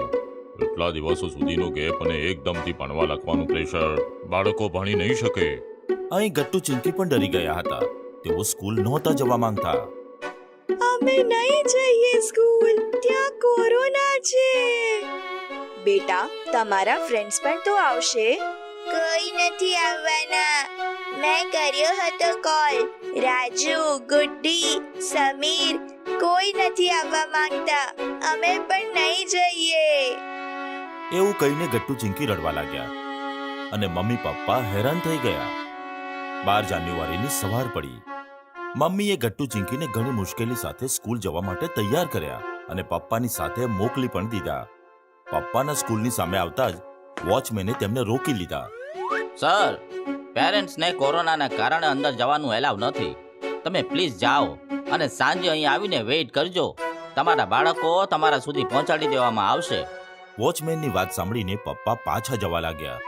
એટલા દિવસો સુધીનો ગેપ અને એકદમથી ભણવા લખવાનું પ્રેશર, બાળકો ભણી નહીં શકે. અહીં ગટ્ટુ ચિંકી પણ ડરી ગયા હતા. તેઓ સ્કૂલ નહોતા જવા માંગતા. અમે નહીં જઈએ સ્કૂલ, ત્યાં કોરોના છે. બેટા, તમારા ફ્રેન્ડ્સ પણ તો આવશે. કોઈ નથી આવવાના. મેં કર્યો હતો કોલ. રાજુ, ગુડ્ડી, સમીર, કોઈ નથી આવવા માંગતા. અમે પણ નહીં જઈએ. એવું કહીને ગટ્ટુ ચિંકી રડવા લાગ્યા અને મમ્મી પપ્પા હેરાન થઈ ગયા. 12 જાન્યુઆરીની સવાર પડી. મમ્મીએ ગટ્ટુ ચિંકીને ઘણી મુશ્કેલી સાથે સ્કૂલ જવા માટે તૈયાર કર્યા અને પપ્પાની સાથે મોકલી પણ દીધા. પપ્પાના સ્કૂલની સામે આવતા જ વોચમેને તેમને રોકી લીધા. સર, પેરેન્ટ્સને કોરોનાના કારણે અંદર જવાનું એલાવ નથી. તમે પ્લીઝ જાઓ અને સાંજે અહીં આવીને વેઇટ કરજો. તમારા બાળકો તમારા સુધી પહોંચાડી દેવામાં આવશે. વોચમેનની વાત સાંભળીને પપ્પા પાછા જવા લાગ્યા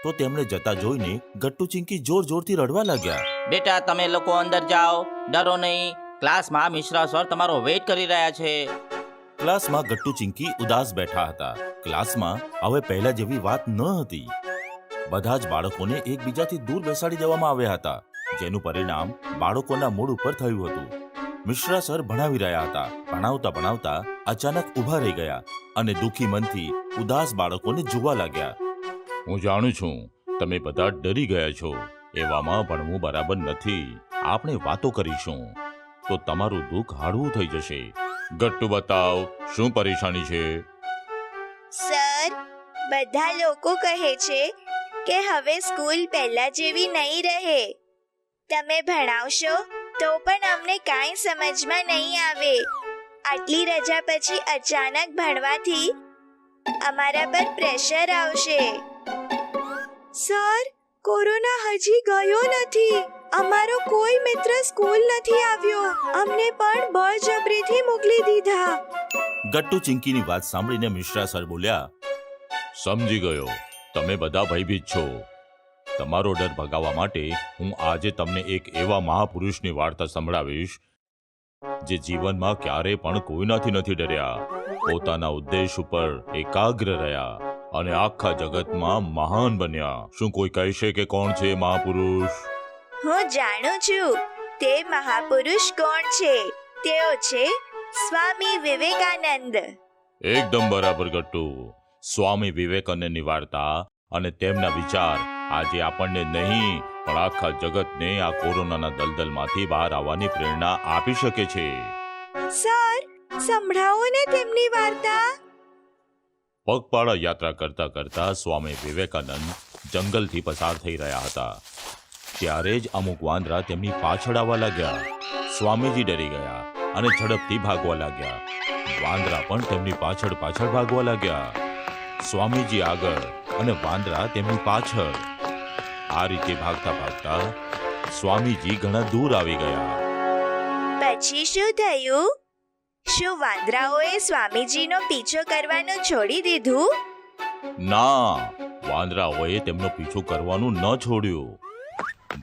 તો તેમણે જતા જોઈને ગટ્ટુ ચિંકી જોર જોરથી રડવા લાગ્યા. બેટા, તમે લોકો અંદર જાઓ, ડરો નહીં. ક્લાસમાં મિશ્રા સર તમારો વેઇટ કરી રહ્યા છે. ક્લાસમાં ગટ્ટુ ચિંકી ઉદાસ બેઠા હતા. ક્લાસમાં હવે પહેલા જેવી વાત ન હતી. બધા જ બાળકોને એકબીજાથી દૂર બેસાડી દેવામાં આવ્યા હતા, જેનું પરિણામ બાળકોના મૂડ ઉપર થયું હતું. મિશ્રા સર ભણાવી રહ્યા હતા. ભણાવતા ભણાવતા અચાનક ઊભા રહી ગયા અને દુઃખી મનથી ઉદાસ બાળકોને જોવા લાગ્યા. હું જાણું છું તમે બધા ડરી ગયા છો. એવામાં ભણવું બરાબર નથી. આપણે વાતો કરીશું તો તમારું દુઃખ હળવું થઈ જશે. ગટ્ટુ, બતાવ, શું પરેશાની છે? સર, બધા લોકો કહે છે કે હવે સ્કૂલ પહેલા જેવી નહીં રહે. તમે ભણાવશો તો પણ અમને કાંઈ સમજમાં નહીં આવે. આટલી રજા પછી અચાનક ભણવાથી અમારા પર પ્રેશર આવશે. સર, કોરોના હજી ગયો નથી. અમારો કોઈ મિત્ર સ્કૂલ નથી આવ્યો. અમને પણ બળજબરીથી મોકલી દીધા. ગટ્ટુ ચિંકીની વાત સાંભળીને મિશ્રા સર બોલ્યા, સમજી ગયો, તમે બધા ભયભીત છો. તમારો ડર ભગાવવા માટે હું આજે તમને એક એવા મહાપુરુષની વાર્તા સંભળાવીશ જે જીવનમાં ક્યારે પણ કોઈનાથી નથી ડર્યા. પોતાના ઉદ્દેશ ઉપર એકાગ્ર રહ્યા અને આખા જગતમાં મહાન બન્યા. શું કોઈ કહેશે કે કોણ છે મહાપુરુષ? હું જાણું છું તે મહાપુરુષ કોણ છે. તેઓ છે સ્વામી વિવેકાનંદ. એકદમ બરાબર ગટ્ટુ. સ્વામી વિવેકાનંદની વાર્તા અને તેમના વિચાર આજે આપણને નહીં પણ આખા જગતને આ કોરોનાના દલદલમાંથી બહાર આવવાની પ્રેરણા આપી શકે છે. સર, સંભળાવો ને તેમની વાર્તા. પગપાળા યાત્રા કરતા કરતા સ્વામી વિવેકાનંદ જંગલથી પસાર થઈ રહ્યા હતા. ત્યારે જ અમુક વાંદરા તેમની પાછળ આવવા લાગ્યા. સ્વામીજી ડરી ગયા અને ઝડપથી ભાગવા લાગ્યા. વાંદરા પણ તેમની પાછળ પાછળ ભાગવા લાગ્યા. સ્વામીજી આગળ અને વાંદરા તેમની પાછળ. આ રીતે ભાગતા ભાગતા સ્વામીજી ઘણા દૂર આવી ગયા. પછી શું થયું? શું વાંદરાઓએ સ્વામીજીનો પીછો કરવાનું છોડી દીધું? ના, વાંદરાઓએ તેમનો પીછો કરવાનું ન છોડ્યું.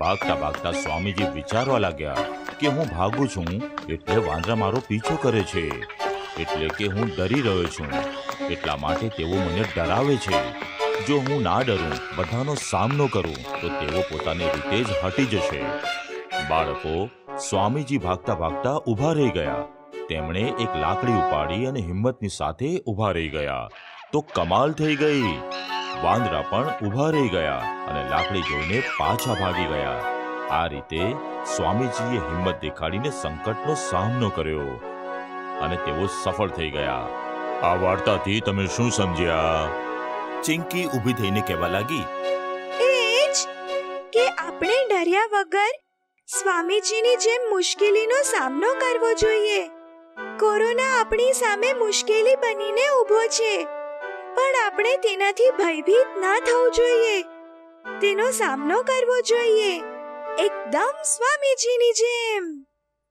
ભાગતા ભાગતા સ્વામીજી વિચારવા લાગ્યા કે હું ભાગું છું એટલે વાંદરા મારો પીછો કરે છે, એટલે કે હું ડરી રહ્યો છું, એટલા માટે તેઓ મને ડરાવે છે. જો હું ના ડરું, બધાનો સામનો કરું, તો તેઓ પોતાની રીતે જ હટી જશે. બાળકો, સ્વામીજી ભાગતા ભાગતા ઊભા રહી ગયા. તેમણે એક લાકડી ઉપાડી અને હિંમતની સાથે ઊભા રહી ગયા. તો કમાલ થઈ ગઈ. વાંદરા પણ ઊભા રહી ગયા અને લાકડી જોઈને પાછા ભાગી ગયા. આ રીતે સ્વામીજીએ હિંમત દેખાડીને સંકટનો સામનો કર્યો અને તેઓ સફળ થઈ ગયા. આ વાર્તાથી તમે શું સમજ્યા? ચિંકી ઊભી થઈને કહેવા લાગી, એ જ કે આપણે ડર્યા વગર સ્વામીજીની જેમ મુશ્કેલીનો સામનો કરવો જોઈએ. કોરોના આપણી સામે મુશ્કેલી બનીને ઊભો છે, પણ આપણે તેનાથી ભયભીત ના થવું જોઈએ. તેનો સામનો કરવો જોઈએ, એકદમ સ્વામીજીની જેમ.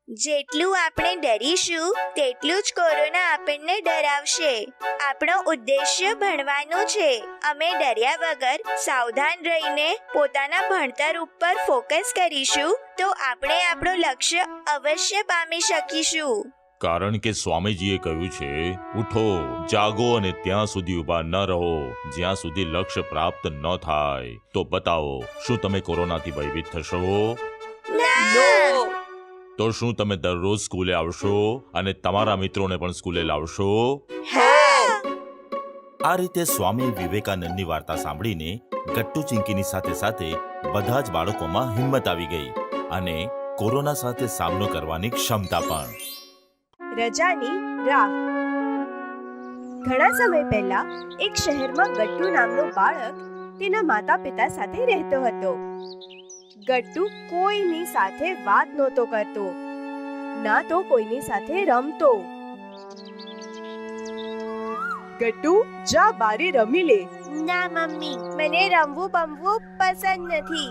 જેટલું આપણે ડરીશું તેટલું જ કોરોના આપણને ડરાવશે. આપણો ઉદ્દેશ્ય ભણવાનું છે. અમે ડર્યા વગર સાવધાન રહીને પોતાના ભણતર ઉપર ફોકસ કરીશું તો આપણે આપણું લક્ષ્ય અવશ્ય પામી શકીશું. કારણ કે સ્વામીજીએ કહ્યું છે, ઉઠો, જાગો અને ત્યાં સુધી ઊભા ન રહો જ્યાં સુધી લક્ષ્ય પ્રાપ્ત ન થાય. તો બતાવો, શું તમે કોરોનાથી ભયભીત થશો? તો શું તમે દરરોજ સ્કૂલે આવશો અને તમારા મિત્રોને પણ સ્કૂલે લાવશો? આ રીતે સ્વામી વિવેકાનંદની વાર્તા સાંભળીને ગટ્ટુ ચિંકીની સાથે સાથે બધા જ બાળકોમાં હિંમત આવી ગઈ અને કોરોના સાથે સામનો કરવાની ક્ષમતા પણ. રજાની રાહ. ઘણા સમય પહેલા એક શહેરમાં ગટ્ટુ નામનો બાળક તેના માતા પિતા સાથે રહેતો હતો. ગટ્ટુ કોઈની સાથે વાત નહોતો કરતો, ના તો કોઈની સાથે રમતો. ગટ્ટુ, જા બારે રમી લે. ના મમ્મી, મને રમવું બમવું પસંદ નથી.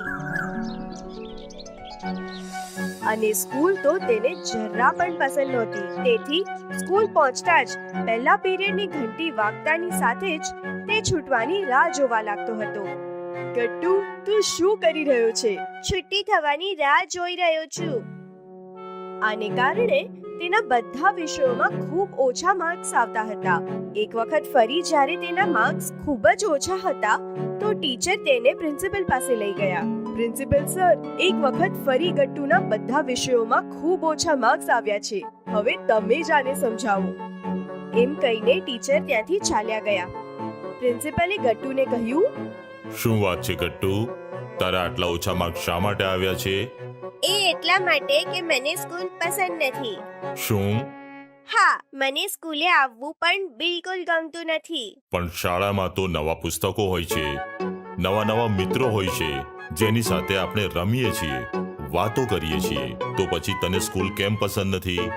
અને સ્કૂલ તો તેને જરા પણ પસંદ નહોતી. તેથી સ્કૂલ પહોંચતા જ પહેલા પીરિયડની ઘંટી વાગતાની સાથે જ તે છૂટવાની રાહ જોવા લાગતો હતો. ગટ્ટુ, તું શું કરી રહ્યો છે? છુટ્ટી થવાની રાહ જોઈ રહ્યો છું. આને કારણે તેના બધા વિષયોમાં ખૂબ ઓછા માર્ક્સ આવતા હતા. એક વખત ફરી જ્યારે તેના માર્ક્સ ખૂબ જ ઓછા હતા તો ટીચર તેને પ્રિન્સિપલ પાસે લઈ ગયા. પ્રિન્સિપલ સર, એક વખત ફરી ગટ્ટુના બધા વિષયોમાં ખૂબ ઓછા માર્ક્સ આવ્યા છે. હવે તમે જ આને સમજાવો. એમ કહીને ટીચર ત્યાંથી ચાલ્યા ગયા. પ્રિન્સિપલે ગટ્ટુને કહ્યું, શું વાત છે ગટ્ટુ? તારા આટલા ઓછા માર્ક્સ શા માટે આવ્યા છે? એ એટલા માટે કે મને સ્કૂલ પસંદ નથી. શું? હા, મને સ્કૂલે આવવું પણ બિલકુલ ગમતું નથી. પણ શાળામાં તો નવા પુસ્તકો હોય છે, નવા નવા મિત્રો હોય છે, જેની સાથે આપણે રમીએ છીએ, વાતો કરીએ છીએ. તો પછી તને સ્કૂલ કેમ પસંદ નથી?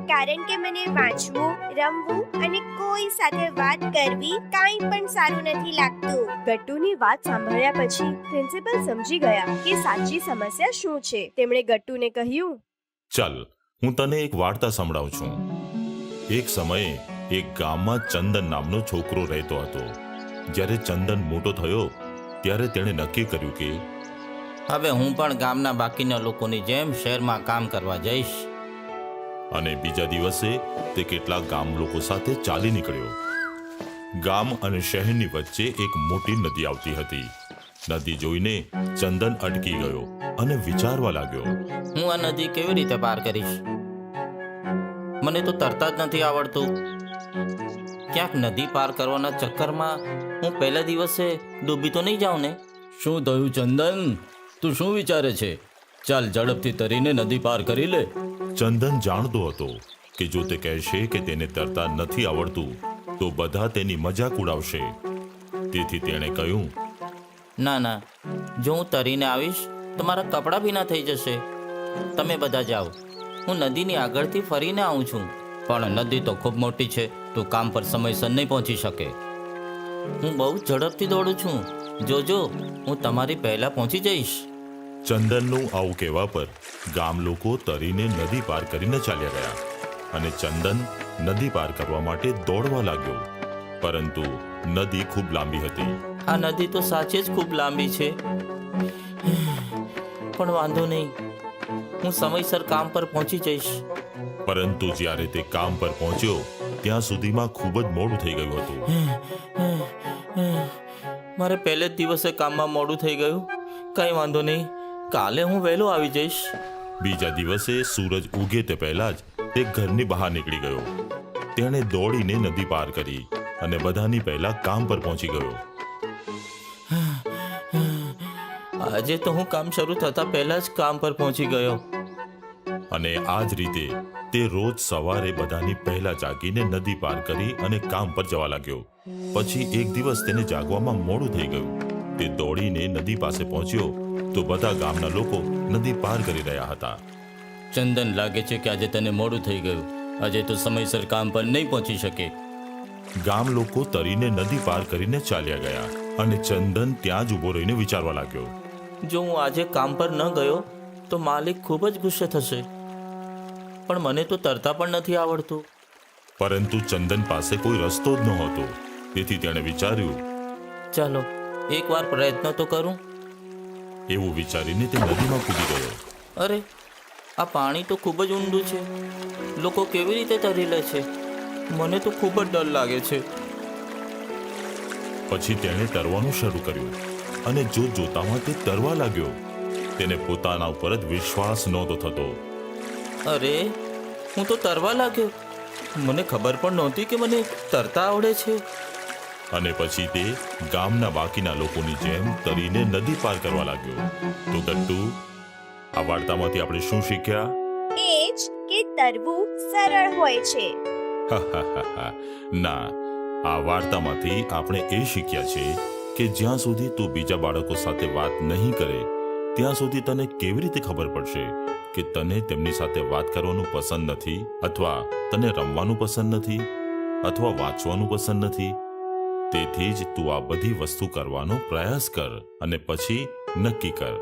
કારણ કે મને વાંચવું, રમવું અને કોઈ સાથે વાત કરવી કાંઈ પણ સારું નથી લાગતું. ગટ્ટુની વાત સાંભળ્યા પછી પ્રિન્સિપલ સમજી ગયા કે સાચી સમસ્યા શું છે. તેમણે ગટ્ટુને કહ્યું, ચાલ, હું તને એક વાર્તા સંભળાવું છું. એક સમયે એક ગામમાં ચંદન નામનો છોકરો રહેતો હતો. જ્યારે ચંદન મોટો થયો ત્યારે તેણે નક્કી કર્યું કે હવે હું પણ ગામના બાકીના લોકોની જેમ શહેરમાં કામ કરવા જઈશ. અને બીજા દિવસે તે કેટલાક ગામ લોકો સાથે ચાલી નીકળ્યો. ગામ અને શહેરની વચ્ચે એક મોટી નદી આવતી હતી. નદી જોઈને ચંદન અટકી ગયો અને વિચારવા લાગ્યો, હું આ નદી કેવી રીતે પાર કરીશ? મને તો તરતા જ નથી આવડતું. ક્યાંક નદી પાર કરવાના ચક્કરમાં હું પહેલા દિવસે ડૂબી તો નહીં જાઉં ને? શું થયું ચંદન? તું શું વિચારે છે? ચાલ, ઝડપથી તરીને નદી પાર કરી લે. ચંદન જાણતો હતો કે જો તે કહેશે કે તેને તરતા નથી આવડતું તો બધા તેની મજાક ઉડાવશે. તેથી તેણે કહ્યું, ના ના, જો હું તરીને આવીશ તો મારા કપડાં ભીના થઈ જશે. તમે બધા જાઓ, હું નદીની આગળથી ફરીને આવું છું. પણ નદી તો ખૂબ મોટી છે, તું કામ પર સમયસર નહીં પહોંચી શકે. હું બહુ ઝડપથી દોડું છું, જોજો હું તમારી પહેલા પહોંચી જઈશ. ચંદનનું આવું કહેવા પર ગામ લોકો તરીને નદી પાર કરીને ચાલ્યા ગયા અને ચંદન નદી પાર કરવા માટે દોડવા લાગ્યો, પરંતુ નદી ખૂબ લાંબી હતી. આ નદી તો સાચે જ ખૂબ લાંબી છે, પણ વાંધો નહીં, હું સમયસર કામ પર પહોંચી જઈશ. પરંતુ જ્યારે તે કામ પર પહોંચ્યો ત્યાં સુધીમાં ખૂબ જ મોડું થઈ ગયું હતું. મારે પહેલે જ દિવસે કામમાં મોડું થઈ ગયું. કંઈ વાંધો નહીં, કાલે હું વહેલો આવી જઈશ. બીજા દિવસે સૂરજ ઉગે તે પહેલા જ તે ઘરની બહાર નીકળી ગયો. તેણે દોડીને નદી પાર કરી અને બધાની પહેલા કામ પર પહોંચી ગયો. આજે તો હું કામ શરૂ થતા પહેલા જ કામ પર પહોંચી ગયો. અને આ જ રીતે તે રોજ સવારે બધાની પહેલા જાગીને નદી પાર કરી અને કામ પર જવા લાગ્યો. પછી એક દિવસ તેને જાગવામાં મોડું થઈ ગયું. તે દોડીને નદી પાસે પહોંચ્યો તો બધા ગામના લોકો નદી પાર કરી રહ્યા હતા. ચંદન, લાગે છે કે આજે તને મોડું થઈ ગયું. આજે તો સમયસર કામ પર નહીં પહોંચી શકે. ગામ લોકો તરીને નદી પાર કરીને ચાલ્યા ગયા અને ચંદન ત્યાં જ ઊભો રહીને વિચારવા લાગ્યો. જો હું આજે કામ પર ન ગયો તો માલિક ખૂબ જ ગુસ્સે થશે, પણ મને તો તરતા પણ નથી આવડતું. પરંતુ ચંદન પાસે કોઈ રસ્તો જ નહોતો. તેથી તેણે વિચાર્યું, ચાલો એકવાર પ્રયત્ન તો કરું. એવું વિચારીને તે નદીમાં કૂદી ગયો. અરે, આ પાણી તો ખૂબ જ ઊંડું છે. લોકો કેવી રીતે તરી લે છે? મને તો ખૂબ જ ડર લાગે છે. પછી તેણે તરવાનું શરૂ કર્યું અને જોતામાં તે તરવા લાગ્યો. તેને પોતાના ઉપર જ વિશ્વાસ નહોતો થતો. અરે, હું તો તરવા લાગ્યો. મને ખબર પણ નહોતી કે મને તરતા આવડે છે. અને પછી તે ગામના બાકીના લોકોની જેમ તરીને નદી પાર કરવા લાગ્યો. તો ગટ્ટુ, આ વાર્તામાંથી આપણે શું શીખ્યા? એ જ કે તરવું સરળ હોય છે. ના, આ વાર્તામાંથી આપણે એ શીખ્યા છે કે જ્યાં સુધી તું બીજા બાળકો સાથે વાત નહીં કરે ત્યાં સુધી તને કેવી રીતે ખબર પડશે કે તને તેમની સાથે વાત કરવાનું પસંદ નથી, અથવા તને રમવાનું પસંદ નથી, અથવા વાંચવાનું પસંદ નથી. તેથી જ તું આ બધી વસ્તુ કરવાનો પ્રયાસ કર અને પછી નક્કી કર.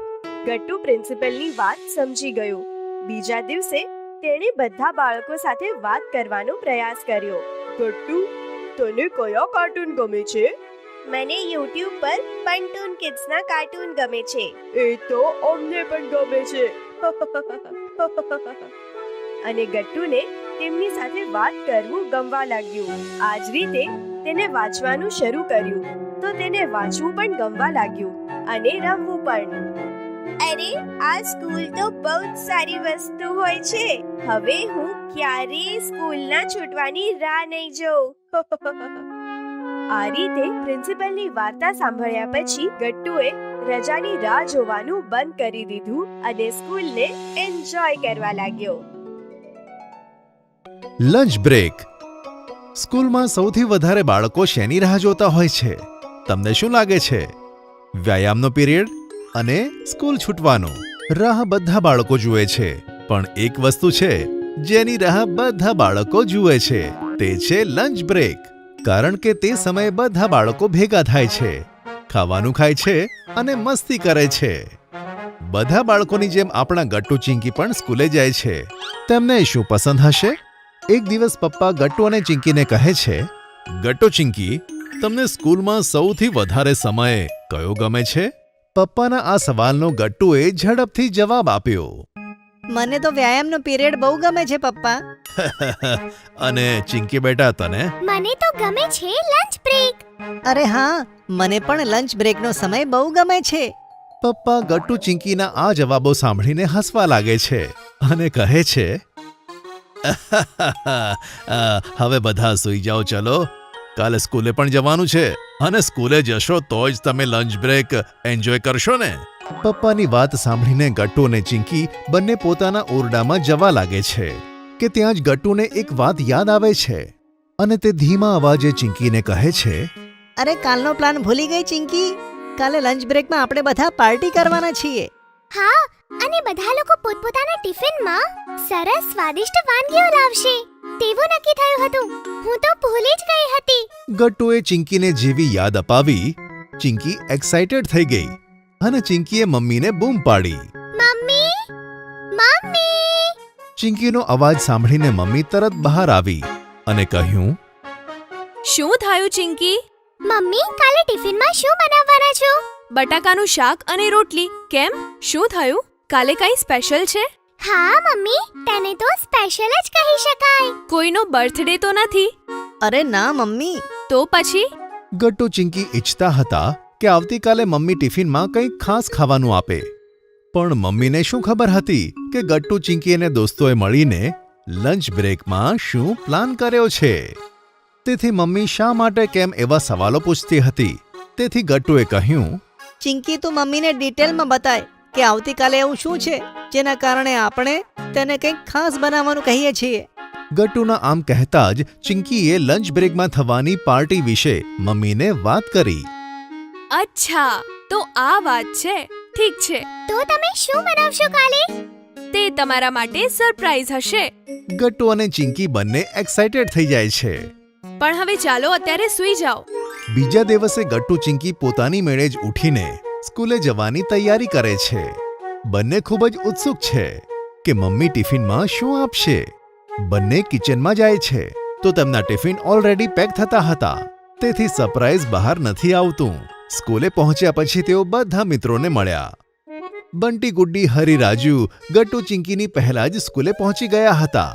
ગટ્ટુ પ્રિન્સિપલની વાત સમજી ગયો. બીજા દિવસે તેણે બધા બાળકો સાથે વાત કરવાનો પ્રયાસ કર્યો. ગટ્ટુ, તને કયા કાર્ટૂન ગમે છે? મને YouTube પર પંટૂન કિડ્સના કાર્ટૂન ગમે છે. એ તો અમને પણ ગમે છે. અને ગટ્ટુને તેમની સાથે વાત કરવું ગમવા લાગ્યું. આ જ રીતે તેને વાંચવાનું શરૂ કર્યું તો તેને વાંચવું પણ ગમવા લાગ્યું અને રમવું પણ. અરે, આ સ્કૂલ તો બહુ જ સારી વસ્તુ હોય છે. હવે હું ક્યારેય સ્કૂલના છૂટવાની રાહ નહીં જોઉં. આ રીતે પ્રિન્સિપલની વાર્તા સાંભળ્યા પછી ગટ્ટુએ રજાની રાહ જોવાનું બંધ કરી દીધું અને સ્કૂલને એન્જોય કરવા લાગ્યો. Lunch break. સ્કૂલમાં સૌથી વધારે બાળકો શેની રાહ જોતા હોય છે? તમને શું લાગે છે? વ્યાયામનો પીરિયડ અને સ્કૂલ છૂટવાનો. રાહ બધા બાળકો જુએ છે, પણ એક વસ્તુ છે જેની રાહ બધા બાળકો જુએ છે, તે છે લંચ બ્રેક. કારણ કે તે સમયે બધા બાળકો ભેગા થાય છે, ખાવાનું ખાય છે અને મસ્તી કરે છે. બધા બાળકોની જેમ આપણા ગટ્ટુ ચિંકી પણ સ્કૂલે જાય છે. તેમને શું પસંદ હશે? એક દિવસ પપ્પા ગટ્ટુ અને ચિંકીને કહે છે, ગટ્ટુ ચિંકી, તમને સ્કૂલમાં સૌથી વધારે સમય કયો ગમે છે? પપ્પાના આ સવાલનો ગટ્ટુએ ઝડપથી જવાબ આપ્યો. મને તો વ્યાયામનો પીરિયડ બહુ ગમે છે પપ્પા. અને ચિંકી બેટા, તને? મને તો ગમે છે લંચ બ્રેક. અરે હા, મને પણ લંચ બ્રેકનો સમય બહુ ગમે છે. પપ્પા ગટ્ટુ ચિંકીના આ જવાબો સાંભળીને હસવા લાગે છે અને કહે છે, હવે બધા સૂઈ જાઓ, ચલો. કાલે સ્કૂલે પણ જવાનું છે અને સ્કૂલે જશો તો જ તમે લંચ બ્રેક એન્જોય કરશો ને? પપ્પાની વાત સાંભળીને ગટ્ટુ અને ચિંકી બંને પોતાના ઓરડામાં જવા લાગે છે કે ત્યાં જ ગટ્ટુને એક વાત યાદ આવે છે અને તે ધીમા અવાજે ચિંકીને કહે છે, અરે, કાલનો પ્લાન ભૂલી ગઈ ચિંકી. કાલે લંચ બ્રેકમાં આપણે બધા પાર્ટી કરવાના છીએ. હા, અને બધા લોકો પોતપોતાના ટિફિનમાં સરસ સ્વાદિષ્ટ વાનગીઓ લાવશે તેવું નક્કી થયું હતું. હું તો ભૂલી જ ગઈ હતી. ગટ્ટુએ ચિંકીને જેવી યાદ અપાવી, ચિંકી એક્સાઇટેડ થઈ ગઈ અને ચિંકીએ મમ્મીને બૂમ પાડી, મમ્મી! ચિંકીનો અવાજ સાંભળીને મમ્મી તરત બહાર આવી અને કહ્યું, શું થયું ચિંકી? મમ્મી, કાલે ટિફિનમાં શું બનાવવાના છો? બટાકાનું શાક અને રોટલી. કેમ, શું થયું? કાલે કઈ સ્પેશિયલ છે? હા મમ્મી, તેને તો સ્પેશિયલ જ કહી શકાય. કોઈનો બર્થડે તો નથી? અરે ના મમ્મી, તો પછી? ગટ્ટુ ચિંકી ઈચ્છતા હતા કે આવતીકાલે મમ્મી ટિફિનમાં કંઈક ખાસ ખાવાનું આપે, પણ મમ્મીને શું ખબર હતી કે ગટ્ટુ ચિંકી અને દોસ્તોએ મળીને લંચ બ્રેકમાં શું પ્લાન કર્યો છે. તેથી મમ્મી શા માટે કેમ એવા સવાલો પૂછતી હતી. તેથી ગટ્ટુએ કહ્યું, ચિંકી તું મમ્મીને ડિટેલમાં બતાય કે આવતીકાલે એવું શું છે જેના કારણે આપણે તેને કંઈક ખાસ બનાવવાનું કહીએ છીએ. ગટ્ટુના આમ કહેતા જ ચિંકીએ લંચ બ્રેકમાં થવાની પાર્ટી વિશે મમ્મીને વાત કરી. અચ્છા, તો આ વાત છે. ઠીક છે, તો તમે શું બનાવશો કાલે? તે તમારા માટે સરપ્રાઈઝ હશે. ગટ્ટુ અને ચિંકી બંને એક્સાઇટેડ થઈ જાય છે. પણ હવે ચાલો અત્યારે સૂઈ જાઓ. બીજા દિવસે ગટ્ટુ ચિંકી પોતાની મેળે જ ઉઠીને સ્કૂલે જવાની તૈયારી કરે છે. બંને ખૂબ જ ઉત્સુક છે કે મમ્મી ટિફિનમાં શું આપશે. બંને કિચનમાં જાય છે તો તેમના ટિફિન ઓલરેડી પેક થતા હતા, તેથી સરપ્રાઈઝ બહાર નથી આવતું. સ્કૂલે પહોંચ્યા પછી તેઓ બધા મિત્રોને મળ્યા. બંટી, ગુડ્ડી, હરી, રાજુ ગટ્ટુ ચિંકીની પહેલા જ સ્કૂલે પહોંચી ગયા હતા.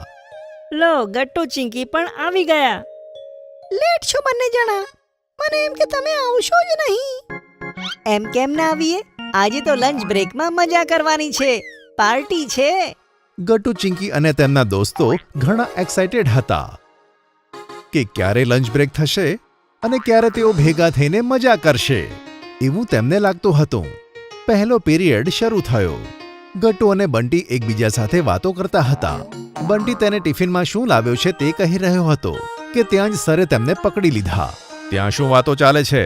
લો, ગટ્ટુ ચિંકી પણ આવી ગયા. લેટ છો બંને જણા. મને એમ કે તમે આવશો જ નહીં. એમ કેમ ના આવીએ? આજે તો લંચ બ્રેકમાં મજા કરવાની છે, પાર્ટી છે. ગટ્ટુ ચિંકી અને તેમના દોસ્તો ઘણા એક્સાઇટેડ હતા કે ક્યારે લંચ બ્રેક થશે અને ક્યારે તેઓ ભેગા થઈને મજા કરશે, એવું તેમને લાગતું હતું. પહેલો પીરિયડ શરૂ થયો. ગટ્ટુ અને બંટી એકબીજા સાથે વાતો કરતા હતા. બંટી તેને ટિફિનમાં શું લાવ્યો છે તે કહી રહ્યો હતો કે ત્યાં જ સરે તેમને પકડી લીધા. ત્યાં શું વાતો ચાલે છે?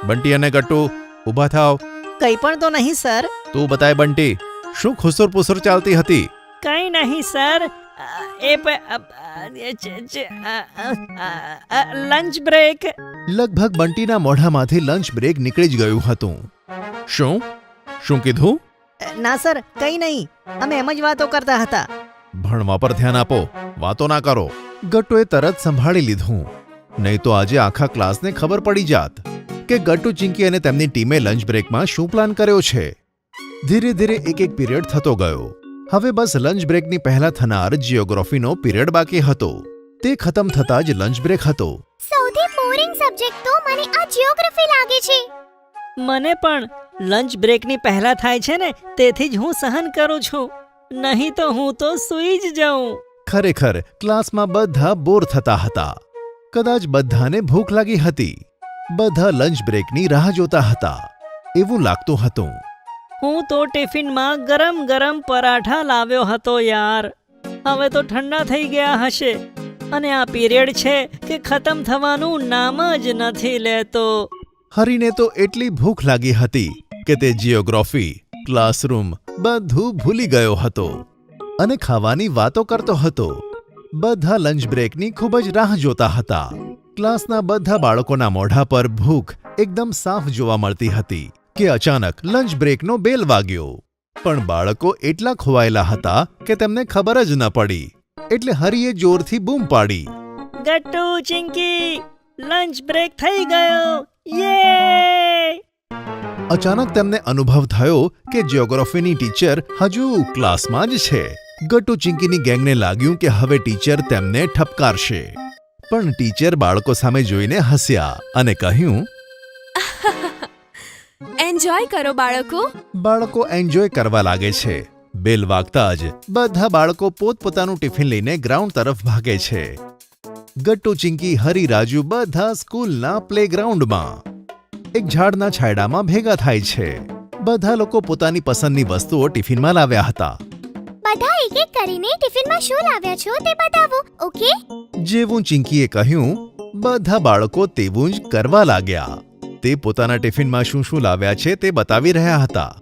બંટી અને ગટ્ટુ ઊભા થાવ. કંઈ પણ તો નહીં સર. તું બતાય બંટી, શું ખુસુર પુસુર ચાલતી હતી? કંઈ નહીં સર. Lunch break. લગભગ બંટીના મોઢામાંથી લંચ બ્રેક નીકળી જ ગયું હતું. શું શું કીધું? ના સર, કંઈ નહીં. અમે એમ જ વાતો કરતા હતા. ભણવા પર ધ્યાન આપો, વાતો ના કરો. ગટ્ટુએ તરત સંભાળી લીધું, નહીં તો આજે આખા ક્લાસને ખબર પડી જાત કે ગટ્ટુ ચિંકી અને તેમની ટીમે લંચ બ્રેકમાં શું પ્લાન કર્યો છે. ધીરે ધીરે એક પીરિયડ થતો ગયો. હવે બસ લંચ બ્રેકની પહેલા થનાર જિયોગ્રાફીનો પીરિયડ બાકી હતો. તે ખતમ થતા જ લંચ બ્રેક હતો. સૌથી બોરિંગ સબ્જેક્ટ તો મને આ જિયોગ્રાફી લાગે છે. મને પણ લંચ બ્રેકની પહેલા થાય છે ને, તેથી જ હું સહન કરું છું, નહીં તો હું તો સૂઈ જ જાઉં. ખરેખર ક્લાસમાં બધા બોર થતા હતા. કદાચ બધાને ભૂખ લાગી હતી. બધા લંચ બ્રેકની રાહ જોતા હતા એવું લાગતું હતું. હું તો ટિફિનમાં ગરમ ગરમ પરાઠા લાવ્યો હતો યાર. હવે તો ઠંડા થઈ ગયા હશે અને આ પીરિયડ છે કે ખતમ થવાનું નામ જ નથી લેતો. હરીને તો એટલી ભૂખ લાગી હતી કે તે જિયોગ્રાફી, ક્લાસરૂમ બધું ભૂલી ગયો હતો અને ખાવાની વાતો કરતો હતો. બધા લંચ બ્રેકની ખૂબ જ રાહ જોતા હતા. ક્લાસના બધા બાળકોના મોઢા પર ભૂખ એકદમ સાફ જોવા મળતી હતી કે અચાનક લંચ બ્રેકનો બેલ વાગ્યો. પણ બાળકો એટલા ખોવાયેલા હતા કે તેમને ખબર જ ન પડી. એટલે હરીએ જોરથી બૂમ પાડી, ગટ્ટુ ચિંકી, લંચ બ્રેક થઈ ગયો, યે! અચાનક તેમને અનુભવ થયો કે જિયોગ્રાફીની ટીચર હજુ ક્લાસમાં જ છે. ગટ્ટુ ચિંકીની ગેંગને લાગ્યું કે હવે ટીચર તેમને ઠપકારશે. પણ ટીચર બાળકો સામે જોઈને હસ્યા અને કહ્યું, એન્જોય કરો બાળકો. બાળકો એન્જોય કરવા લાગે છે. બેલ વાગતા જ બધા બાળકો પોતપોતાનું ટિફિન લઈને ગ્રાઉન્ડ તરફ ભાગે છે. ગટ્ટુ ચિંકી, હરી, રાજુ બધા સ્કૂલના પ્લેગ્રાઉન્ડમાં એક ઝાડના છાંયડામાં ભેગા થાય છે. બધા લોકો પોતાની પસંદની વસ્તુઓ ટિફિનમાં લાવ્યા હતા. બધા એક એક કરીને ટિફિનમાં શું લાવ્યા છો તે બતાવો, ઓકે? જેવું ચિંકીએ કહ્યું, બધા બાળકો તેવું જ કરવા લાગ્યા. તે પોતાના ટિફિનમાં શું શું લાવ્યા છે તે બતાવી રહ્યા હતા.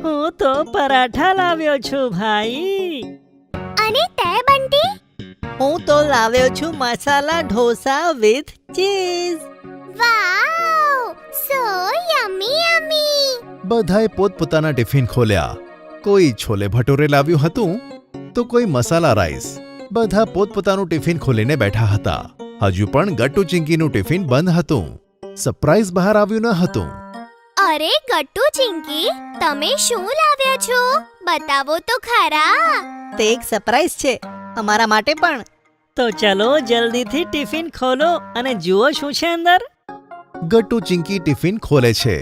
હું તો પરાઠા લાવ્યો છું ભાઈ. અને તે બંટી? હું તો લાવ્યો છું masala dosa with cheese. Wow, so yummy yummy. બધાએ પોતપોતાના ટિફિન ખોલ્યા કોઈ છોલે ભટુરે લાવ્યું હતું તો કોઈ મસાલા રાઈસ. બધા પોતપોતાનું ટિફિન ખોલીને બેઠા હતા. હજુ પણ ગટ્ટુ ચિંકીનું ટિફિન બંધ હતું. સરપ્રાઈઝ બહાર આવ્યું ન હતું. અરે ગટ્ટુ ચિંકી, તમે શું લાવ્યા છો? બતાવો તો ખરા. તે એક સરપ્રાઈઝ છે અમારા માટે પણ. તો ચલો જલ્દીથી ટિફિન ખોલો અને જુઓ શું છે અંદર. ગટ્ટુ ચિંકી ટિફિન ખોલે છે.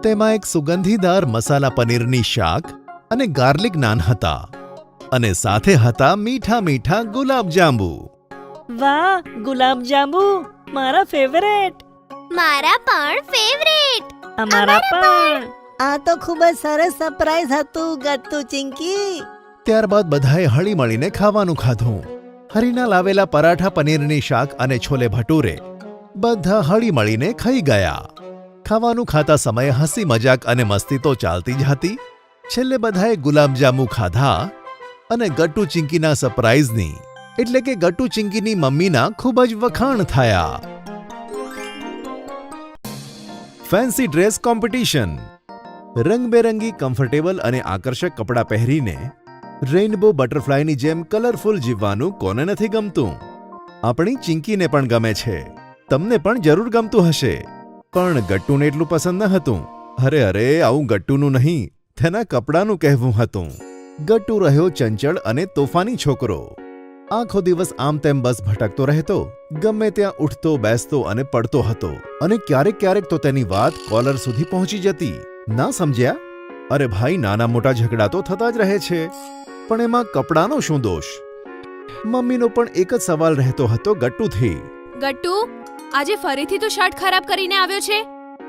તેમાં એક સુગંધીદાર મસાલા પનીરની શાક અને ગાર્લિક નાન હતા અને સાથે હતા મીઠા મીઠા ગુલાબજાંબુ. વાહ, ગુલાબજાંબુ મારા ફેવરેટ. મારા પણ ફેવરેટ. અમારા પણ. આ તો ખૂબ જ સરસ સરપ્રાઈઝ હતું ગટ્ટુ ચિંકી. ત્યારબાદ બધાએ હળીમળીને ખાવાનું ખાધું. હરીના લાવેલા પરાઠા પનીરની શાક અને છોલે ભટુરે બધા હળીમળીને ખાઈ ગયા. ખાવાનું ખાતા સમયે હસી મજાક અને મસ્તી તો ચાલતી જ હતી. છેલ્લે બધાએ ગુલાબજાંબુ ખાધા અને ગટ્ટુ ચિંકીના સરપ્રાઈઝની એટલે કે ગટ્ટુ ચિંકીની મમ્મીના ખૂબ જ વખાણ થયા. Fancy dress competition. રંગબેરંગી કમ્ફર્ટેબલ અને આકર્ષક કપડાં પહેરીને રેઇનબો બટરફ્લાયની જેમ કલરફુલ જીવવાનું કોને નથી ગમતું? આપણી ચિંકીને પણ ગમે છે. તમને પણ જરૂર ગમતું હશે. પણ ગટ્ટુને એટલું પસંદ ન હતું. અરે આવું ગટ્ટુનું નહીં, તેના કપડાનું કહેવું હતું. ગટ્ટુ રહ્યો ચંચળ અને તોફાની છોકરો. આખો દિવસ આમ તેમ બસ ભટકતો રહેતો. ગમે ત્યાં ઉઠતો બેસતો અને પડતો હતો અને ક્યારેક તો તેની વાત કોલર સુધી પહોંચી જતી. ના સમજ્યા? અરે ભાઈ, નાના મોટા ઝઘડા તો થતા જ રહે છે, પણ એમાં કપડાનો શું દોષ? મમ્મીનો પણ એક જ સવાલ રહેતો હતો ગટ્ટુથી. ગટ્ટુ, આજે ફરીથી તો શર્ટ ખરાબ કરીને આવ્યો છે.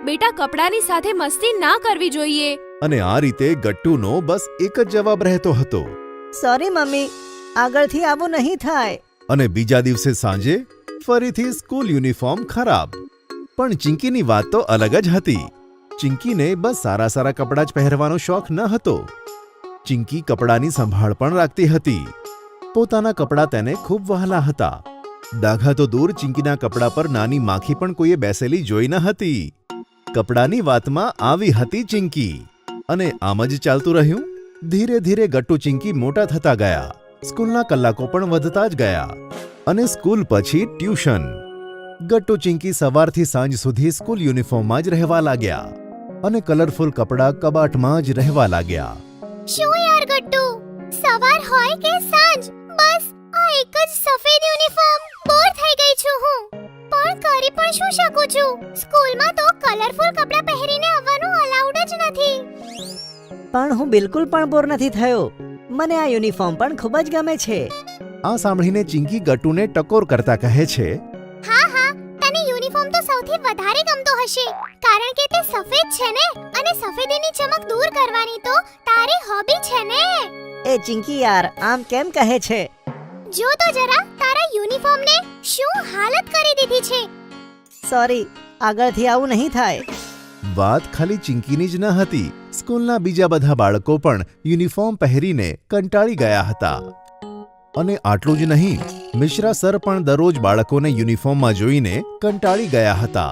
બેટા, કપડાની સાથે મસ્તી ના કરવી જોઈએ. અને આ રીતે ગટ્ટુનો બસ એક જ જવાબ રહેતો હતો. સોરી મમ્મી, આગળથી આવું નહીં થાય. અને બીજા દિવસે સાંજે ફરીથી સ્કૂલ યુનિફોર્મ ખરાબ. પણ ચિંકીની વાત તો અલગ જ હતી. ચિંકીને બસ સારા કપડાં જ પહેરવાનો શોખ ન હતો. ચિંકી કપડાની સંભાળ પણ રાખતી હતી. પોતાના કપડાં તેને ખૂબ વહાલા હતા. ડાઘા તો દૂર, ચિંકીના કપડા પર નાની માખી પણ કોઈએ બેસેલી જોઈ ન હતી. કપડાની વાતમાં આવી હતી ચિંકી. અને આમ જ ચાલતું રહ્યું. ધીરે ધીરે ગટ્ટુ ચિંકી મોટા થતા ગયા. સ્કૂલના કલાકો પણ વધતા જ ગયા. અને સ્કૂલ પછી ટ્યુશન. ગટ્ટુ ચિંકી સવારથી સાંજ સુધી સ્કૂલ યુનિફોર્મમાં જ રહેવા લાગ્યા અને કલરફુલ કપડાં કબાટમાં જ રહેવા લાગ્યા. શું યાર ગટ્ટુ, સવાર હોય કે સાંજ, બસ આ એક જ સફેદ યુનિફોર્મ. બોર થઈ ગઈ છું હું. પણ કરી પણ શું શકું છું? સ્કૂલમાં તો કલરફુલ કપડાં પહેરીને આવવાનું અલાઉડ જ નથી. પણ હું બિલકુલ પણ બોર નથી થયો. મને આ યુનિફોર્મ પણ ખૂબ જ ગમે છે. આ સાંભળીને ચિંકી ગટ્ટુને ટકોર કરતા કહે છે, હા, તને યુનિફોર્મ તો સૌથી વધારે ગમતો હશે, કારણ કે તે સફેદ છે ને, અને સફેદીની ચમક દૂર કરવાની તો તારી હોબી છે ને. એ ચિંકી યાર, આમ કેમ કહે છે? જો તો જરા તારા યુનિફોર્મને શું હાલત કરી દીધી છે. સોરી, આગળથી આવું નહીં થાય. વાત ખાલી ચિંકીની જ ન હતી. સ્કૂલના બીજા બધા બાળકો પણ યુનિફોર્મ પહેરીને કંટાળી ગયા હતા. અને આટલું જ નહીં, મિશ્રા સર પણ દરરોજ બાળકોને યુનિફોર્મમાં જોઈને કંટાળી ગયા હતા.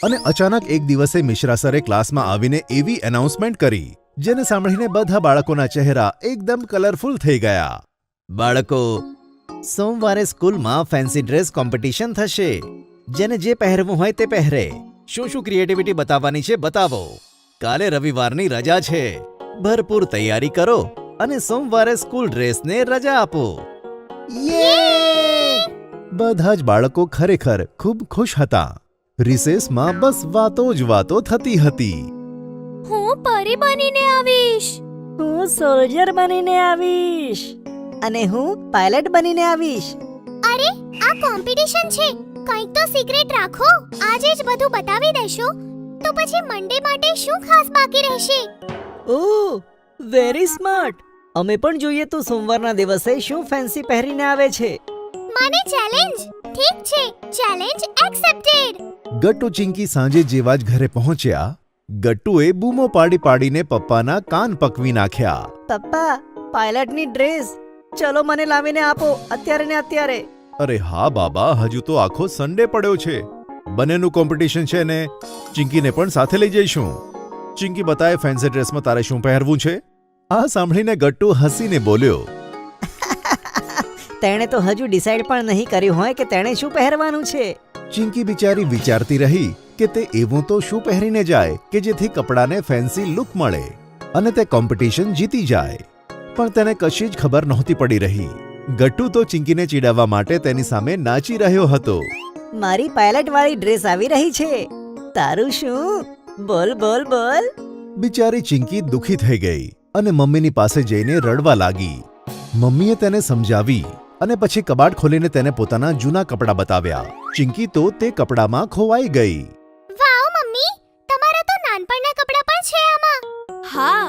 અને અચાનક એક દિવસે મિશ્રા સરે ક્લાસમાં આવીને એવી એનાઉન્સમેન્ટ કરી, જેને સાંભળીને બધા બાળકોના ચહેરા એકદમ કલરફુલ થઈ ગયા. બાળકો, સોમવારે સ્કૂલમાં ફેન્સી ડ્રેસ કોમ્પિટિશન થશે. જેને જે પહેરવું હોય તે પહેરે. શું ક્રિએટિવિટી બતાવવાની છે બતાવો. કાલે રવિવારની રજા છે. ભરપૂર તૈયારી કરો અને સોમવારે સ્કૂલ ડ્રેસને રજા આપો. બધા જ બાળકો ખરેખર ખૂબ ખુશ હતા. રિસેસમાં બસ વાતો જ વાતો થતી હતી. હું પરી બનીને આવીશ. હું સોલ્જર બનીને આવીશ. અને હું પાયલટ બનીને આવીશ. અરે, આ કોમ્પિટિશન છે, કંઈક તો સિક્રેટ રાખો. આજે જ બધું બતાવી દેશો તો પછી મંડે માટે શું ખાસ બાકી રહેશે? ઓહ, વેરી સ્માર્ટ. અમે પણ જોઈએ તો સોમવારના દિવસે શું ફેન્સી પહેરીને આવે છે. મને ચેલેન્જ. ઠીક છે, ચેલેન્જ એક્સેપ્ટેડ. ગટ્ટુ ચિંકી સાંજે જેવા જ ઘરે પહોંચ્યા, ગટ્ટુએ બૂમો પાડીને પપ્પાના કાન પકવી નાખ્યા. પપ્પા, પાયલટની ડ્રેસ ચલો મને લાવીને આપો, અત્યારે ને અત્યારે. અરે હા બાબા, હજુ તો આખો સન્ડે પડ્યો છે. બંનેનું કોમ્પિટિશન છે ને, ચિંકીને પણ સાથે લઈ જઈશું. ચિંકી, બતાય ફેન્સી ડ્રેસમાં તારે શું પહેરવું છે? આ સાંભળીને ગટ્ટુ હસીને બોલ્યો, તેણે તો હજુ ડિસાઈડ પણ નહીં કર્યું હોય કે તેણે શું પહેરવાનું છે. ચિંકી બિચારી વિચારતી રહી કે તે એવું તો શું પહેરીને જાય કે જેથી કપડાને ફેન્સી લુક મળે અને તે કોમ્પિટિશન જીતી જાય. પણ તેને કશી જ ખબર નહોતી પડી રહી. ગટ્ટુ તો ચિંકીને ચીડાવવા માટે તેની સામે નાચી રહ્યો હતો. મારી પાયલટ વાળી ડ્રેસ આવી રહી છે. તારું શું? બોલ બોલ બોલ. બિચારી ચિંકી દુખી થઈ ગઈ અને મમ્મીની પાસે જઈને રડવા લાગી. મમ્મીએ તેને સમજાવી અને પછી કબાટ ખોલીને તેને પોતાના જૂના કપડાં બતાવ્યા. ચિંકી તો તે કપડામાં ખોવાઈ ગઈ. વાવ મમ્મી, તમારા તો નાનપણના કપડાં પણ છે આમાં. હા,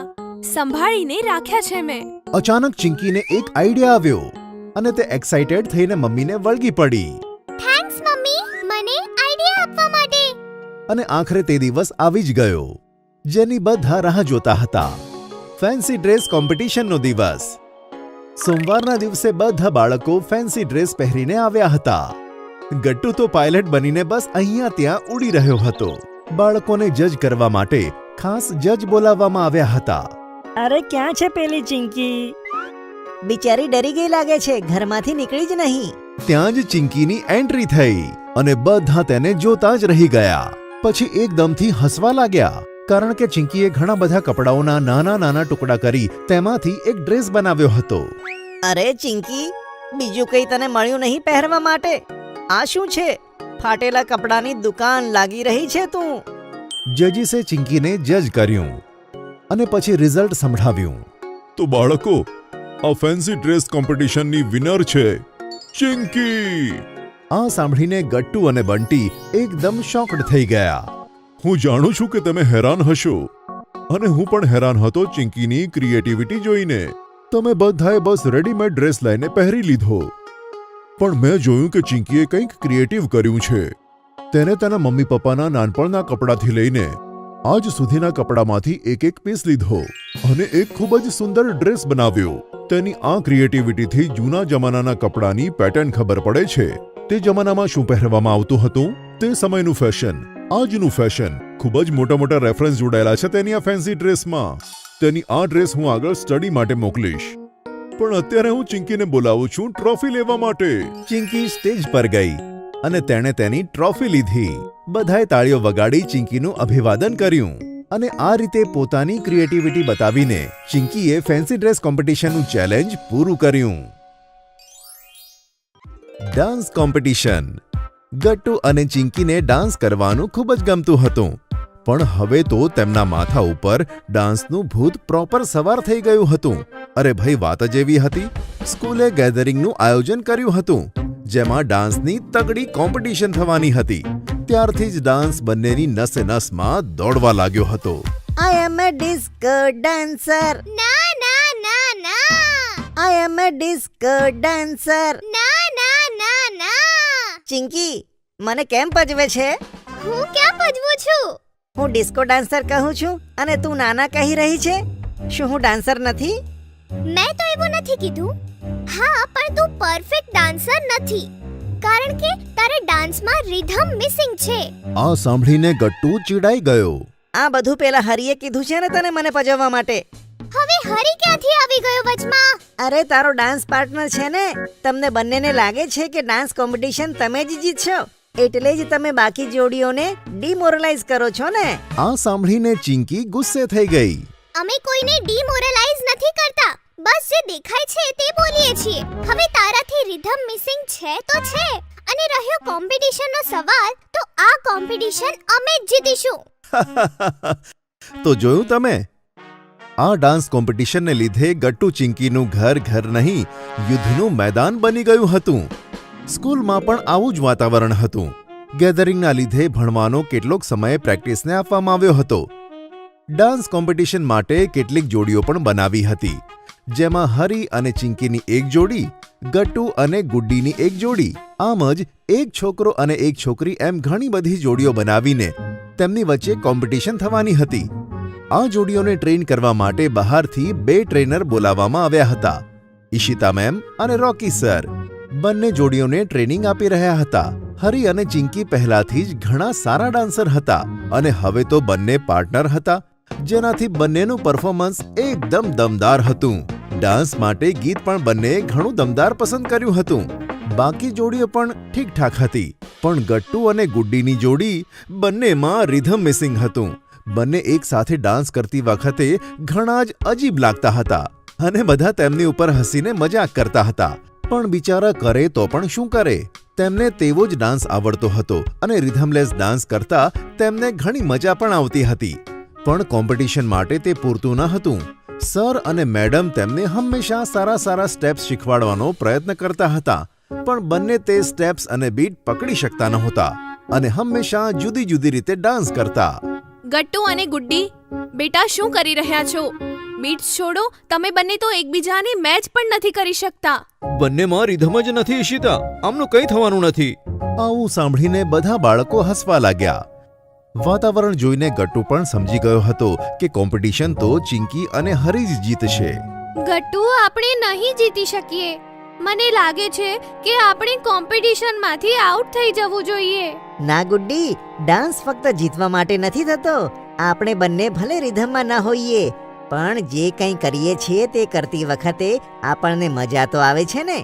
સંભાળીને રાખ્યા છે મેં. અચાનક ચિંકીને એક આઈડિયા આવ્યો અને તે એક્સાઇટેડ થઈને મમ્મીને વળગી પડી. થેન્ક્સ મમ્મી, મને આઈડિયા આપવા માટે. અને આખરે તે દિવસ આવી જ ગયો જેની બધા રાહ જોતા હતા. ફેન્સી ડ્રેસ કોમ્પિટિશનનો દિવસ. સોમવારના દિવસે બધા બાળકો ફેન્સી ડ્રેસ પહેરીને આવ્યા હતા. ગટ્ટુ તો પાયલટ બનીને બસ અહીંયા ત્યાં ઉડી રહ્યો હતો. બાળકોને જજ કરવા માટે ખાસ જજ બોલાવવામાં આવ્યા હતા. અરે ક્યાં છે પેલી ચિંકી? બિચારી ડરી ગઈ લાગે છે, ઘરમાંથી નીકળી જ નહીં. ત્યાં જ ચિંકીની એન્ટ્રી થઈ અને બધા તેને જોતા જ રહી ગયા. પછી એકદમથી હસવા લાગ્યા કારણ કે ચિંકીએ ઘણા બધા કપડાઓના નાના નાના ટુકડા કરી તેમાંથી એક ડ્રેસ બનાવ્યો હતો. અરે ચિંકી, બીજું કંઈ તને મળ્યું નહીં પહેરવા માટે? આ શું છે? ફાટેલા કપડાની દુકાન લાગી રહી છે તું. જજીસે ચિંકીને જજ કર્યું અને પછી રિઝલ્ટ સંભળાવ્યું. તો બાળકો, આ ફેન્સી ડ્રેસ કોમ્પિટિશનની વિનર છે ચિંકી. આ સાંભળીને ગટ્ટુ અને બંટી એકદમ શોક્ડ થઈ ગયા. હું જાણું છું કે તમે હેરાન હશો અને હું પણ હેરાન હતો ચિંકીની ક્રિએટિવિટી જોઈને. તમે બધાએ બસ રેડીમેડ ડ્રેસ લઈને પહેરી લીધો, પણ મેં જોયું કે ચિંકીએ કંઈક ક્રિએટિવ કર્યું છે. તેને તેના મમ્મી પપ્પાના નાનપણના કપડાથી લઈને આજ સુધીના કપડામાંથી એક એક પીસ લીધો અને એક ખૂબ જ સુંદર ડ્રેસ બનાવ્યો. તેની આ ક્રિએટિવિટીથી જૂના જમાનાના કપડાની પેટર્ન ખબર પડે છે. તે જમાનામાં શું પહેરવામાં આવતું હતું, તે સમયનું ફેશન, આજનું ફેશન. ખૂબ જ મોટા મોટા રેફરન્સ જોડાયેલા છે તેની આ ફેન્સી ડ્રેસમાં. તેની આ ડ્રેસ હું આગળ સ્ટડી માટે મોકલીશ, પણ અત્યારે હું ચિંકીને બોલાવું છું ટ્રોફી લેવા માટે. ચિંકી સ્ટેજ પર ગઈ અને તેણે તેની ટ્રોફી લીધી. બધાએ તાળીઓ વગાડી ચિંકીનું અભિવાદન કર્યું અને આ રીતે પોતાની ક્રિએટિવિટી બતાવીને ચિંકીએ ફેન્સી ડ્રેસ કોમ્પિટિશનનું ચેલેન્જ પૂરું કર્યું. Dance competition. ગટ્ટુ અને ચિંકીને ડાન્સ કરવાનું ખૂબ જ ગમતું હતું, પણ હવે તો તેમના માથા ઉપર ડાન્સનું ભૂત પ્રોપર સવાર થઈ ગયું હતું. અરે ભાઈ, વાત જ એવી હતી. સ્કૂલે ગેધરિંગનું આયોજન કર્યું હતું જેમાં ડાન્સની તગડી કોમ્પિટિશન થવાની હતી. ત્યારથી જ ડાન્સ બંનેની નસે નસમાં દોડવા લાગ્યો હતો. આઈ એમ અ ડિસ્કો ડાન્સર. ના ના ના ના. આઈ એમ અ ડિસ્કો ડાન્સર. ના ના ના ના. ચિંકી, મને કેમ પજવે છે? હું ક્યાં પજવું છું? હું ડિસ્કો ડાન્સર કહું છું અને તું નાના કહી રહી છે. શું હું ડાન્સર નથી? મેં તો એવું નથી કીધું. હા, પણ તું પરફેક્ટ ડાન્સર નથી કારણ કે તારે ડાન્સમાં રિધમ મિસિંગ છે. આ સાંભળીને ગટ્ટુ ચીડાઈ ગયો. આ બધું પેલા હરીએ કીધું છે ને તને મને પજવવા માટે. હવે હરી ક્યાંથી આવી ગયો વચમાં? અરે તારો ડાન્સ પાર્ટનર છે ને. તમને બંનેને લાગે છે કે ડાન્સ કોમ્પિટિશન તમે જ જીતશો, એટલે જ તમે બાકી જોડીઓને ડિમોરલાઇઝ કરો છો ને. આ સાંભળીને ચિંકી ગુસ્સે થઈ ગઈ. અમે કોઈને ડિમોરલાઇઝ નથી કરતા, બસ જે દેખાય છે તે બોલીએ છીએ. હવે તારાથી રિધમ મિસિંગ છે તો છે, અને રહ્યો કોમ્પિટિશનનો સવાલ, તો આ કોમ્પિટિશન અમે જ જીતીશું. તો જોયું તમે, આ ડાન્સ કોમ્પિટિશનને લીધે ગટ્ટુ ચિંકીનું ઘર ઘર નહીં યુદ્ધનું મેદાન બની ગયું હતું. સ્કૂલમાં પણ આવું જ વાતાવરણ હતું. ગેધરિંગના લીધે ભણવાનો કેટલોક સમય પ્રેક્ટિસને આપવામાં આવ્યો હતો. ડાન્સ કોમ્પિટિશન માટે કેટલીક જોડીઓ પણ બનાવી હતી, જેમાં હરી અને ચિંકીની એક જોડી, ગટ્ટુ અને ગુડ્ડીની એક જોડી, આમ જ એક છોકરો અને એક છોકરી એમ ઘણી બધી જોડીઓ બનાવીને તેમની વચ્ચે કોમ્પિટિશન થવાની હતી. આ જોડીઓને ટ્રેન કરવા માટે બહારથી 2 ટ્રેનર બોલાવવામાં આવ્યા હતા. ઈશિતા મેમ અને રોકી સર બંને જોડીઓને ટ્રેનિંગ આપી રહ્યા હતા. હરી અને ચિંકી પહેલાથી જ ઘણા સારા ડાન્સર હતા અને હવે તો બંને પાર્ટનર હતા. જેનાથી બંનેનું પરફોર્મન્સ એકદમ દમદાર હતું. ડાન્સ માટે ગીત પણ બંનેએ ઘણું દમદાર પસંદ કર્યું હતું. બાકી જોડીઓ પણ ઠીકઠાક હતી, પણ ગટ્ટુ અને ગુડ્ડીની જોડી બંનેમાં રિધમ મિસિંગ હતું. બંને એક સાથે ડાન્સ કરતી વખતે ઘણા જ અજીબ લાગતા હતા અને બધા તેમની ઉપર હસીને મજાક કરતા હતા. પણ બિચારા કરે તો પણ શું કરે, તેમને તેવો જ ડાન્સ આવડતો હતો અને રિધમલેસ ડાન્સ કરતા તેમને ઘણી મજા પણ આવતી હતી. પણ કોમ્પિટિશન માટે તે પૂરતું ન હતું. સર અને મેડમ તેમને હંમેશા સારા સ્ટેપ્સ શીખવાડવાનો પ્રયત્ન કરતા હતા, પણ બંને તે સ્ટેપ્સ અને બીટ પકડી શકતા નહોતા અને હંમેશા જુદી જુદી રીતે ડાન્સ કરતા. ગટ્ટુ અને ગુડ્ડી, બેટા શું કરી રહ્યા છો? બીટ્સ છોડો, તમે બંને તો એકબીજાની મેચ પણ નથી કરી શકતા. બંનેમાં રિધમ જ નથી ઈશિતા, આમનું કંઈ થવાનું નથી. આવું સાંભળીને બધા બાળકો હસવા લાગ્યા. વાતાવરણ જોઈને ગટ્ટુ પણ સમજી ગયો હતો કે કોમ્પિટિશન તો ચિંકી અને હરી જ જીતશે. ગટ્ટુ, આપણે નહીં જીતી શકીએ. મને લાગે છે કે આપણે કોમ્પિટિશનમાંથી આઉટ થઈ જવું જોઈએ. ના ગુડ્ડી, ડાન્સ ફક્ત જીતવા માટે નથી થતો. આપણે બંને ભલે રિધમમાં ના હોઈએ, પણ જે કંઈ કરીએ છીએ તે કરતી વખતે આપણને મજા તો આવે છે ને.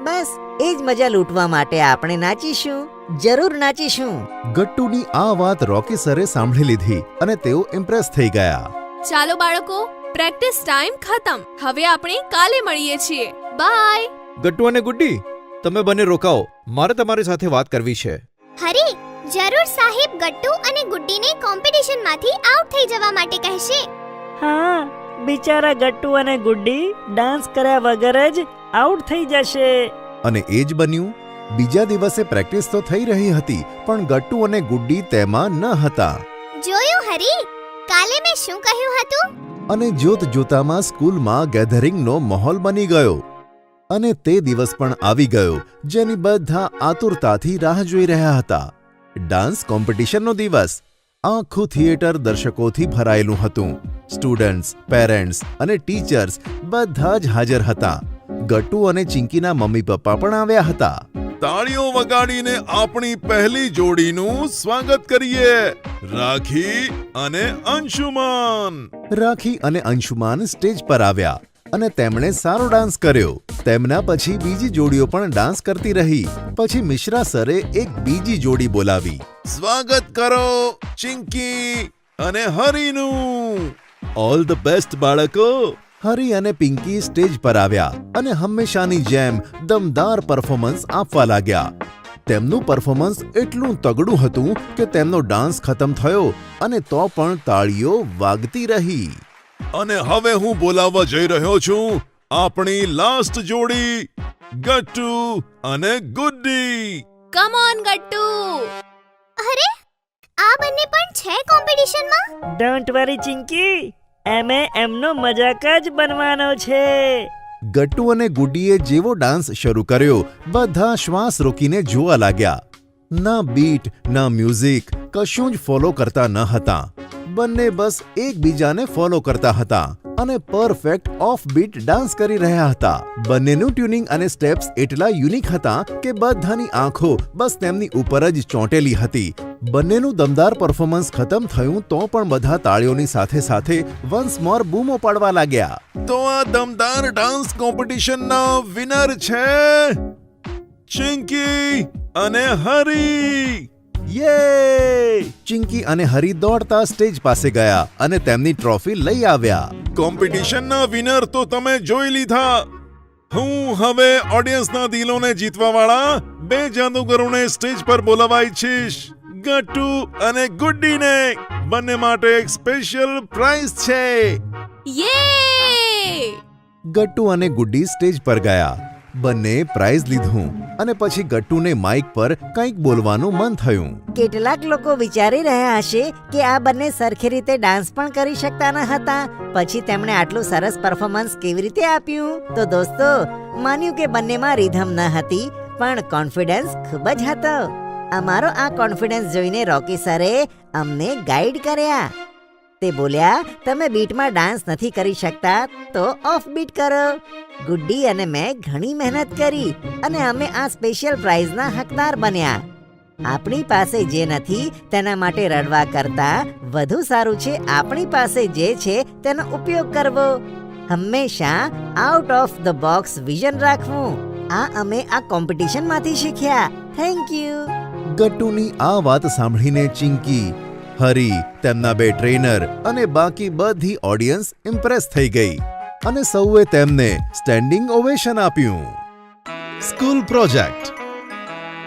બસ એ જ મજા લૂંટવા માટે આપણે નાચીશું, જરૂર નાચીશું. ગટ્ટુની આ વાત રોકી સરે સાંભળી લીધી અને તેઓ ઇમ્પ્રેસ થઈ ગયા. ચાલો બાળકો, પ્રેક્ટિસ ટાઈમ ખતમ. હવે આપણે કાલે મળીએ છીએ. બાય. ગટ્ટુ અને ગુડ્ડી, તમે બંને રોકાઓ, મારે તમારી સાથે વાત કરવી છે. હરી, જરૂર સાહેબ ગટ્ટુ અને ગુડ્ડીને કોમ્પિટિશનમાંથી આઉટ થઈ જવા માટે કહેશે. હા, બિચારા ગટ્ટુ અને ગુડ્ડી ડાન્સ કર્યા વગર જ આઉટ થઈ જશે. અને એ જ બન્યું. બીજા દિવસે પ્રેક્ટિસ તો થઈ રહી હતી, પણ ગટ્ટુ અને ગુડ્ડી તેમાં ન હતા. જોયું હરી, કાલે મેં શું કહ્યું હતું? અને જોત જોતામાં સ્કૂલમાં ગેધરિંગનો માહોલ બની ગયો અને તે દિવસ પણ આવી ગયો જેની બધા આતુરતાથી રાહ જોઈ રહ્યા હતા. ડાન્સ કોમ્પિટિશનનો દિવસ. આખું થિયેટર દર્શકોથી ભરાયેલું હતું. સ્ટુડન્ટ્સ, પેરેન્ટ્સ અને ટીચર્સ બધા જ હાજર હતા. ગટ્ટુ અને ચિંકીના મમ્મી પપ્પા પણ આવ્યા હતા. તાળીઓ વગાડીને આપણી પહેલી જોડીનું સ્વાગત કરીએ, રાખી અને અંશુમાન. રાખી અને અંશુમાન સ્ટેજ પર આવ્યા અને તેમણે સારો ડાન્સ કર્યો. તેમના પછી બીજી જોડીઓ પણ ડાન્સ કરતી રહી. પછી મિશ્રા સરે એક બીજી જોડી બોલાવી. સ્વાગત કરો ચિંકી અને હરીનું. ઓલ ધ બેસ્ટ બાળકો. હરી અને પિંકી સ્ટેજ પર આવ્યા અને હંમેશાની જેમ દમદાર પરફોર્મન્સ આપવા લાગ્યા. તેમનું પરફોર્મન્સ એટલું તગડું હતું કે તેમનો ડાન્સ ખતમ થયો અને તો પણ તાળીઓ વાગતી રહી. અને હવે હું બોલાવવા જઈ રહ્યો છું આપણી લાસ્ટ જોડી, ગટ્ટુ અને ગુડ્ડી. Come on Gattu. અરે, આ બંને પણ છે કોમ્પિટિશનમાં. ડોન્ટ વરી ચિંકી, એમનો મજાક જ બનવાનો છે. ગટ્ટુ અને ગુડ્ડીએ જેવો ડાન્સ શરૂ કર્યો, બધા શ્વાસ રોકીને જોવા લાગ્યા. ના બીટ, ના મ્યુઝિક, કશું જ ફોલો કરતા ન હતા. બંને બસ એકબીજાને ફોલો કરતા હતા અને પરફેક્ટ ઓફ બીટ ડાન્સ કરી રહ્યા હતા. બંનેનું ટ્યુનિંગ અને સ્ટેપ્સ એટલા યુનિક હતા કે બધાની આંખો બસ તેમની ઉપર જ ચોંટેલી હતી. બંનેનું દમદાર પરફોર્મન્સ ખતમ થયું તો પણ બધા તાળીઓની સાથે સાથે વન્સ મોર બૂમો પાડવા લાગ્યા. તો આ દમદાર ડાન્સ કોમ્પિટિશનના વિનર છે ચિંકી અને હરી. યે! ચિંકી અને હરી દોડતા સ્ટેજ પાસે ગયા અને તેમની ટ્રોફી લઈ આવ્યા. કોમ્પિટિશનના વિનર તો તમે જોઈ લીધા. હું હવે ઓડિયન્સના દિલોને જીતવાવાળા બે જાદુગરોને સ્ટેજ પર બોલાવવા ઈચ્છીશ. ગટ્ટુ અને ગુડ્ડીને. બંને માટે એક સ્પેશિયલ પ્રાઇઝ છે. યે! ગટ્ટુ અને ગુડ્ડી સ્ટેજ પર ગયા. બંને પ્રાઇઝ લીધું અને પછી ગટ્ટુને માઇક પર કંઈક બોલવાનું મન થયું. કેટલાક લોકો વિચારી રહ્યા હશે કે આ બંને સરખી રીતે ડાન્સ પણ કરી શકતા ન હતા, પછી તેમણે આટલું સરસ પરફોર્મન્સ કેવી રીતે આપ્યું? તો દોસ્તો, માન્યું કે બંનેમાં રિધમ ન હતી, પણ કોન્ફિડન્સ ખૂબ જ હતો. અમારો આ કોન્ફિડન્સ જોઈને રોકી સરે અમને ગાઈડ કર્યા. તે બોલ્યા, તમે બીટમાં ડાન્સ નથી કરી શકતા તો ઓફ બીટ કરો. ગુડ્ડી અને મેં ઘણી મહેનત કરી અને અમે આ સ્પેશિયલ પ્રાઇઝના હકદાર બન્યા. આપણી પાસે જે નથી તેના માટે રડવા કરતા વધુ સારું છે આપણી પાસે જે છે તેનો ઉપયોગ કરવો. હંમેશા out of the box vision રાખવું. આ અમે આ કોમ્પિટિશનમાંથી શીખ્યા. Thank you. ગટ્ટુની આ વાત સાંભળીને ચિંકી, હરી, તેમના બે ટ્રેનર અને બાકી બધી ઓડિયન્સ ઇમ્પ્રેસ થઈ ગઈ અને સૌએ તેમને સ્ટેન્ડિંગ ઓવેશન આપ્યું. School project.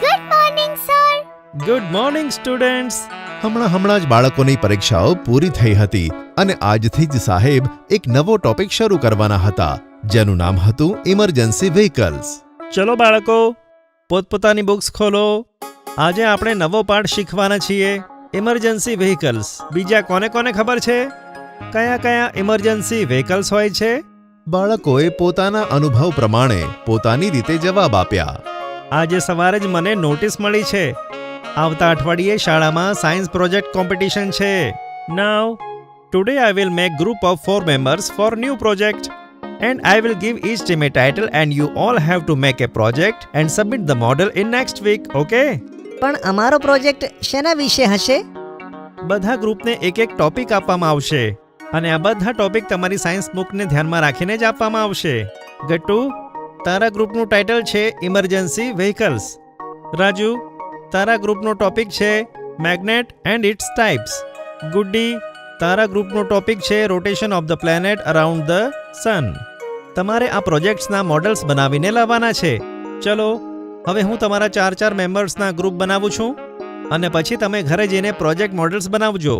Good morning sir. Good morning students. હમણાં જ બાળકોની પરીક્ષાઓ પૂરી થઈ હતી અને આજથી જ સાહેબ એક નવો ટોપિક શરૂ કરવાના હતા, જેનું નામ હતું ઇમરજન્સી વ્હીકલ્સ. ચલો બાળકો, પોતપોતાની બુક્સ ખોલો. આજે આપણે નવો પાઠ શીખવાના છીએ, ઇમરજન્સી વ્હીકલ્સ. બીજા કોને કોને ખબર છે કયા કયા ઇમરજન્સી વ્હીકલ્સ હોય છે? બાળકોએ પોતાના અનુભવ પ્રમાણે પોતાની રીતે જવાબ આપ્યા. આજે સવારે જ મને નોટિસ મળી છે, આવતા અઠવાડિયે શાળામાં સાયન્સ પ્રોજેક્ટ કોમ્પિટિશન છે. Now today I will make group of 4 members for new project and I will give each team a title and you all have to make a project and submit the model in next week, okay? પણ અમારો પ્રોજેક્ટ શેના વિશે હશે? બધા ગ્રુપને એક એક ટોપિક આપવામાં આવશે અને આ બધા ટોપિક તમારી સાયન્સ બુકને ધ્યાનમાં રાખીને જ આપવામાં આવશે. ગટ્ટુ, તારા ગ્રુપનું ટાઇટલ છે ઇમરજન્સી વ્હીકલ્સ. રાજુ, તારા ગ્રુપનો ટોપિક છે magnet and it's types. Guddi, તારા ગ્રુપનો ટોપિક છે rotation of the planet around the sun. તમારે આ પ્રોજેક્ટ્સના મોડલ્સ બનાવીને લાવવાના છે. ચલો, હવે હું તમારા 4 મેમ્બર્સના ગ્રુપ બનાવું છું અને પછી તમે ઘરે જઈને પ્રોજેક્ટ મોડલ્સ બનાવજો.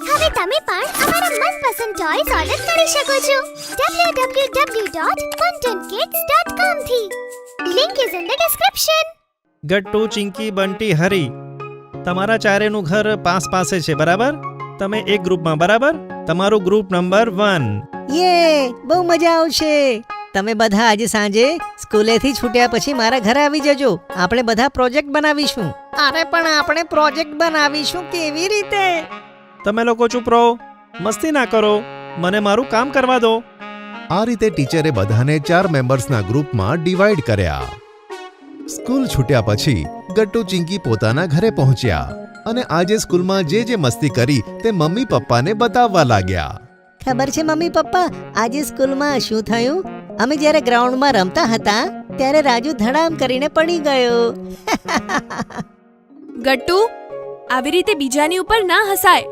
હવે તમે પણ અમારા મનપસંદ ટોયઝ ઓર્ડર કરી શકો છો www.funtonkids.com થી. Link is in the description. Gattu, Chinki, Bunty, Hari, તમારા ચારેનું ઘર પાસે છે, બરાબર? તમે એક ગ્રુપમાં, બરાબર? તમારું ગ્રુપ નંબર 1. યે, બહુ મજા આવશે. તમે બધા આજે સાંજે સ્કૂલેથી છૂટ્યા પછી મારા ઘરે આવી જજો. આપણે બધા પ્રોજેક્ટ બનાવીશું. અરે પણ આપણે પ્રોજેક્ટ બનાવીશું કેવી રીતે? તમે લોકો ચૂપ રહો, મસ્તી ના કરો, મને મારું કામ કરવા દો. આ રીતે ટીચરે બધાને 4 મેમ્બર્સના ગ્રુપમાં ડિવાઈડ કર્યા. સ્કૂલ છૂટ્યા પછી ગટ્ટુ, ચિંકી પોતાના ઘરે પહોંચ્યા અને આજે સ્કૂલમાં જે મસ્તી કરી તે મમ્મી પપ્પાને બતાવવા લાગ્યા. ખબર છે મમ્મી પપ્પા, આજે સ્કૂલમાં શું થયું? અમે જ્યારે ગ્રાઉન્ડમાં રમતા હતા ત્યારે રાજુ ધડામ કરીને પડી ગયો. ગટ્ટુ, આવી રીતે બીજાની ઉપર ના હસાય.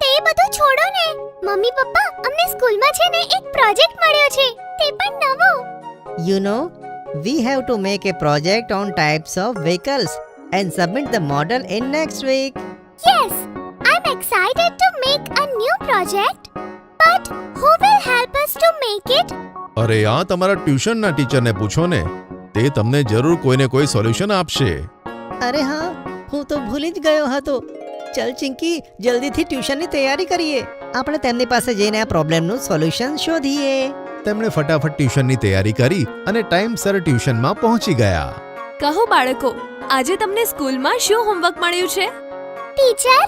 તે બધું છોડો ને. મમ્મી પપ્પા, અમને સ્કૂલમાં છે ને એક પ્રોજેક્ટ મળ્યો છે, તે પણ નવો. You know, we have to make a project on types of vehicles and submit the model in next week. Yes, I'm excited to make a new project. But who will help us to make it? અરે, આ તમારા ટ્યુશનના ટીચરને પૂછો ને, તે તમને જરૂર કોઈને કોઈ સોલ્યુશન આપશે. અરે હા, હું તો ભૂલી જ ગયો હતો. ચલ ચિંકી, જલ્દીથી ટ્યુશનની તૈયારી કરીએ. આપણે તેમની પાસે જઈને આ પ્રોબ્લેમનું સોલ્યુશન શોધીએ. તેમણે ફટાફટ ટ્યુશનની તૈયારી કરી અને ટાઈમસર ટ્યુશનમાં પહોંચી ગયા. કહો બાળકો, આજે તમને સ્કૂલમાં શું હોમવર્ક મળ્યું છે? ટીચર,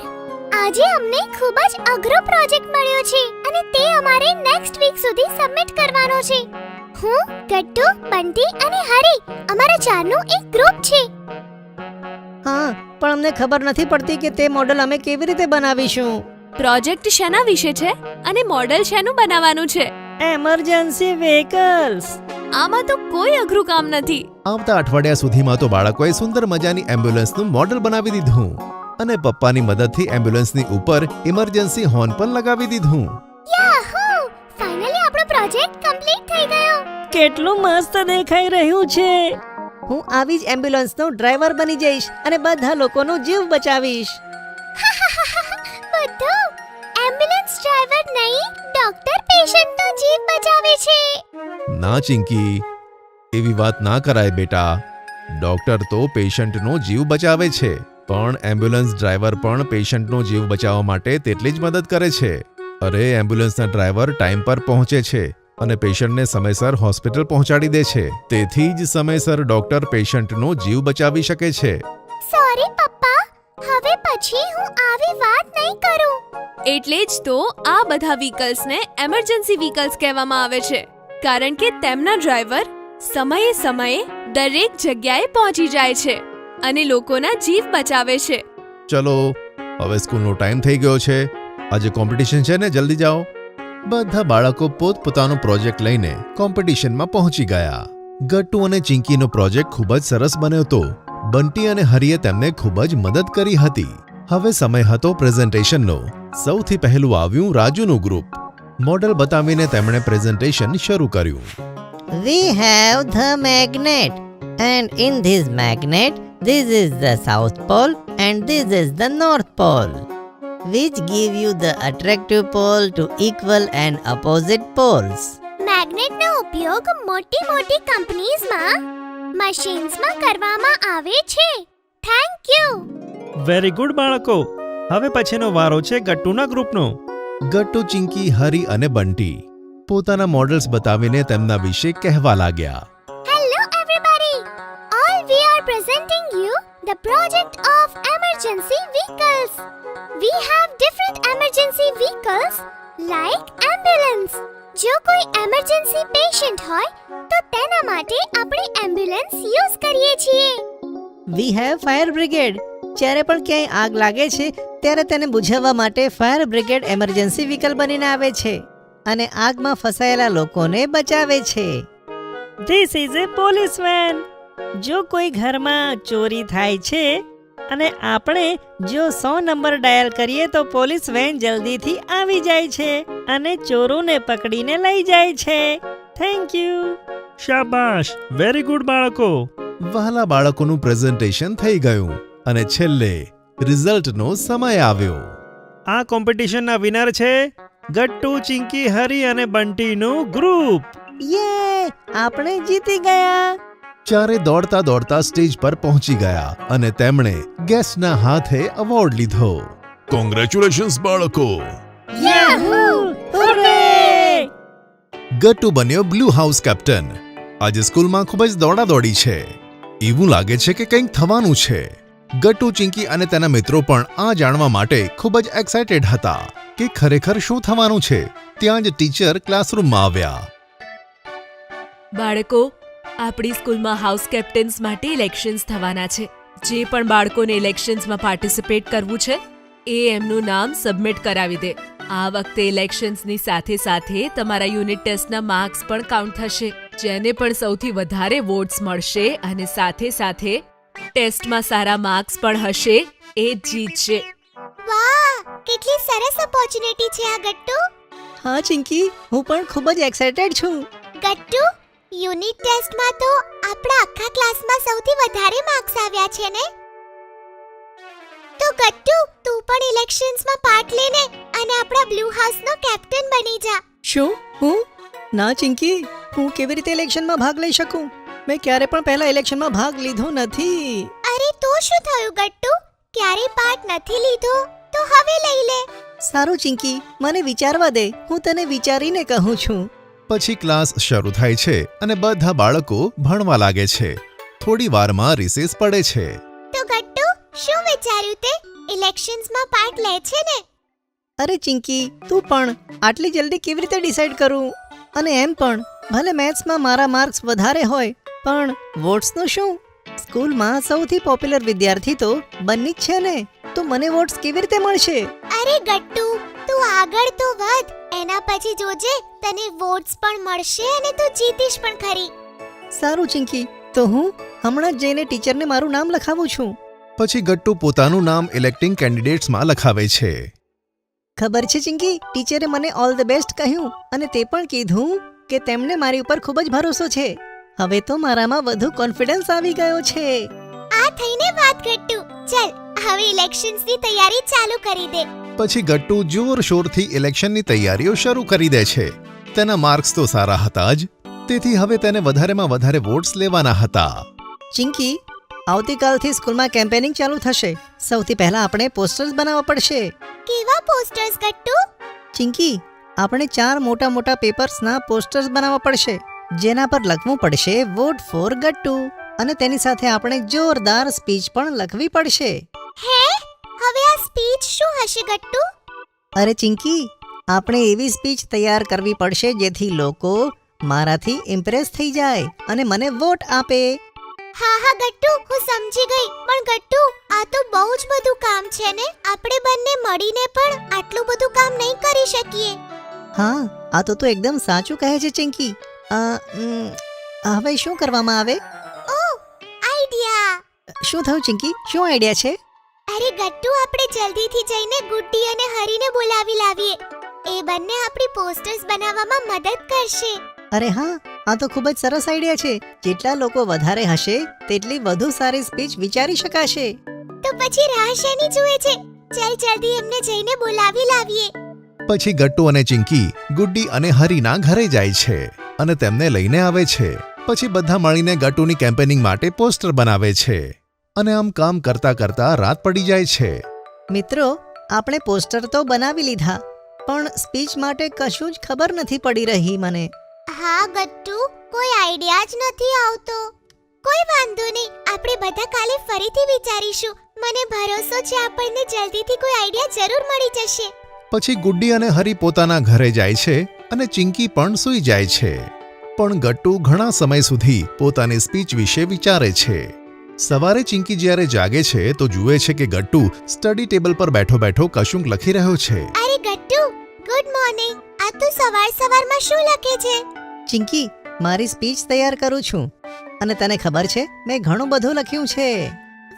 આજે અમને ખૂબ જ અઘરો પ્રોજેક્ટ મળ્યો છે અને તે અમારે નેક્સ્ટ વીક સુધી સબમિટ કરવાનો છે. હું, ગટ્ટુ, બંટી અને હરી, અમારા 4નું એક ગ્રુપ છે. હા, પણ અમને ખબર નથી પડતી કે તે મોડલ અમે કેવી રીતે બનાવીશું. પ્રોજેક્ટ શેના વિશે છે અને મોડેલ શેનું બનાવવાનું છે? Emergency vehicles. આમાં તો કોઈ અઘરું કામ નથી. આવતા અઠવાડિયા સુધીમાં તો બાળકોએ સુંદર મજાની એમ્બ્યુલન્સનું મોડલ બનાવી દીધું અને પપ્પાની મદદથી એમ્બ્યુલન્સની ઉપર ઇમરજન્સી હોર્ન પણ લગાવી દીધું. યાહૂ! ફાઇનલી આપણો પ્રોજેક્ટ કમ્પ્લીટ થઈ ગયો. કેટલું મસ્ત દેખાઈ રહ્યું છે. હું આવી જ એમ્બ્યુલન્સનો ડ્રાઈવર બની જઈશ અને બધા લોકોનો જીવ બચાવીશ. બધું એમ્બ્યુલન્સ ડ્રાઈવર નહીં, ડોક્ટર પેશન્ટનો જીવ બચાવે છે. ના ચિંકી, એવી વાત ના કરાય બેટા. ડોક્ટર તો પેશન્ટનો જીવ બચાવે છે, પણ એમ્બ્યુલન્સ ડ્રાઈવર પણ પેશન્ટનો જીવ બચાવવા માટે તેટલી જ મદદ કરે છે. અરે, એમ્બ્યુલન્સના ડ્રાઈવર ટાઈમ પર પહોંચે છે અને પેશન્ટને સમયસર હોસ્પિટલ પહોંચાડી દે છે. તેથી જ સમયસર ડોક્ટર પેશન્ટનો જીવ બચાવી શકે છે. સોરી પપ્પા, હવે પછી હું આવી વાત નહીં કરું. એટલે જ તો આ બધા વ્હીકલ્સને એમરજન્સી વ્હીકલ્સ કહેવામાં આવે છે, કારણ કે તેમના ડ્રાઈવર સમયે દરેક જગ્યાએ પહોંચી જાય છે અને લોકોના જીવ બચાવે છે. ચલો હવે સ્કૂલનો ટાઈમ થઈ ગયો છે. આજે કોમ્પિટિશન છે ને, જલ્દી જાઓ. બધા બાળકો પોતપોતાનો પ્રોજેક્ટ લઈને કોમ્પિટિશનમાં પહોંચી ગયા. ગટ્ટુ અને ચિંકીનો પ્રોજેક્ટ ખૂબ જ સરસ બન્યો હતો. બંટી અને હરીએ તેમને ખૂબ જ મદદ કરી હતી. હવે સમય હતો પ્રેઝન્ટેશનનો. સૌથી પહેલું આવ્યું રાજુનું ગ્રુપ. મોડલ બતાવીને તેમણે પ્રેઝન્ટેશન શરૂ કર્યું. We have the magnet, and in this magnet, this is the South Pole and this is the North Pole, which give you the attractive pole to equal and opposite poles. મેગ્નેટનો ઉપયોગ મોટી મોટી કંપનીઝમાં મશીન્સમાં કરવામાં આવે છે. Thank you. વેરી ગુડ બાળકો. હવે પછીનો વારો છે ગટ્ટુના ગ્રુપનો. ગટ્ટુ, ચિંકી, હરી અને બંટી પોતાના મોડલ્સ બતાવીને તેમના વિશે કહેવા લાગ્યા. Hello everybody. All we are presenting you the project of emergency vehicles. We have different emergency vehicles like ambulance. જો કોઈ એમરજન્સી પેશન્ટ હોય તો તેના માટે આપણે એમ્બ્યુલન્સ યુઝ કરીએ છીએ. We have fire brigade. જ્યારે પણ ક્યાંય આગ લાગે છે ત્યારે તેને બુઝાવવા માટે ફાયર બ્રિગેડ એમરજન્સી વ્હીકલ બનીને આવે છે અને આગમાં ફસાયેલા લોકોને બચાવે છે. This is a police van. જો કોઈ ઘરમાં ચોરી થાય છે અને આપણે જો 100 નંબર ડાયલ કરીએ તો પોલીસ વેન જલ્દીથી આવી જાય છે અને ચોરોને પકડીને લઈ જાય છે. Thank you. શાબાશ, વેરી ગુડ બાળકો. વહાલા બાળકોનું પ્રેઝન્ટેશન થઈ ગયું અને છેલ્લે રિઝલ્ટનો સમય આવ્યો. આ કોમ્પિટિશનના વિનર છે ગટ્ટુ, ચિંકી, હરી અને બંટીનું ગ્રુપ. યે! આપણે જીતી ગયા. ચારે દોડતા દોડતા સ્ટેજ પર પહોંચી ગયા અને તેમણે ગેસ્ટના હાથે એવોર્ડ લીધો. કોંગ્રેચ્યુલેશન્સ બાળકો. યાહૂ! હુર્રે! ગટ્ટુ બન્યો બ્લુ હાઉસ કેપ્ટન. આજે સ્કૂલમાં ખૂબ જ દોડાદોડી છે. એવું લાગે છે કે કંઈક થવાનું છે. ગટ્ટુ, ચિંકી અને તેના મિત્રો પણ આ જાણવા માટે ખૂબ જ એક્સાઇટેડ હતા કે ખરેખર શું થવાનું છે. ત્યાં જ ટીચર ક્લાસરૂમમાં આવ્યા. બાળકો, આપણી સ્કૂલમાં હાઉસ કેપ્ટન્સ માટે ઇલેક્શન્સ થવાના છે. જે પણ બાળકોને ઇલેક્શન્સમાં પાર્ટિસિપેટ કરવું છે એ એમનું નામ સબમિટ કરાવી દે. આ વખતે ઇલેક્શન્સની સાથે સાથે તમારા યુનિટ ટેસ્ટના માર્ક્સ પણ કાઉન્ટ થશે. જેને પણ સૌથી વધારે વોટ્સ મળશે અને સાથે સાથે ટેસ્ટમાં સારા માર્ક્સ પણ હશે એ જ જીતશે. વાહ, કેટલી સરસ ઓપોર્ચ્યુનિટી છે આ ગટ્ટુ. હા ચિંકી, હું પણ ખૂબ જ એક્સાઇટેડ છું. ગટ્ટુ, યુનિટ ટેસ્ટમાં તો આપણા આખા ક્લાસમાં સૌથી વધારે માર્ક્સ આવ્યા છે ને? તો ગટ્ટુ, તું પણ ઇલેક્શન્સમાં પાર્ટ લેને અને આપણા બ્લુ હાઉસનો કેપ્ટન બની જા. શું? હું? ના ચિંકી, હું કેવી રીતે ઇલેક્શનમાં ભાગ લઈ શકું? મેં ક્યારે પણ પહેલા ઇલેક્શનમાં ભાગ લીધો નથી. અરે તો શું થયું ગટ્ટુ? ક્યારે પાર્ટ નથી લીધો તો હવે લઈ લે. સારું ચિંકી, મને વિચારવા દે. હું તને વિચારીને કહું છું. પછી ક્લાસ શરૂ થાય છે અને બધા બાળકો ભણવા લાગે છે. થોડી વારમાં રિસેસ પડે છે. તો ગટ્ટુ, શું વિચાર્યું તે? ઇલેક્શન્સમાં પાર્ટ લે છે ને? અરે ચિંકી, તું પણ આટલી જલ્દી કેવી રીતે ડિસાઈડ કરું? અને એમ પણ ભલે મેથ્સમાં મારા માર્ક્સ વધારે હોય પણ વોટ્સનું શું? સ્કૂલમાં સૌથી પોપ્યુલર વિદ્યાર્થી તો બન્ની જ છે ને, તો મને વોટ્સ કેવી રીતે મળશે? અરે ગટ્ટુ, તું આગળ તો વધ. એના પછી જોજે તને વોટ્સ પણ મળશે અને તું જીતીશ પણ ખરી. સારું ચિંકી, તો હું હમણાં જ જઈને ટીચરને મારું નામ લખાવું છું. પછી ગટ્ટુ પોતાનું નામ ઇલેક્ટિંગ કેન્ડિડેટ્સમાં લખાવે છે. ખબર છે ચિંકી, ટીચરે મને ઓલ ધ બેસ્ટ કહ્યું અને તે પણ કીધું કે તેમને મારી ઉપર ખૂબ જ ભરોસો છે. હવે તો મારામાં વધુ કોન્ફિડન્સ આવી ગયો છે. આ થઈને વાત ગટ્ટુ. ચલ હવે ઇલેક્શન્સની તૈયારી ચાલુ કરી દે. પછી ગટ્ટુ જોરશોરથી ઇલેક્શનની તૈયારીઓ શરૂ કરી દે છે. તેના માર્ક્સ તો સારા હતા જ, તેથી હવે તેને વધારેમાં વધારે વોટ્સ લેવાના હતા. ચિંકી, આવતીકાલથી સ્કૂલમાં કેમ્પેનિંગ ચાલુ થશે. સૌથી પહેલા આપણે પોસ્ટર્સ બનાવવા પડશે. કેવા પોસ્ટર્સ ગટ્ટુ? ચિંકી, આપણે 4 મોટા મોટા પેપર્સના પોસ્ટર્સ બનાવવા પડશે જેના પર લખવું પડશે વોટ ફોર ગટ્ટુ અને તેની સાથે આપણે જોરદાર સ્પીચ પણ લખવી પડશે. હે, હવે આ સ્પીચ શું હશે ગટ્ટુ? અરે ચિંકી, આપણે એવી સ્પીચ તૈયાર કરવી પડશે જેથી લોકો મારાથી ઇમ્પ્રેસ થઈ જાય અને મને વોટ આપે. હા હા ગટ્ટુ, હું સમજી ગઈ. પણ ગટ્ટુ, આ તો બહુ જ બધું કામ છે ને. આપણે બંને મળીને પણ આટલું બધું કામ નહીં કરી શકીએ. હા, આ તો તું એકદમ સાચું કહે છે ચિંકી. હવે શું કરવામાં આવે? ઓ, આઈડિયા. શું થયું ચિંકી? શું આઈડિયા છે? અરે ગટ્ટુ, આપણે જલ્દીથી જઈને ગુડ્ડી અને હરીને બોલાવી લાવીએ. એ બંને આપણી પોસ્ટર્સ બનાવવામાં મદદ કરશે. અરે હા, આ તો ખૂબ જ સરસ આઈડિયા છે. જેટલા લોકો વધારે હશે તેટલી વધુ સારી સ્પીચ વિચારી શકાશે. તો પછી રાહ શેની જુએ છે? ચાલ જલ્દી એમને જઈને બોલાવી લાવીએ. પછી ગટ્ટુ અને ચિંકી ગુડ્ડી અને હરીના ઘરે જાય છે અને તેમને લઈને આવે છે. પછી બધા મળીને ગટ્ટુની કેમ્પેનિંગ માટે પોસ્ટર બનાવે છે અને આમ કામ કરતા કરતા રાત પડી જાય છે. મિત્રો, આપણે પોસ્ટર તો બનાવી લીધા, પણ સ્પીચ માટે કશું જ ખબર નથી પડી રહી મને. હા ગટ્ટુ, કોઈ આઈડિયા જ નથી આવતો. કોઈ વાંધો નહીં, આપણે બધા કાલે ફરીથી વિચારીશું. મને ભરોસો છે આપણને જલ્દીથી કોઈ આઈડિયા જરૂર મળી જશે. પછી ગુડ્ડી અને હરી પોતાના ઘરે જાય છે અને ચિંકી પણ સૂઈ જાય છે. પણ ગટ્ટુ ઘણા સમય સુધી પોતાની સ્પીચ વિશે વિચારે છે. સવારે ચિંકી જ્યારે જાગે છે તો જુએ છે કે ગટ્ટુ સ્ટડી ટેબલ પર બેઠો બેઠો કશુંક લખી રહ્યો છે. અરે ગટ્ટુ, ગુડ મોર્નિંગ. આ તું સવારમાં શું લખે છે? ચિંકી, મારી સ્પીચ તૈયાર કરું છું અને તને ખબર છે મેં ઘણું બધું લખ્યું છે.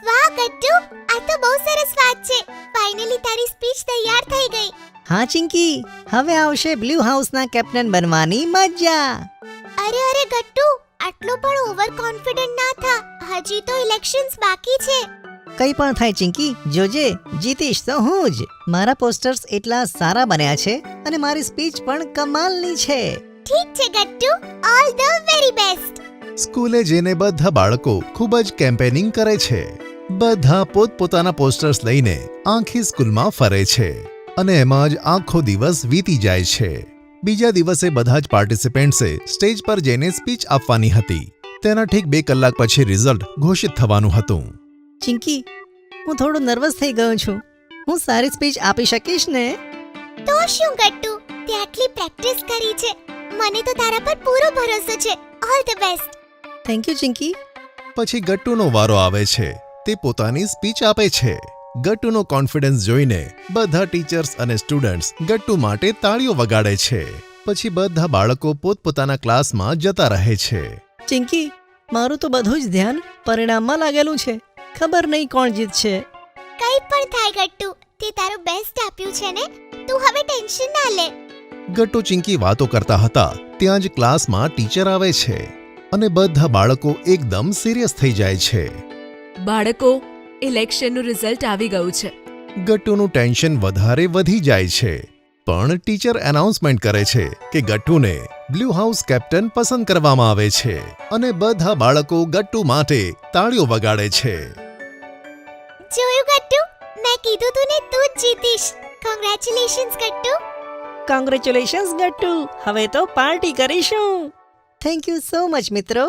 વાહ ગટ્ટુ, આ તો બહુ સરસ વાત છે. ફાઇનલી તારી સ્પીચ તૈયાર થઈ ગઈ. હા ચિંકી, હવે આવશે બ્લુ હાઉસના કેપ્ટન બનવાની મજા. અરે ગટ્ટુ, આટલો પણ ઓવર કોન્ફિડન્ટ ના થા. હજી તો ઇલેક્શન્સ બાકી છે. કંઈ પણ થાય ચિંકી, જોજે, જીતીશ તો હું જ. મારા પોસ્ટર્સ એટલા સારા બન્યા છે અને મારી સ્પીચ પણ કમાલની છે. ઠીક છે Gattu, all the very best. સ્કૂલે જઈને બધા બાળકો ખૂબ જ કેમ્પેનિંગ કરે છે. બધા પોતપોતાના પોસ્ટર્સ લઈને આખી સ્કૂલમાં ફરે છે અને એમાં જ આખો દિવસ વીતી જાય છે. બીજા દિવસે બધા જ પાર્ટિસિપન્ટ્સે સ્ટેજ પર જઈને સ્પીચ આપવાની હતી. તેના ઠીક 2 કલાક પછી રિઝલ્ટ ઘોષિત થવાનું હતું. ચિંકી, હું થોડો નર્વસ થઈ ગયો છું. હું સારી સ્પીચ આપી શકીશ ને? તો શું ગટ્ટુ, તે આટલી પ્રેક્ટિસ કરી છે. મને તો તારા પર પૂરો ભરોસો છે. All the best. Thank you Chinki. પછી ગટ્ટુનો વારો આવે છે. તે પોતાની સ્પીચ આપે છે. ગટ્ટુનો કોન્ફિડન્સ જોઈને બધા ટીચર્સ અને સ્ટુડન્ટ્સ ગટ્ટુ માટે તાળીઓ વગાડે છે. પછી બધા બાળકો પોતપોતાના ક્લાસમાં જતા રહે છે. ચિંકી, મારું તો બધું જ ધ્યાન પરિણામમાં લાગેલું છે. ખબર નહીં કોણ જીતશે. કંઈ પણ થાય ગટ્ટુ, તે તારું બેસ્ટ આપ્યું છે ને. તું હવે ટેન્શન ના લે. ગટ્ટુ ચિંકી વાતો કરતા હતા ત્યાં જ ક્લાસમાં ટીચર આવે છે અને બધા બાળકો એકદમ સિરિયસ થઈ જાય છે. બાળકો, ઇલેક્શનનું રિઝલ્ટ આવી ગયું છે. ગટ્ટુનું ટેન્શન વધારે વધી જાય છે. પણ ટીચર એનાઉન્સમેન્ટ કરે છે કે ગટ્ટુને બ્લુ હાઉસ કેપ્ટન પસંદ કરવામાં આવે છે અને બધા બાળકો ગટ્ટુ માટે તાળીઓ વગાડે છે. જોયું ગટ્ટુ, મેં કીધું તું ને, તું જ જીતીશ. કોંગ્રેચ્યુલેશન્સ ગટ્ટુ. કોંગ્રેચ્યુલેશન્સ ગટ્ટુ. હવે તો પાર્ટી કરીશું. થેન્ક યુ સો મચ મિત્રો.